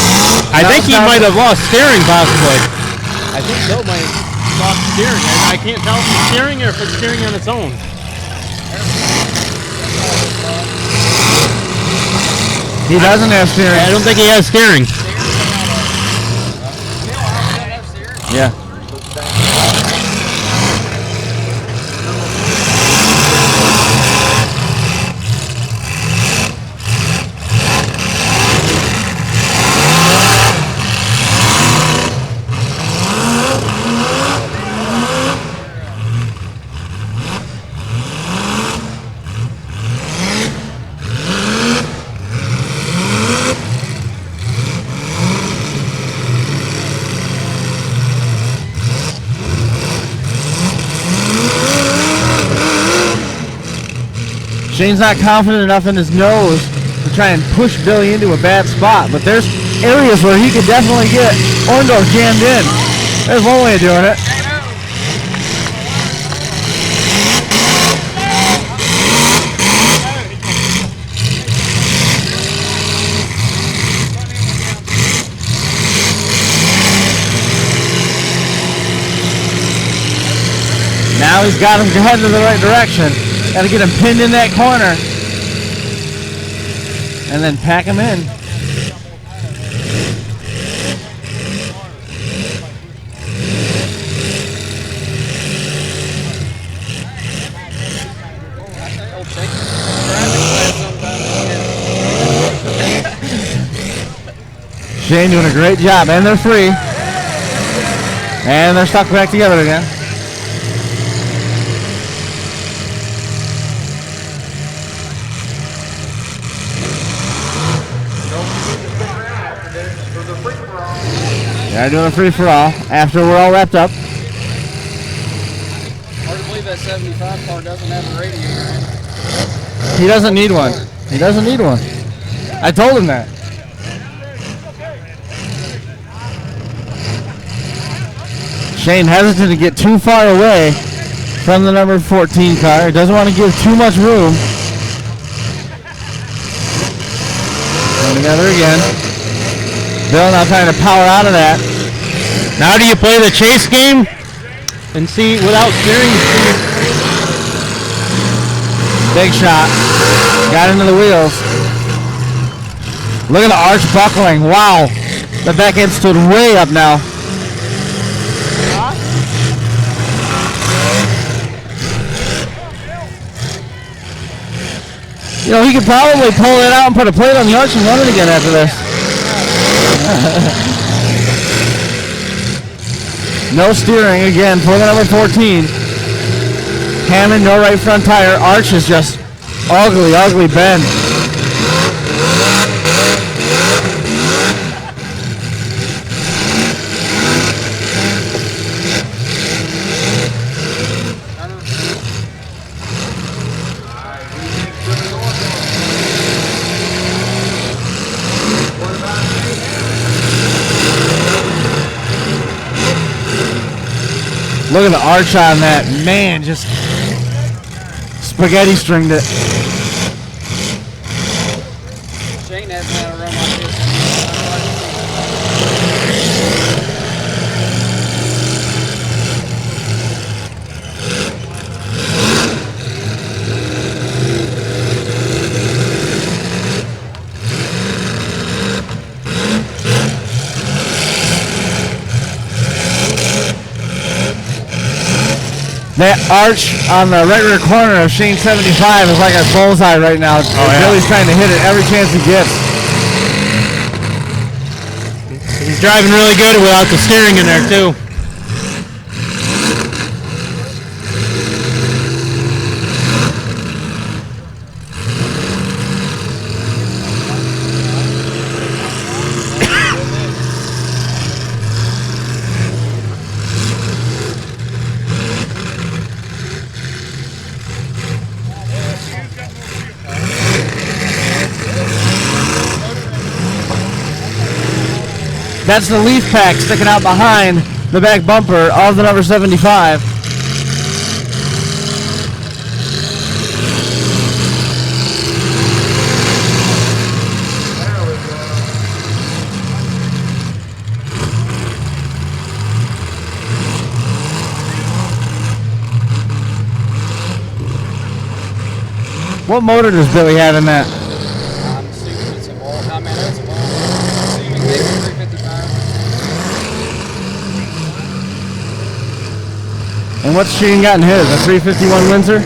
I think he might have lost steering, possibly. I think Bill might have lost steering. I can't tell if it's steering or if it's steering on its own. He doesn't have steering. I don't think he has steering. Yeah. Shane's not confident enough in his nose to try and push Billy into a bad spot, but there's areas where he could definitely get Orndorff jammed in. There's one way of doing it. Now he's got him heading in the right direction. Got to get him pinned in that corner. And then pack him in. Shane doing a great job, and they're free. And they're stuck back together again. They're doing a free-for-all after we're all wrapped up. Hard to believe that 75 car doesn't have a radiator in it. He doesn't need one. He doesn't need one. I told him that. Shane hesitant to get too far away from the number 14 car. He doesn't want to give too much room. Going together again. Bill now trying to power out of that. Now do you play the chase game and see without steering? Big shot. Got into the wheels. Look at the arch buckling. Wow. The back end stood way up now. You know, he could probably pull it out and put a plate on the arch and run it again after this. No steering again for the number 14. Hammond, no right front tire. Arch is just ugly, ugly bend. Look at the arch on that. Man, just spaghetti stringed it. Shane hasn't had a run like this. That arch on the right rear corner of Shane 75 is like a bullseye right now. Billy's trying to hit it every chance he gets. He's driving really good without the steering in there too. That's the leaf pack sticking out behind the back bumper of the number 75. What motor does Billy have in that? I'm assuming it's a ball. I mean, it's a ball. I'm assuming maybe 355. And what's Shane got in his? A 351 Windsor?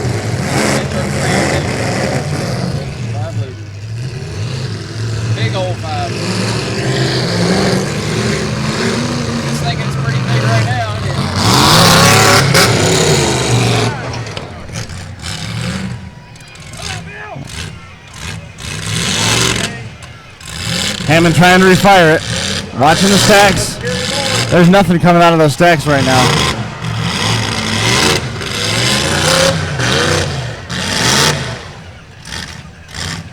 Big old 5. Just thinking it's pretty big right now. Hammond trying to refire it. Watching the stacks. There's nothing coming out of those stacks right now.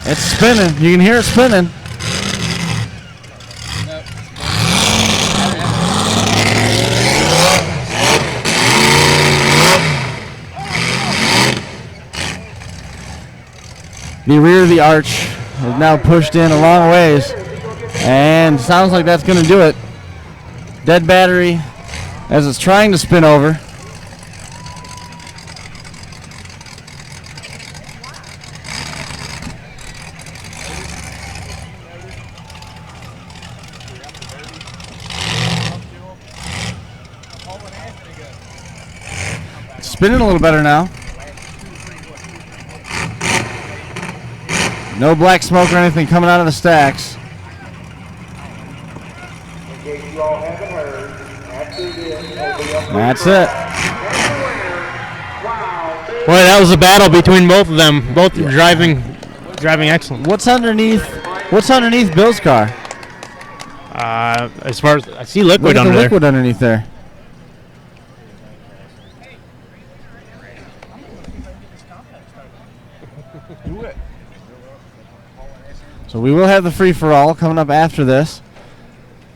It's spinning. You can hear it spinning. The rear of the arch is now pushed in a long ways. And sounds like that's going to do it. Dead battery as it's trying to spin over. It's spinning a little better now. No black smoke or anything coming out of the stacks. That's it. Boy, that was a battle between both of them. Both driving excellent. What's underneath Bill's car? As far as I see liquid Look at under the there. liquid underneath there. So we will have the free-for-all coming up after this.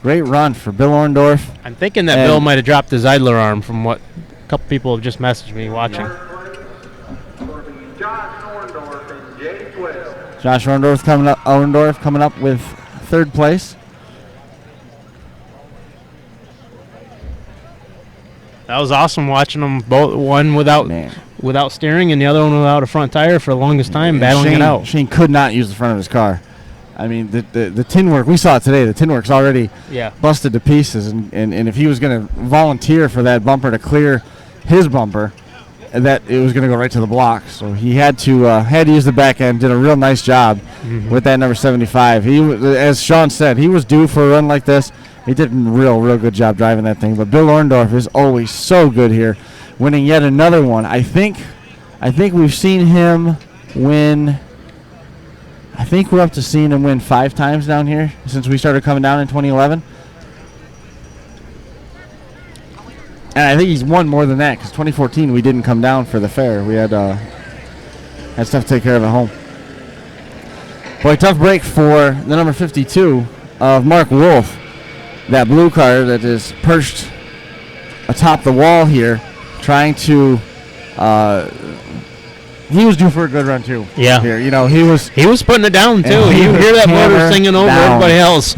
Great run for Bill Orndorff. I'm thinking that Bill might have dropped his idler arm from what a couple people have just messaged me watching. Josh Orndorff coming up with third place. That was awesome watching them both. One without steering and the other one without a front tire for the longest time, battling it out. Shane could not use the front of his car. I mean, the tin work, we saw it today. The tin work's already busted to pieces, and if he was going to volunteer for that bumper to clear his bumper, that it was going to go right to the block. So he had to use the back end. Did a real nice job with that number 75. He, as Sean said, he was due for a run like this. He did a real good job driving that thing. But Bill Orndorff is always so good here, winning yet another one. I think we've seen him win. I think we're up to seeing him win 5 times down here since we started coming down in 2011. And I think he's won more than that because 2014 we didn't come down for the fair. We had stuff to take care of at home. Boy, tough break for the number 52 of Mark Wolf. That blue car that is perched atop the wall here, trying to. He was due for a good run too. Yeah, here, he was putting it down too. You hear that motor singing over everybody else.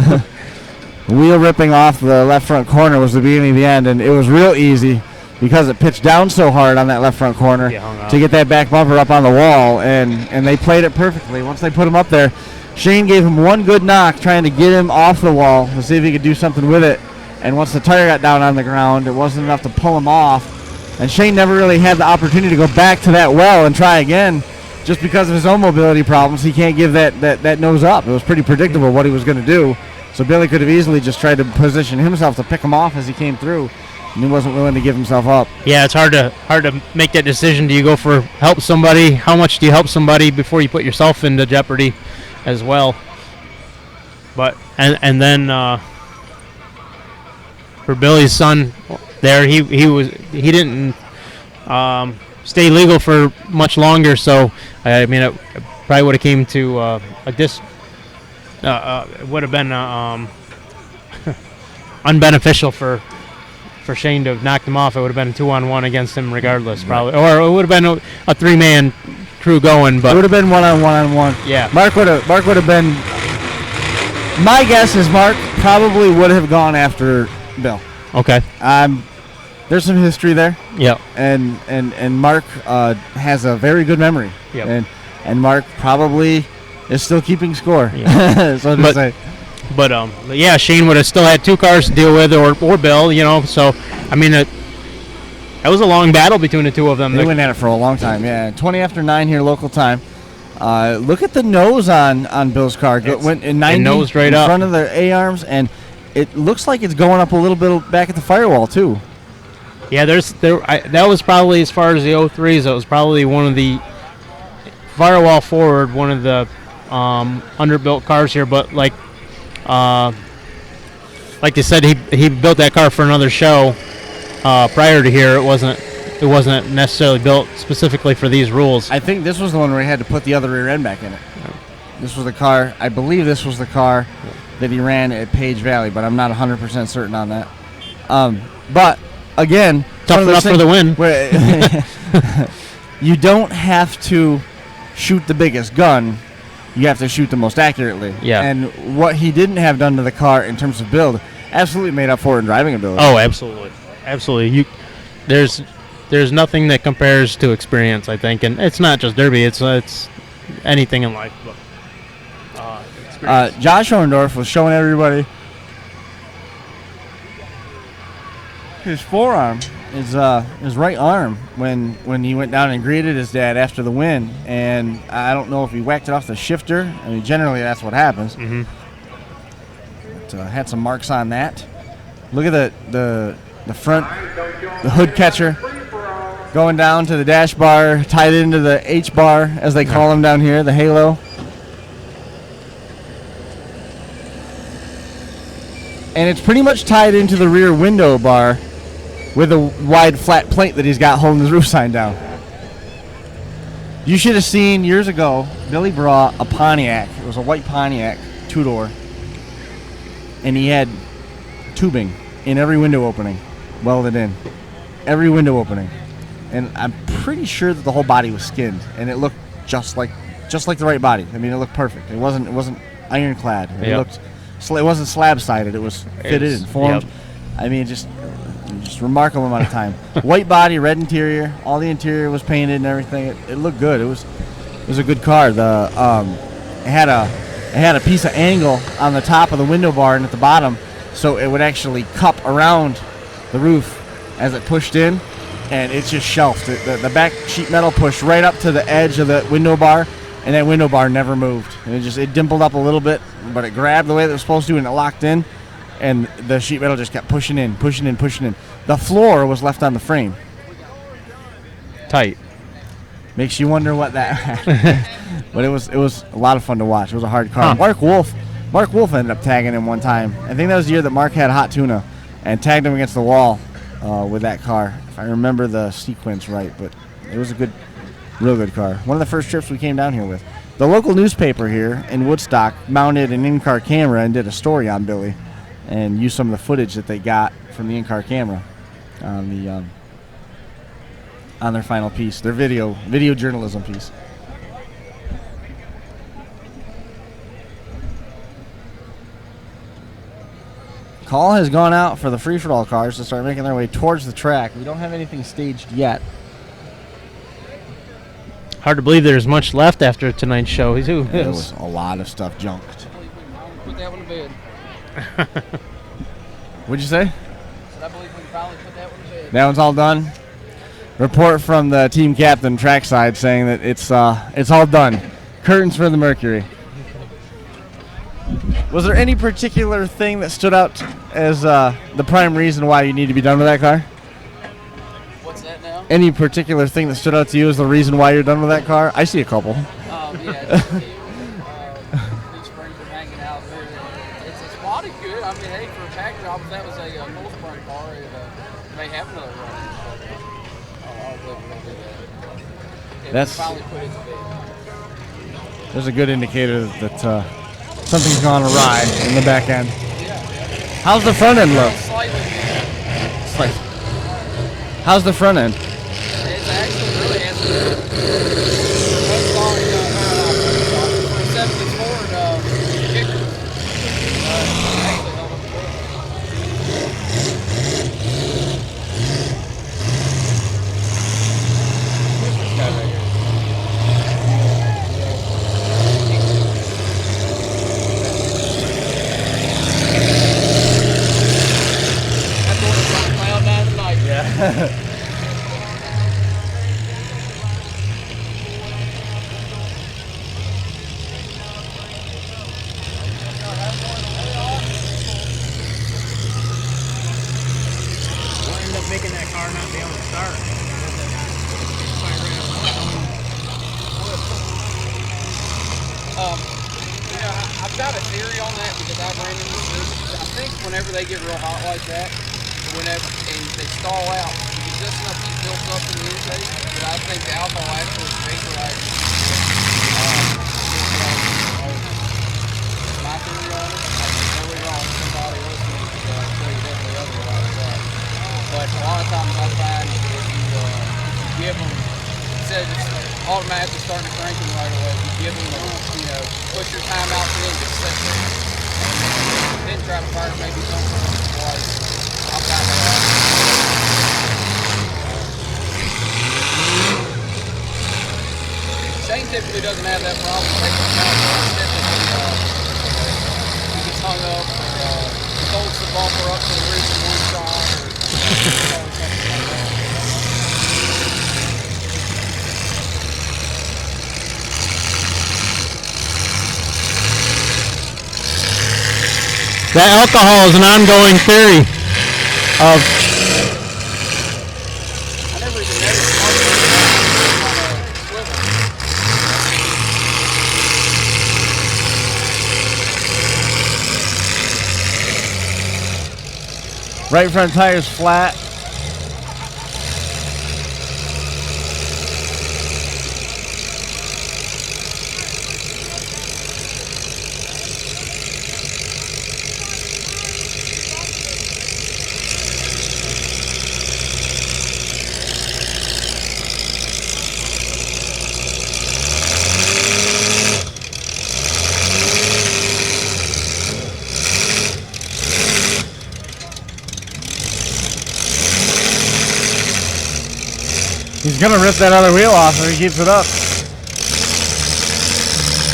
Wheel ripping off the left front corner was the beginning of the end, and it was real easy because it pitched down so hard on that left front corner to get that back bumper up on the wall, and they played it perfectly. Once they put him up there, Shane gave him one good knock trying to get him off the wall to see if he could do something with it, and once the tire got down on the ground, it wasn't enough to pull him off. And Shane never really had the opportunity to go back to that well and try again just because of his own mobility problems. He can't give that nose up. It was pretty predictable what he was going to do. So Billy could have easily just tried to position himself to pick him off as he came through, and he wasn't willing to give himself up. Yeah, it's hard to make that decision. Do you go for help somebody? How much do you help somebody before you put yourself into jeopardy as well? But and then for Billy's son there, he didn't stay legal for much longer, so I mean it probably would have came to it would have been unbeneficial for Shane to have knocked him off. It would have been a 2-on-1 against him regardless, probably, or it would have been a 3-man crew going. But it would have been 1-on-1. Yeah, Mark would have been. My guess is Mark probably would have gone after Bill. Okay. There's some history there. Yeah. And Mark has a very good memory. Yeah. And Mark probably is still keeping score. Yeah. So to say. But yeah, Shane would have still had 2 cars to deal with, or Bill, So I mean, that was a long battle between the two of them. They went at it for a long time. Yeah. 20 after 9 here, local time. Look at the nose on Bill's car. Went in 90 nose right in up front of the A-arms, and it looks like it's going up a little bit back at the firewall too. Yeah, that was probably, as far as the 03s, that was probably one of the firewall forward, one of the underbuilt cars here. But like they said, he built that car for another show prior to here. It wasn't necessarily built specifically for these rules. I think this was the one where he had to put the other rear end back in it. This was the car. I believe this was the car that he ran at Page Valley, but I'm not 100% certain on that. But again, tough enough for the win. You don't have to shoot the biggest gun. You have to shoot the most accurately. Yeah. And what he didn't have done to the car in terms of build absolutely made up for it in driving ability. Oh, absolutely. Absolutely. There's nothing that compares to experience, I think. And it's not just Derby. It's anything in life. But, Josh Orndorff was showing everybody his forearm, his right arm, when he went down and greeted his dad after the win, and I don't know if he whacked it off the shifter. I mean, generally that's what happens. Mm-hmm. But, had some marks on that. Look at the front, the hood catcher going down to the dash bar, tied into the H bar, as they call them down here, the halo. and it's pretty much tied into the rear window bar with a wide flat plate that he's got holding his roof sign down. You should have seen years ago, Billy brought a Pontiac. It was a white Pontiac, 2-door, and he had tubing in every window opening, welded in. Every window opening. And I'm pretty sure that the whole body was skinned, and it looked just like the right body. I mean, it looked perfect. It wasn't ironclad. It wasn't slab sided. It was fitted and formed. Yep. I mean, just remarkable amount of time. White body, red interior. All the interior was painted and everything. It looked good. It was a good car. It had a piece of angle on the top of the window bar and at the bottom, so it would actually cup around the roof as it pushed in, and it just shelved. The back sheet metal pushed right up to the edge of the window bar, and that window bar never moved. And it dimpled up a little bit, but it grabbed the way that it was supposed to, and it locked in, and the sheet metal just kept pushing in. The floor was left on the frame. Tight. Makes you wonder what that. But it was a lot of fun to watch. It was a hard car. Mark Wolf ended up tagging him one time. I think that was the year that Mark had hot tuna, and tagged him against the wall with that car, if I remember the sequence right. But it was a real good car. One of the first trips we came down here with. The local newspaper here in Woodstock mounted an in-car camera and did a story on Billy, and used some of the footage that they got from the in-car camera on their final piece, their video journalism piece. Call has gone out for the free-for-all cars to start making their way towards the track. We don't have anything staged yet. Hard to believe there's much left after tonight's show. There was a lot of stuff junked. Put that one to bed. What'd you say? I believe we can finally put that one to bed. That one's all done. Report from the team captain, Trackside, saying that it's all done. Curtains for the Mercury. Was there any particular thing that stood out as the prime reason why you need to be done with that car? What's that now? Any particular thing that stood out to you as the reason why you're done with that car? I see a couple. Yeah. These springs are hanging out there. It's spotted good. I mean, hey, for a pack job, if that was a North Spring car, it may have another run. I'll do that. That's. Finally put it to bed. There's a good indicator that something's gone awry in the back end. How's the front end look? Slightly. How's the front end? It's actually really handsome. For a 70s Ford kicker. Making that car not be able to start. I've got a theory on that because I've ran into this. I think whenever they get real hot like that, and they stall out, you get just enough heat built up in the intake that I think the alcohol actually vaporizes. My theory on it, I could be totally wrong. Somebody listening could tell you definitely otherwise. But a lot of times I find if you give them, instead of just automatically starting to crank them right away, you give them, push your time out for them to sit there. And then try to fire maybe something twice. I'll find that out. Shane typically doesn't have that problem. He gets hung up or holds the bumper up to the roof in one shot. That alcohol is an ongoing theory of. I never even noticed on a swivel. Right front tire's flat. He's gonna rip that other wheel off if he keeps it up.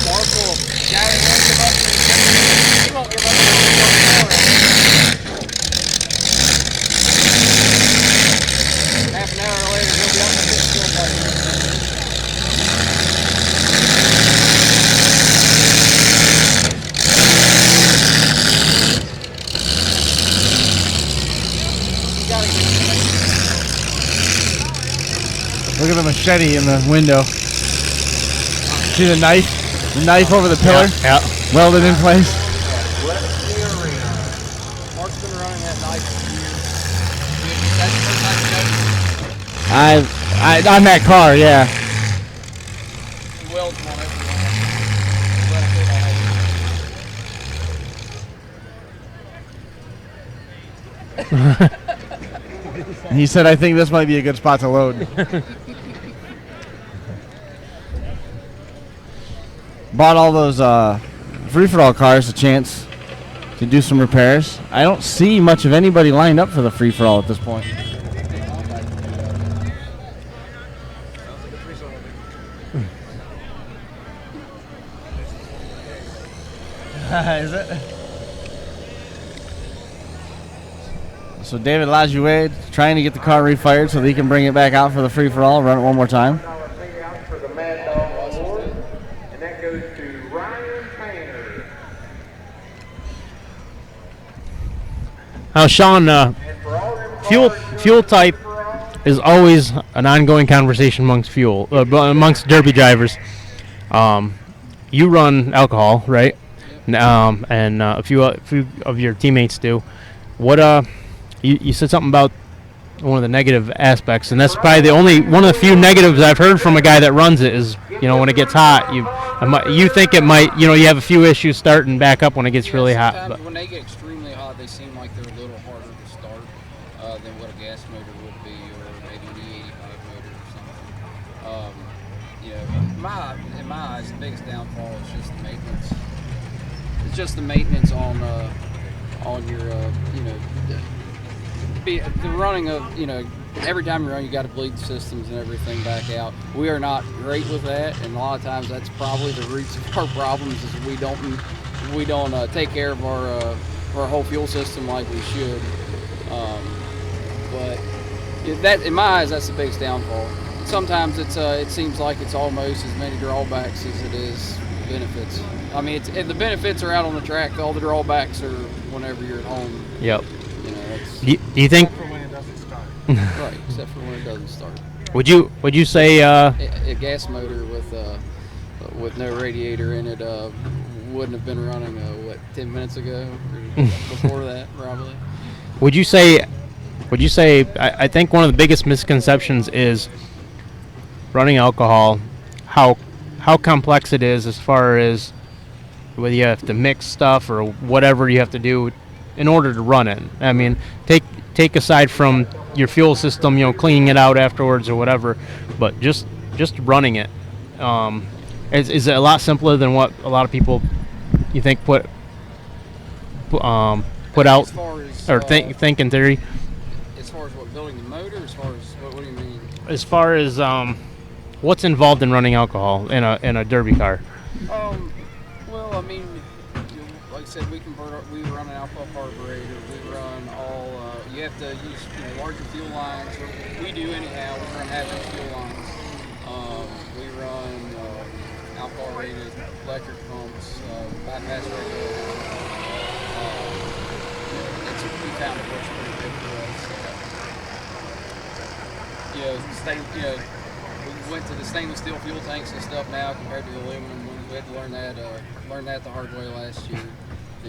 Marshall, Gary won't give up. He won't give up. Half an hour later, he'll be up in his still fight. Look at the machete in the window. See the knife? The knife over the pillar? Yeah. Welded in place. Mark's been running that knife for years. That's the first time you noticed. On that car, yeah. He welds on it. He said, I think this might be a good spot to load. Bought all those free-for-all cars a chance to do some repairs. I don't see much of anybody lined up for the free-for-all at this point. Is it? So David Luade trying to get the car refired so that he can bring it back out for the free-for-all, run it one more time. For the Mad Dog Award, and that goes to Ryan Painter. Now, Sean, fuel type is always an ongoing conversation amongst derby drivers. You run alcohol, right? And a few of your teammates do. What you said something about one of the negative aspects, and that's probably one of the few negatives I've heard from a guy that runs it is, when it gets hot, you think it might, you have a few issues starting back up when it gets really hot. But when they get extremely hot, they seem like they're a little harder to start than what a gas motor would be, or maybe an E85 motor or something. In my eyes, the biggest downfall is just the maintenance. It's just the maintenance on your, the running of, every time you run, you got to bleed the systems and everything back out. We are not great with that, and a lot of times that's probably the roots of our problems is we don't take care of our whole fuel system like we should. But that, in my eyes, that's the biggest downfall. Sometimes it seems like it's almost as many drawbacks as it is benefits. I mean, the benefits are out on the track. All the drawbacks are whenever you're at home. Yep. Do you think? Except for when it doesn't start. Right, except for when it doesn't start. Would you say a gas motor with no radiator in it wouldn't have been running 10 minutes ago or before that probably? Would you say? I think one of the biggest misconceptions is running alcohol. How complex it is as far as whether you have to mix stuff or whatever you have to do in order to run it. I mean, take aside from your fuel system, cleaning it out afterwards or whatever, but just running it. Is it a lot simpler than what a lot of people you think put out or think in theory? As far as what, building the motor? As far as what do you mean? As far as what's involved in running alcohol in a derby car? Well, I mean, like I said, we run an alcohol carburetor. We run all. You have to use larger fuel lines. We do anyhow. We run half-inch fuel lines. We run alcohol-rated electric pumps, bypass regulators. We found it works pretty good for us. We went to the stainless steel fuel tanks and stuff now compared to the aluminum ones. We had to learn that the hard way last year.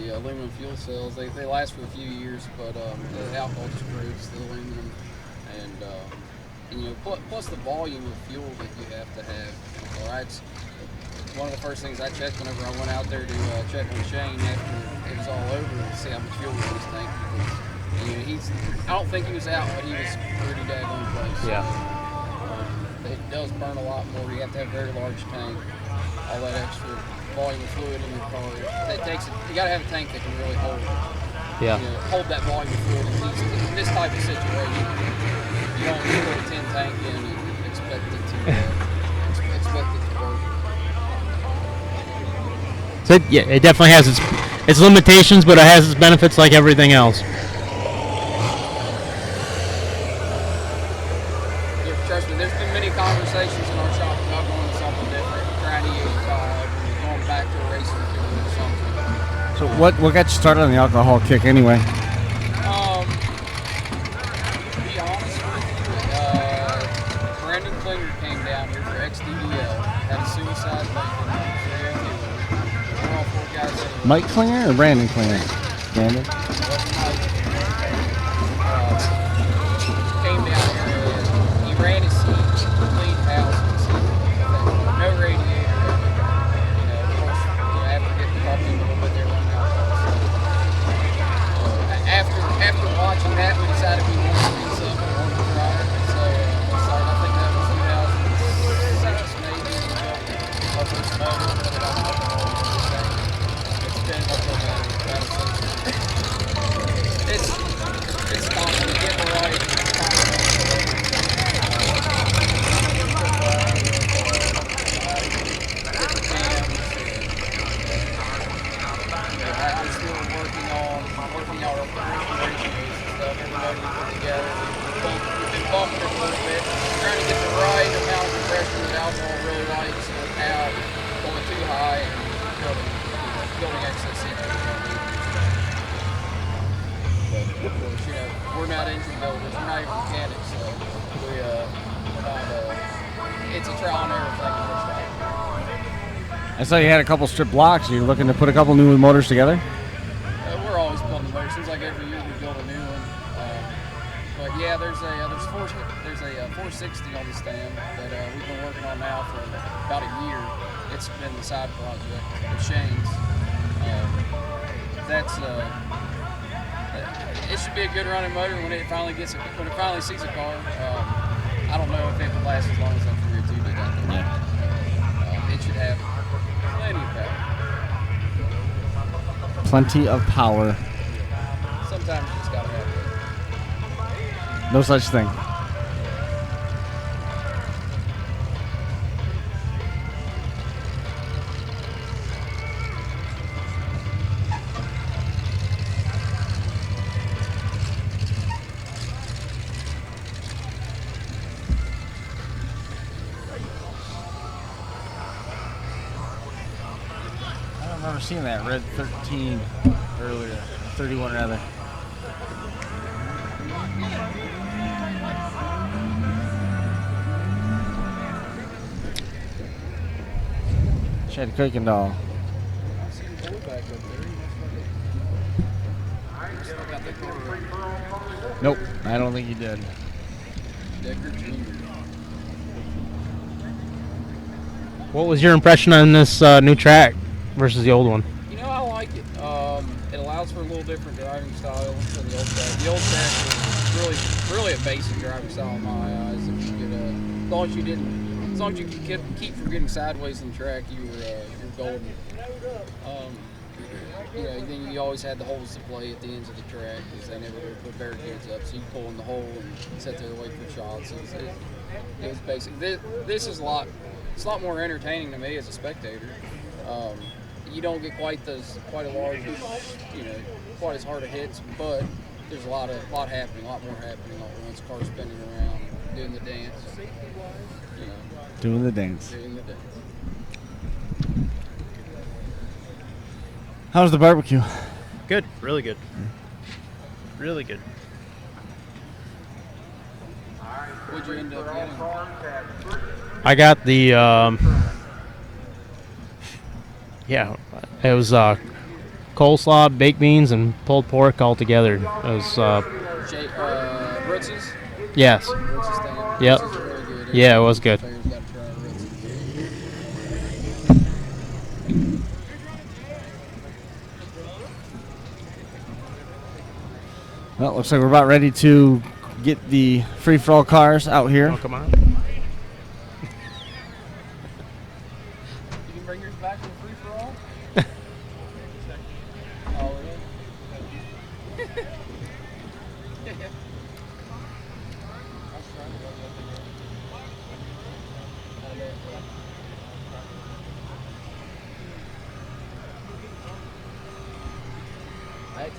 the aluminum fuel cells. They last for a few years, but the alcohol just corrodes the aluminum, and you know, plus the volume of fuel that you have to have. All right, it's one of the first things I checked whenever I went out there to check on Shane after it was all over to see how much fuel was in his tank. Because, you know, I don't think he was out, but he was pretty daggone close. Yeah. It does burn a lot more. You have to have a very large tank. All that extra volume of fluid in your car. You got to have a tank that can really hold. Yeah. You know, hold that volume of fluid in this type of situation. You don't put a 10 tank in and expect it to work. So it definitely has its limitations, but it has its benefits like everything else. Trust me, there's been many conversations in our shop about going to something different, trying E85, and going back to a racing fuel or something. So what got you started on the alcohol kick anyway? To be honest with you, Brandon Klinger came down here for XDDL, had a suicide Lincoln. We're all 4 guys anyway. Mike Klinger or Brandon Klinger? Brandon. Came down here and he ran his seat, cleaned houses, no radiator. You know, of course, after getting coffee a little bit there, running out. After watching that, we decided we wanted to do something, we wanted to try it. So we started, I think that was 2006 maybe. Our first motor, put it on alcohol. It's been up to about 6 years. It's constant, getting right. Working out our ratios and stuff, everybody we put together. We've been bumping it a little bit, trying to get the right amount of compression that alcohol really likes without going too high and building excess heat. But of course, you know, we're not engine builders, we're not even mechanics, so we're not. It's a trial and error thing in this shop. I saw you had a couple strip blocks. Are you looking to put a couple new motors together? We're always building motors. Seems like every year we build a new one. But yeah, there's a 460 on the stand that we've been working on now for about a year. It's been the side project of Shane's. It should be a good running motor when it finally sees a car. I don't know if it will last as long as that 302 did out there. Yeah. It should have plenty of power. Plenty of power. Sometimes you just gotta have it. No such thing. I don't remember seeing that red 13 earlier, 31 rather. Shed Gokenauer. Nope, I don't think he did. What was your impression on this new track versus the old one? You know, I like it. It allows for a little different driving style than the old track. The old track was really a basic driving style in my eyes. If you could, as long as you could keep from getting sideways in the track, you're golden. You know, then you always had the holes to play at the ends of the track because they never really put barricades up, so you pull in the hole and sit there and wait for shots. It was basic. This is a lot more entertaining to me as a spectator. You don't get quite as large, quite as hard of hits, but there's a lot happening, a lot more happening all at once. Cars spinning around, doing the dance. Doing the dance. How's the barbecue? Good, really good. Really good. What'd you end up getting? I got the, it was coleslaw, baked beans, and pulled pork all together. It was Ritz's? yes. Ritz's thing. Yep. Ritz's is really good. Yeah, it was good. Fair's got to try Ritz's. Well, looks like we're about ready to get the free-for-all cars out here. Oh, come on. You can bring yours back to the free-for-all? Oh, yeah.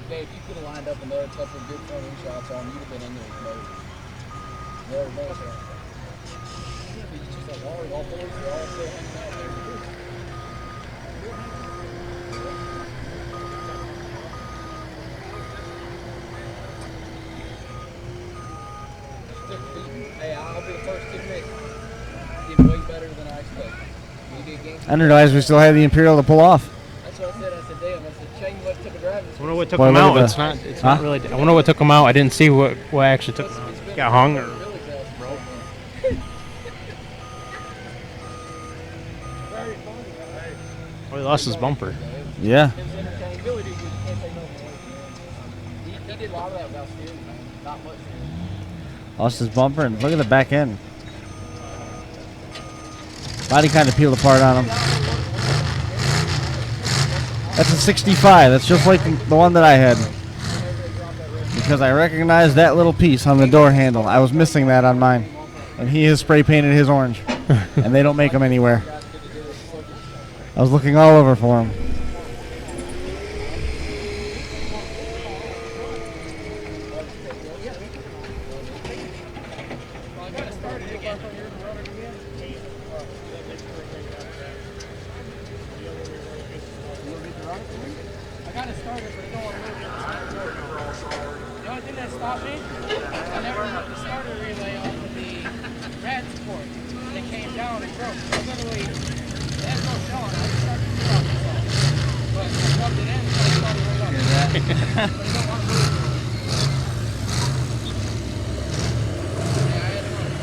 Dave, if you could have lined up another couple of good front end shots on, you'd have been in there with mode. There it was. It's just like all boys are all still hanging out there. Hey, I'll be the first to admit, you did way better than I expected. You did against I didn't realize we still had the Imperial to pull off. That's what I said. I said, damn, I said, Shane went to the driving. I wonder what took Boy, him look out. at It's that. not. It's Huh? not really. I wonder what took him out. I didn't see what actually took. Got hung or. Oh, he lost his bumper. Yeah. He did a lot of that without steering, man. Not much. Lost his bumper, and look at the back end. Body kind of peeled apart on him. That's a 65. That's just like the one that I had. Because I recognized that little piece on the door handle. I was missing that on mine. And he has spray painted his orange. And they don't make them anywhere. I was looking all over for him.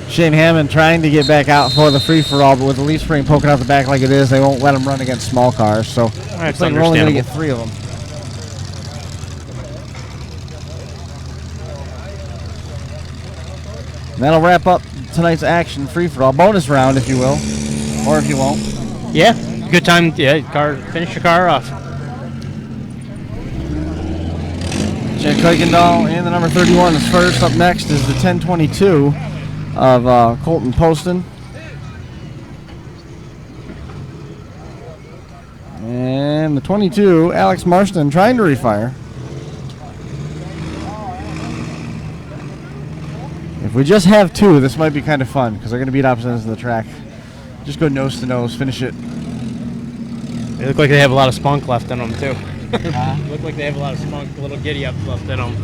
Shane Hammond trying to get back out for the free-for-all, but with the leaf spring poking out the back like it is, they won't let him run against small cars. So That's looks like we're only going to get understandable. 3 of them. And that'll wrap up tonight's action free-for-all. Bonus round, if you will, or if you won't. Yeah, good time. Yeah, finish your car off. Chad Kuykendall and the number 31 is first. Up next is the 1022 of Colton Poston. And the 22, Alex Marston, trying to refire. If we just have 2, this might be kind of fun because they're going to be at opposite ends of the track. Just go nose to nose, finish it. They look like they have a lot of spunk left in them too. Look like they have a lot of spunk, a little giddy up left in them.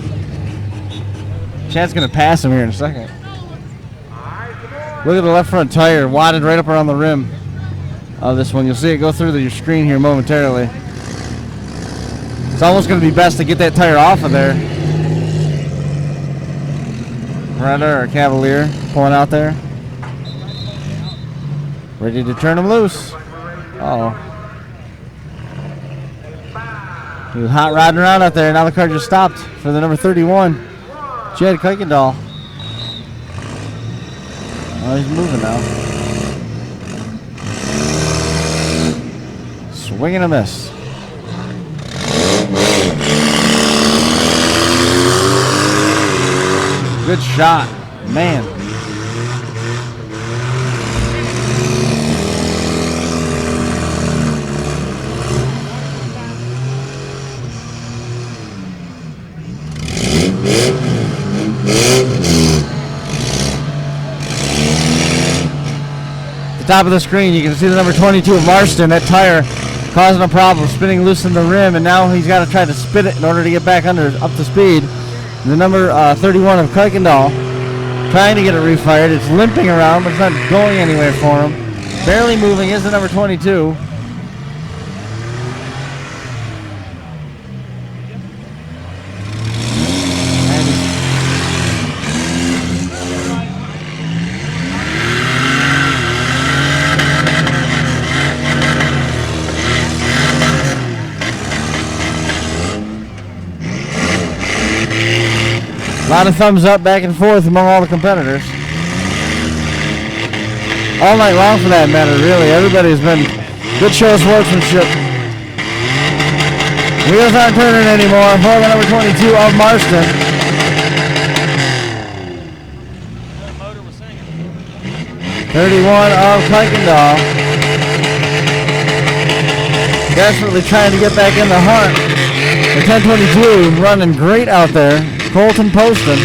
Chad's going to pass him here in a second. Look at the left front tire, wadded right up around the rim of this one. You'll see it go through your screen here momentarily. It's almost going to be best to get that tire off of there. Runner or Cavalier pulling out there. Ready to turn him loose. Uh-oh. He was hot rodding around out there. Now the car just stopped for the number 31, Chad Kuykendall. Oh, he's moving now. Swing and a miss. Good shot, man. Top of the screen, you can see the number 22 of Marston. That tire causing a problem, spinning loose in the rim, and now he's got to try to spin it in order to get back up to speed. The number 31 of Kuykendall trying to get it refired. It's limping around, but it's not going anywhere for him. Barely moving is the number 22. A lot of thumbs up back and forth among all the competitors. All night long for that matter, really. Everybody's been good show of sportsmanship. Wheels aren't turning anymore. For the number 22 of Marston. 31 of Kuykendall. Desperately trying to get back in the hunt. The 1022 running great out there. Colton Poston.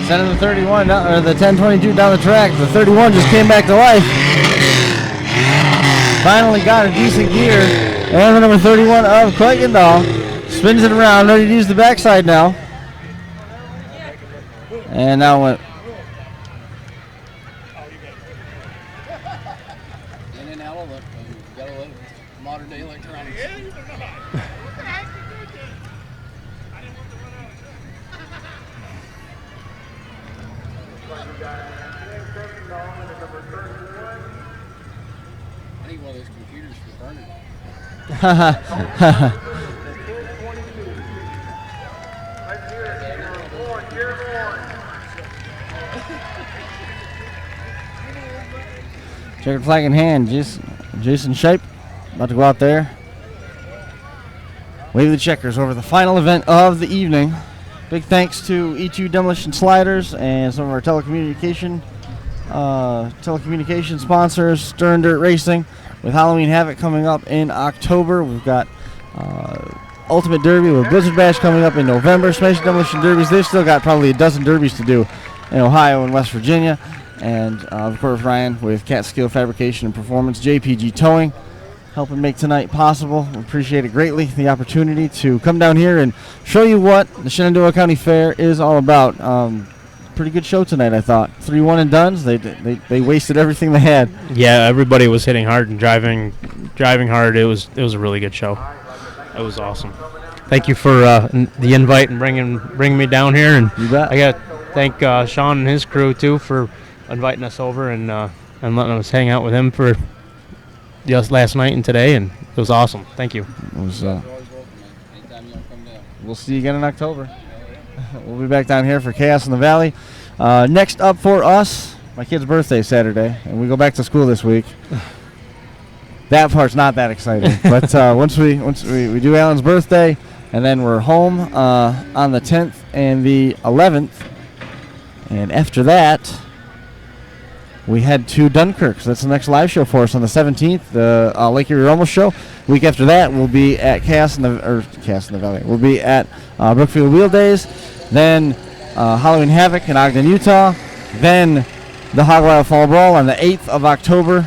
Sending the 31 down, or the 1022 down the track. The 31 just came back to life. Finally got a decent gear. And the number 31 of Kuykendall spins it around, ready to use the backside now. And now went. In and out of it. You gotta love modern day electronics. I need one of those computers for burning. Checkered flag in hand. Jason Shape about to go out there. Wave the checkers over the final event of the evening. Big thanks to E2 Demolition Sliders and some of our telecommunication sponsors, Stern Dirt Racing. With Halloween Havoc coming up in October, we've got Ultimate Derby with Blizzard Bash coming up in November. Smash Demolition Derbies, they've still got probably a dozen derbies to do in Ohio and West Virginia. And of course Ryan with Catskill Fabrication and Performance, JPG Towing, helping make tonight possible. We appreciate it greatly, the opportunity to come down here and show you what the Shenandoah County Fair is all about. Pretty good show tonight, I thought. 3 one and dones. They wasted everything they had. Yeah, everybody was hitting hard and driving hard. It was a really good show. It was awesome. Thank you for the invite and bringing me down here. And you bet. I got to thank Sean and his crew too for inviting us over and letting us hang out with him for just last night and today, and it was awesome. Thank you. It was, we'll see you again in October. We'll be back down here for Chaos in the Valley. Next up for us, my kid's birthday Saturday, and we go back to school this week. That part's not that exciting, but once we do Alan's birthday, and then we're home on the 10th and the 11th, and after that, we head to Dunkirk. So that's the next live show for us on the 17th, the Lake Erie Rumble show. Week after that, we'll be at Chaos in the Valley. We'll be at Brookfield Wheel Days, then Halloween Havoc in Ogden, Utah, then the Hog Wild Fall Brawl on the 8th of October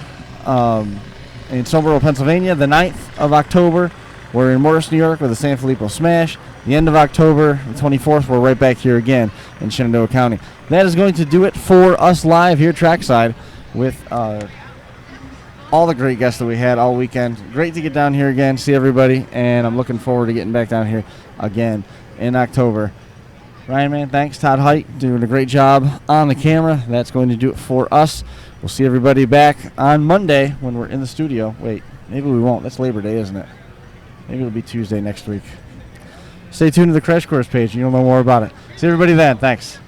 in Stoneboro, Pennsylvania. The 9th of October, we're in Morris, New York with the San Filippo Smash. The end of October, the 24th, we're right back here again in Shenandoah County. That is going to do it for us live here Trackside with all the great guests that we had all weekend. Great to get down here again, see everybody, and I'm looking forward to getting back down here again in October. Ryan, man, thanks. Todd Height doing a great job on the camera. That's going to do it for us. We'll see everybody back on Monday when we're in the studio. Wait, maybe we won't. That's Labor Day, isn't it? Maybe it'll be Tuesday next week. Stay tuned to the Crash Course page and you'll know more about it. See everybody then. Thanks.